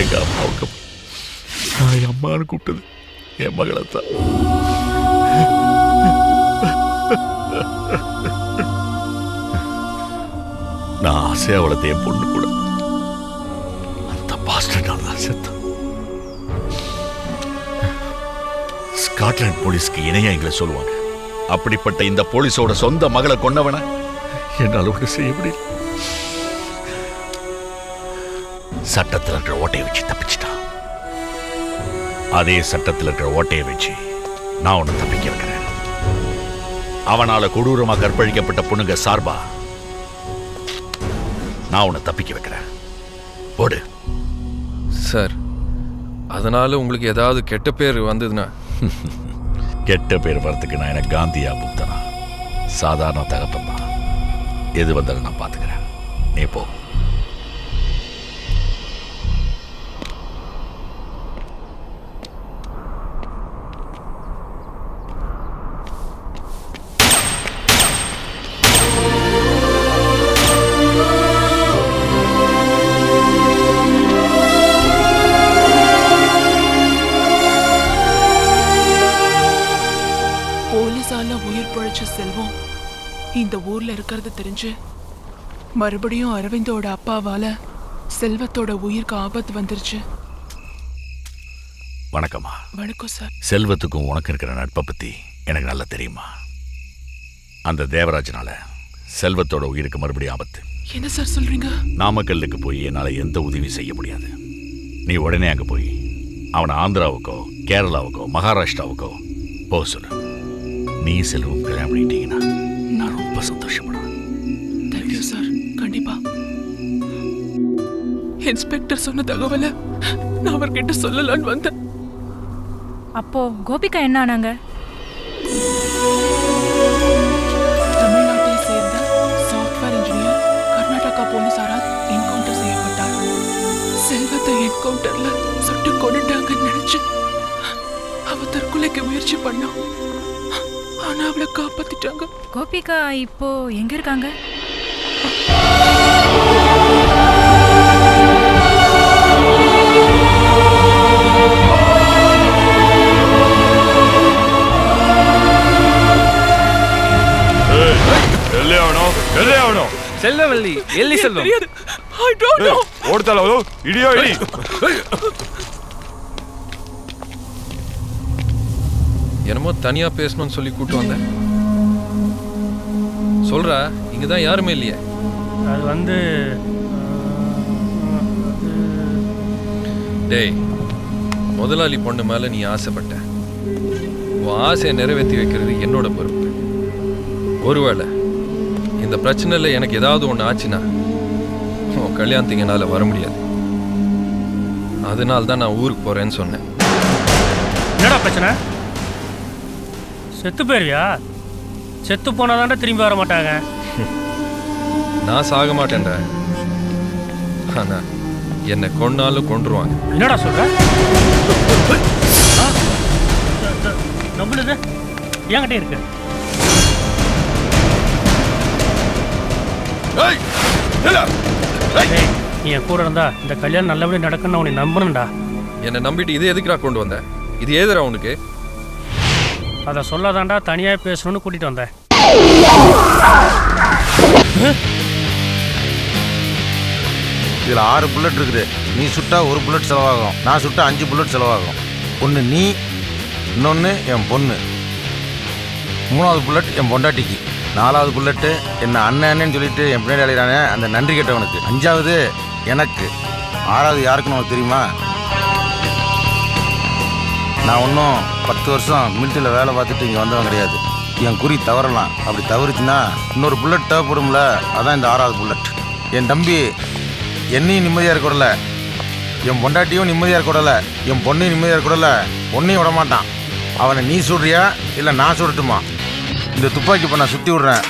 எங்க அம்மாவுக்கு நான் அம்மான்னு கூப்பிட்டது என் மகளை தான். நான் ஆசையா வளர்த்த என் பொண்ணு கூட அந்த பாஸ்டர்னால தான் செத்தான். ஸ்காட்லாந்து போலீஸ்க்கு இணையா எங்களை சொல்லுவாங்க. அப்படிப்பட்ட இந்த போலீஸோட சொந்த மகளை கொன்னவன என்னால் ஒன்று செய்ய முடியல. சட்டத்தில் இருக்கிற ஓட்டையை வச்சு தப்பிச்சிட்டான். அதே சட்டத்தில் இருக்கிற ஓட்டையை வச்சு நான் உன்னை தப்பிக்க வைக்கிறேன். அவனால கொடூரமா கற்பழிக்கப்பட்ட பொண்ணுங்க சார்பா நான் உன்னை தப்பிக்க வைக்கிறேன். ஓடு. சார், அதனால உங்களுக்கு ஏதாவது கெட்ட பேர் வந்ததுன்னா? கெட்ட பேர் வரத்துக்கு நான் எனக்கு காந்தியா புத்தனா சாதாரண தகப்பன் தான். எது வந்தாலும் நான் பார்த்துக்கிறேன். நீ போ. செல்வம் இந்த ஊர்ல இருக்கிறது தெரிஞ்சு மறுபடியும் அரவிந்தோட அப்பாவால செல்வத்தோட உயிருக்கு ஆபத்து வந்துருச்சு. வணக்கம்மா. வணக்கம் சார். செல்வத்துக்கும் உனக்கு இருக்கிற நட்பை பத்தி எனக்கு நல்லா தெரியுமா. அந்த தேவராஜனால செல்வத்தோட உயிருக்கு மறுபடியும் ஆபத்து. என்ன சார் சொல்றீங்க? நாமக்கல்லுக்கு போய் என்னால எந்த உதவியும் செய்ய முடியாது. நீ உடனே அங்க போய் அவனை ஆந்திராவுக்கோ கேரளாவுக்கோ மகாராஷ்டிராவுக்கோ போக சொல்லு. நீ செல்வம் கல்யாணம் பண்ணிட்டீங்கன்னா நான் ரொம்ப சந்தோஷப்படுவேன். Thank you sir. கண்டிப்பா. இன்ஸ்பெக்டர் சொன்ன தகவலை நான் அவர்கிட்ட சொல்லலான்னு வந்தேன். அப்போ கோபிகா என்ன ஆனாங்க? தமிழ்நாட்டை சேர்ந்த சாஃப்ட்வேர் இன்ஜினியர் கர்நாடகா போலீசாரால் என்கவுண்டர் செய்யப்பட்டார். செல்வத்தை என்கவுண்டர்ல சுட்டு கொண்டுட்டாங்கன்னு நினைச்சு அவ தற்கொலைக்கு முயற்சி பண்ணா. ஆனா அவளை காப்பாத்திட்டாங்க. கோபிகா இப்போ எங்க இருக்காங்க? செல்வவல்லி எல்லி செல்வம். I don't know. ಓಡ್ತಲ್ಲ ಅದು ಹಿಡಿಯೋ ಹಿಡಿ. என்னமோ தனியா பேசணும்னு சொல்லி கூட்டு வந்தேன். சொல்றா, இங்கதான் யாருமே இல்லையே. அது வந்து டேய், முதலாளி பொண்ணு மேல நீ ஆசைப்பட்ட. உன் ஆசையை நிறைவேற்றி வைக்கிறது என்னோட பொறுப்பு. ஒருவேளை இந்த பிரச்சனையில் எனக்கு ஏதாவது ஒன்று ஆச்சுன்னா உன் கல்யாணத்துக்கு என்னால் வர முடியாது. அதனால தான் நான் ஊருக்கு போறேன்னு சொன்னேன். என்னடா பிரச்சனை? செத்து போயிருவியா? செத்து போனாதான்டா திரும்பி வர மாட்டாங்க. நான் சாக மாட்டேன்டா, ஆனா என்னை கொன்னாலும் கொன்றுவாங்க. என்னடா சொல்ற? நம்மளுது என்கிட்ட இருக்கு. நீ என் கூட இருந்தா இந்த கல்யாணம் நல்லபடியாக நடக்குன்னு உன்னை நம்பணும்டா. என்னை நம்பிட்டு இதே எதுக்குடா கொண்டு வந்த? இது ஏதுடா உனக்கு? அதை சொல்லாதாண்டா தனியாக பேசணும்னு கூட்டிட்டு வந்தேன். இதில் 6 புல்லட் இருக்குது. நீ சுட்டா 1 புல்லட் செலவாகும், நான் சுட்டா 5 புல்லட் செலவாகும். ஒன்று நீ, இன்னொன்று என் பொண்ணு, 3வது புல்லட் என் பொண்டாட்டிக்கு, 4வது புல்லட்டு என்ன அண்ணன்னு சொல்லிட்டு என் பின்னாடி அழைகிறானே அந்த நன்றி கெட்டவனுக்கு, 5வது எனக்கு, 6வது யாருக்குன்னு உனக்கு தெரியுமா? நான் ஒன்றும் 10 வருஷம் மிலிட்டரியில் வேலை பார்த்துட்டு இங்கே வந்தவன் கிடையாது. என் குறி தவறலாம். அப்படி தவறுச்சுன்னா இன்னொரு புல்லட் தேவைப்படும்ல, அதான் இந்த 6வது புல்லட். என் தம்பி என்னையும் நிம்மதியாக இருக்கக்கூடல, என் பொண்டாட்டியும் நிம்மதியாக இருக்கக்கூடல, என் பொண்ணையும் நிம்மதியாக இருக்கக்கூடல, பொண்ணையும் விட மாட்டான். அவனை நீ சுடுறியா இல்லை நான் சுடட்டுமா? இந்த துப்பாக்கி இப்போ நான் சுற்றி விட்றேன்.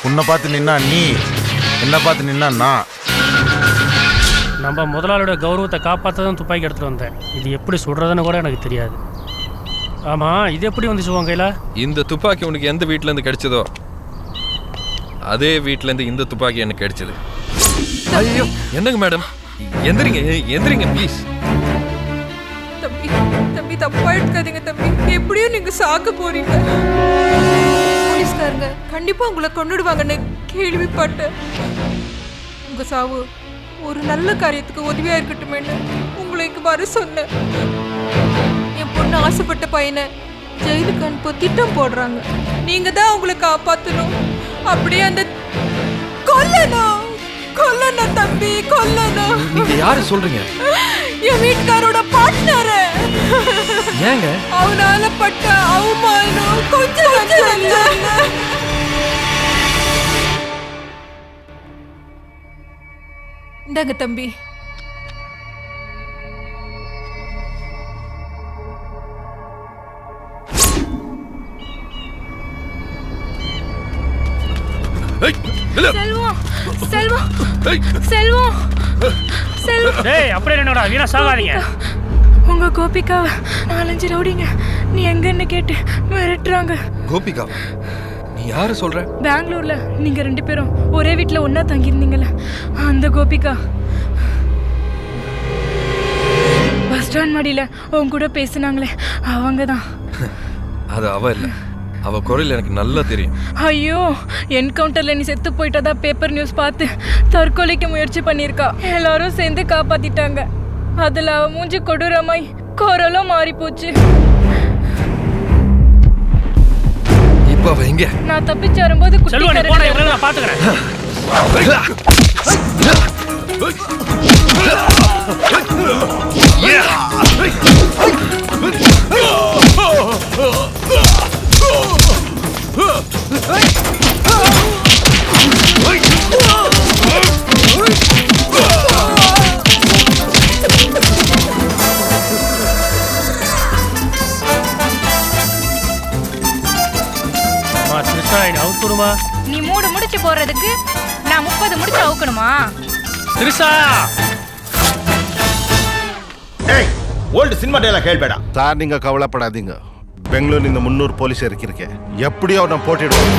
உன்னை பார்த்து நின்னா நீ, என்னை பார்த்து நின்னா நான். நம்ம முதலாளியோட கௌரவத்தை காப்பாற்றதான் துப்பாக்கி எடுத்துகிட்டு வந்தேன். இது எப்படி சுடுறதுன்னு கூட எனக்கு தெரியாது. ஆமாம், இது எப்படி வந்துச்சு உன் கையில்? இந்த துப்பாக்கி உனக்கு எந்த வீட்டிலேருந்து கிடைச்சதோ அதே வீட்டிலேருந்து இந்த துப்பாக்கி எனக்கு கிடைச்சது. ஐயோ, என்னங்க மேடம், எந்திரிங்க எந்திரிங்க ப்ளீஸ். தம்பி தம்பி தப்பா எடுக்காதீங்க தம்பி. எப்படியும் நீங்க சாக்க போறீங்க. போலீஸ்காரங்க கண்டிப்பா உங்களை கொன்னுடுவாங்கன்னு கேள்விப்பட்டேன். உங்க சாவு ஒரு நல்ல காரியத்துக்கு உதவியா இருக்கட்டுமேன்னு உங்களை இங்க வர சொன்னேன். என் பொண்ணு ஆசைப்பட்ட பையனை ஜெயிலுக்கு அனுப்ப திட்டம் போடுறாங்க. நீங்க தான் அவங்களை காப்பாற்றணும். அப்படியே அந்த கொல்லணும் கொல்லணும் தம்பி கொல்லணும். நீங்க யாரு சொல்றீங்க? என் வீட்டுக்காரோட பார்ட்னர். ஏங்க? அவனால பட்ட அவமானம் கொஞ்சம் இல்ல. இந்தாங்க தம்பி. செல்வம் செல்வம் செல்வம் செல்வம். டேய், அப்படியே என்னடா வீணா சாகாதீங்க. உங்க கோபிகா 4-5 ரவுடிங்க நீ எங்கன்னு கேட்டு மிரட்டுறாங்க. கோபிகா? நீ யாரு சொல்ற? பெங்களூர்ல நீங்க 2 பேரும் ஒரே வீட்டுல ஒன்னா தங்கியிருந்தீங்கல்ல, அந்த கோபிகா. பஸ் ஸ்டாண்ட் மாடியில உன் கூட பேசினாங்களே, அவங்க தான். அது அவ இல்ல, அவ குரல் எனக்கு நல்லா தெரியும். ஐயோ, என்கவுண்டர்ல நீ செத்து போயிட்டதா பேப்பர் நியூஸ் பார்த்து தற்கொலைக்கு முயற்சி பண்ணியிருக்கா. எல்லாரும் சேர்ந்து காப்பாத்திட்டாங்க. அதுல அவ மூஞ்சி கொடூரமாய் குரலும் மாறி போச்சு. இப்ப அவ எங்க? நான் தப்பிச்சு வரும்போது குட்டி நான் பாத்துக்கிறேன். நீ 3 முடிச்சு போறதுக்கு நான் 30 முடிச்சு அவுக்கணுமா? திரிசா, ஏய், ஓல்டு சினிமா டேலாக் கேள்பேடா. சார், நீங்க கவலைப்படாதீங்க. பெங்களூர் இந்த 300 போலீஸ் இறக்கிருக்கேன். எப்படியோ நான் போட்டிடுவோம்.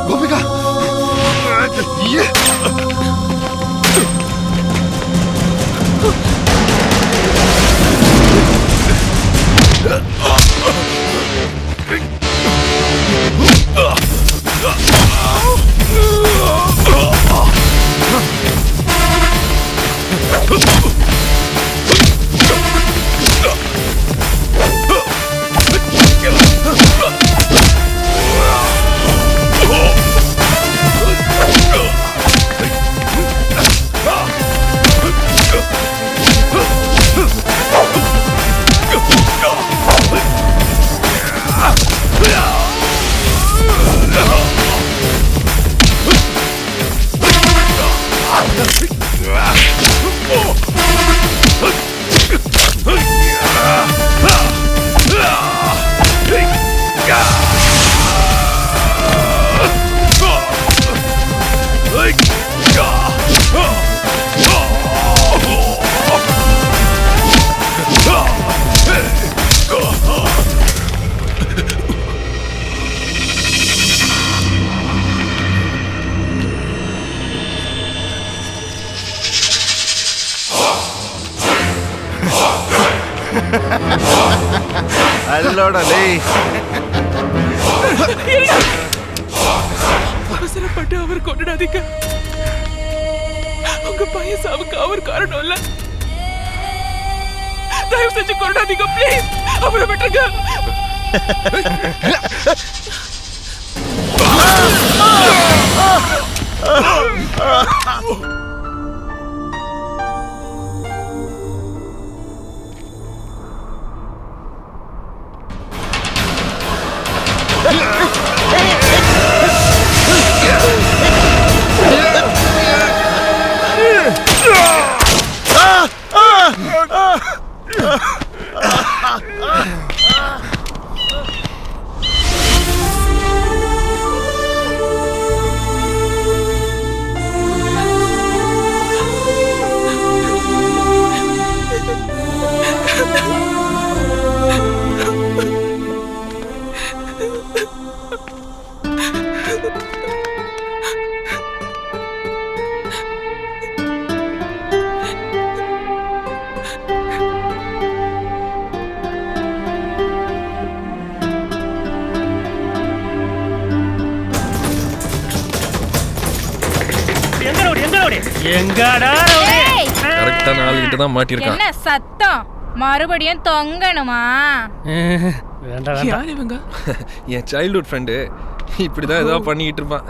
கோபிகா அல்லோட லேய் அவசரப்பட்டு அவர் கொண்டாதீங்க. உங்க பையன் சாவுக்கு அவர் காரணம் இல்ல. தயவு செஞ்சு கொண்டாதீங்க ப்ளீஸ். அவரை விட்டுருங்க. கரெக்டான ஆளுகிட்ட தான் மாட்டிருக்கான். என்ன சத்தம்? மறுபடியும் தொங்கணுமா? என் சைல்ட்ஹுட் ஃப்ரெண்டு இப்படிதான் ஏதாவது பண்ணிக்கிட்டு இருப்பான்.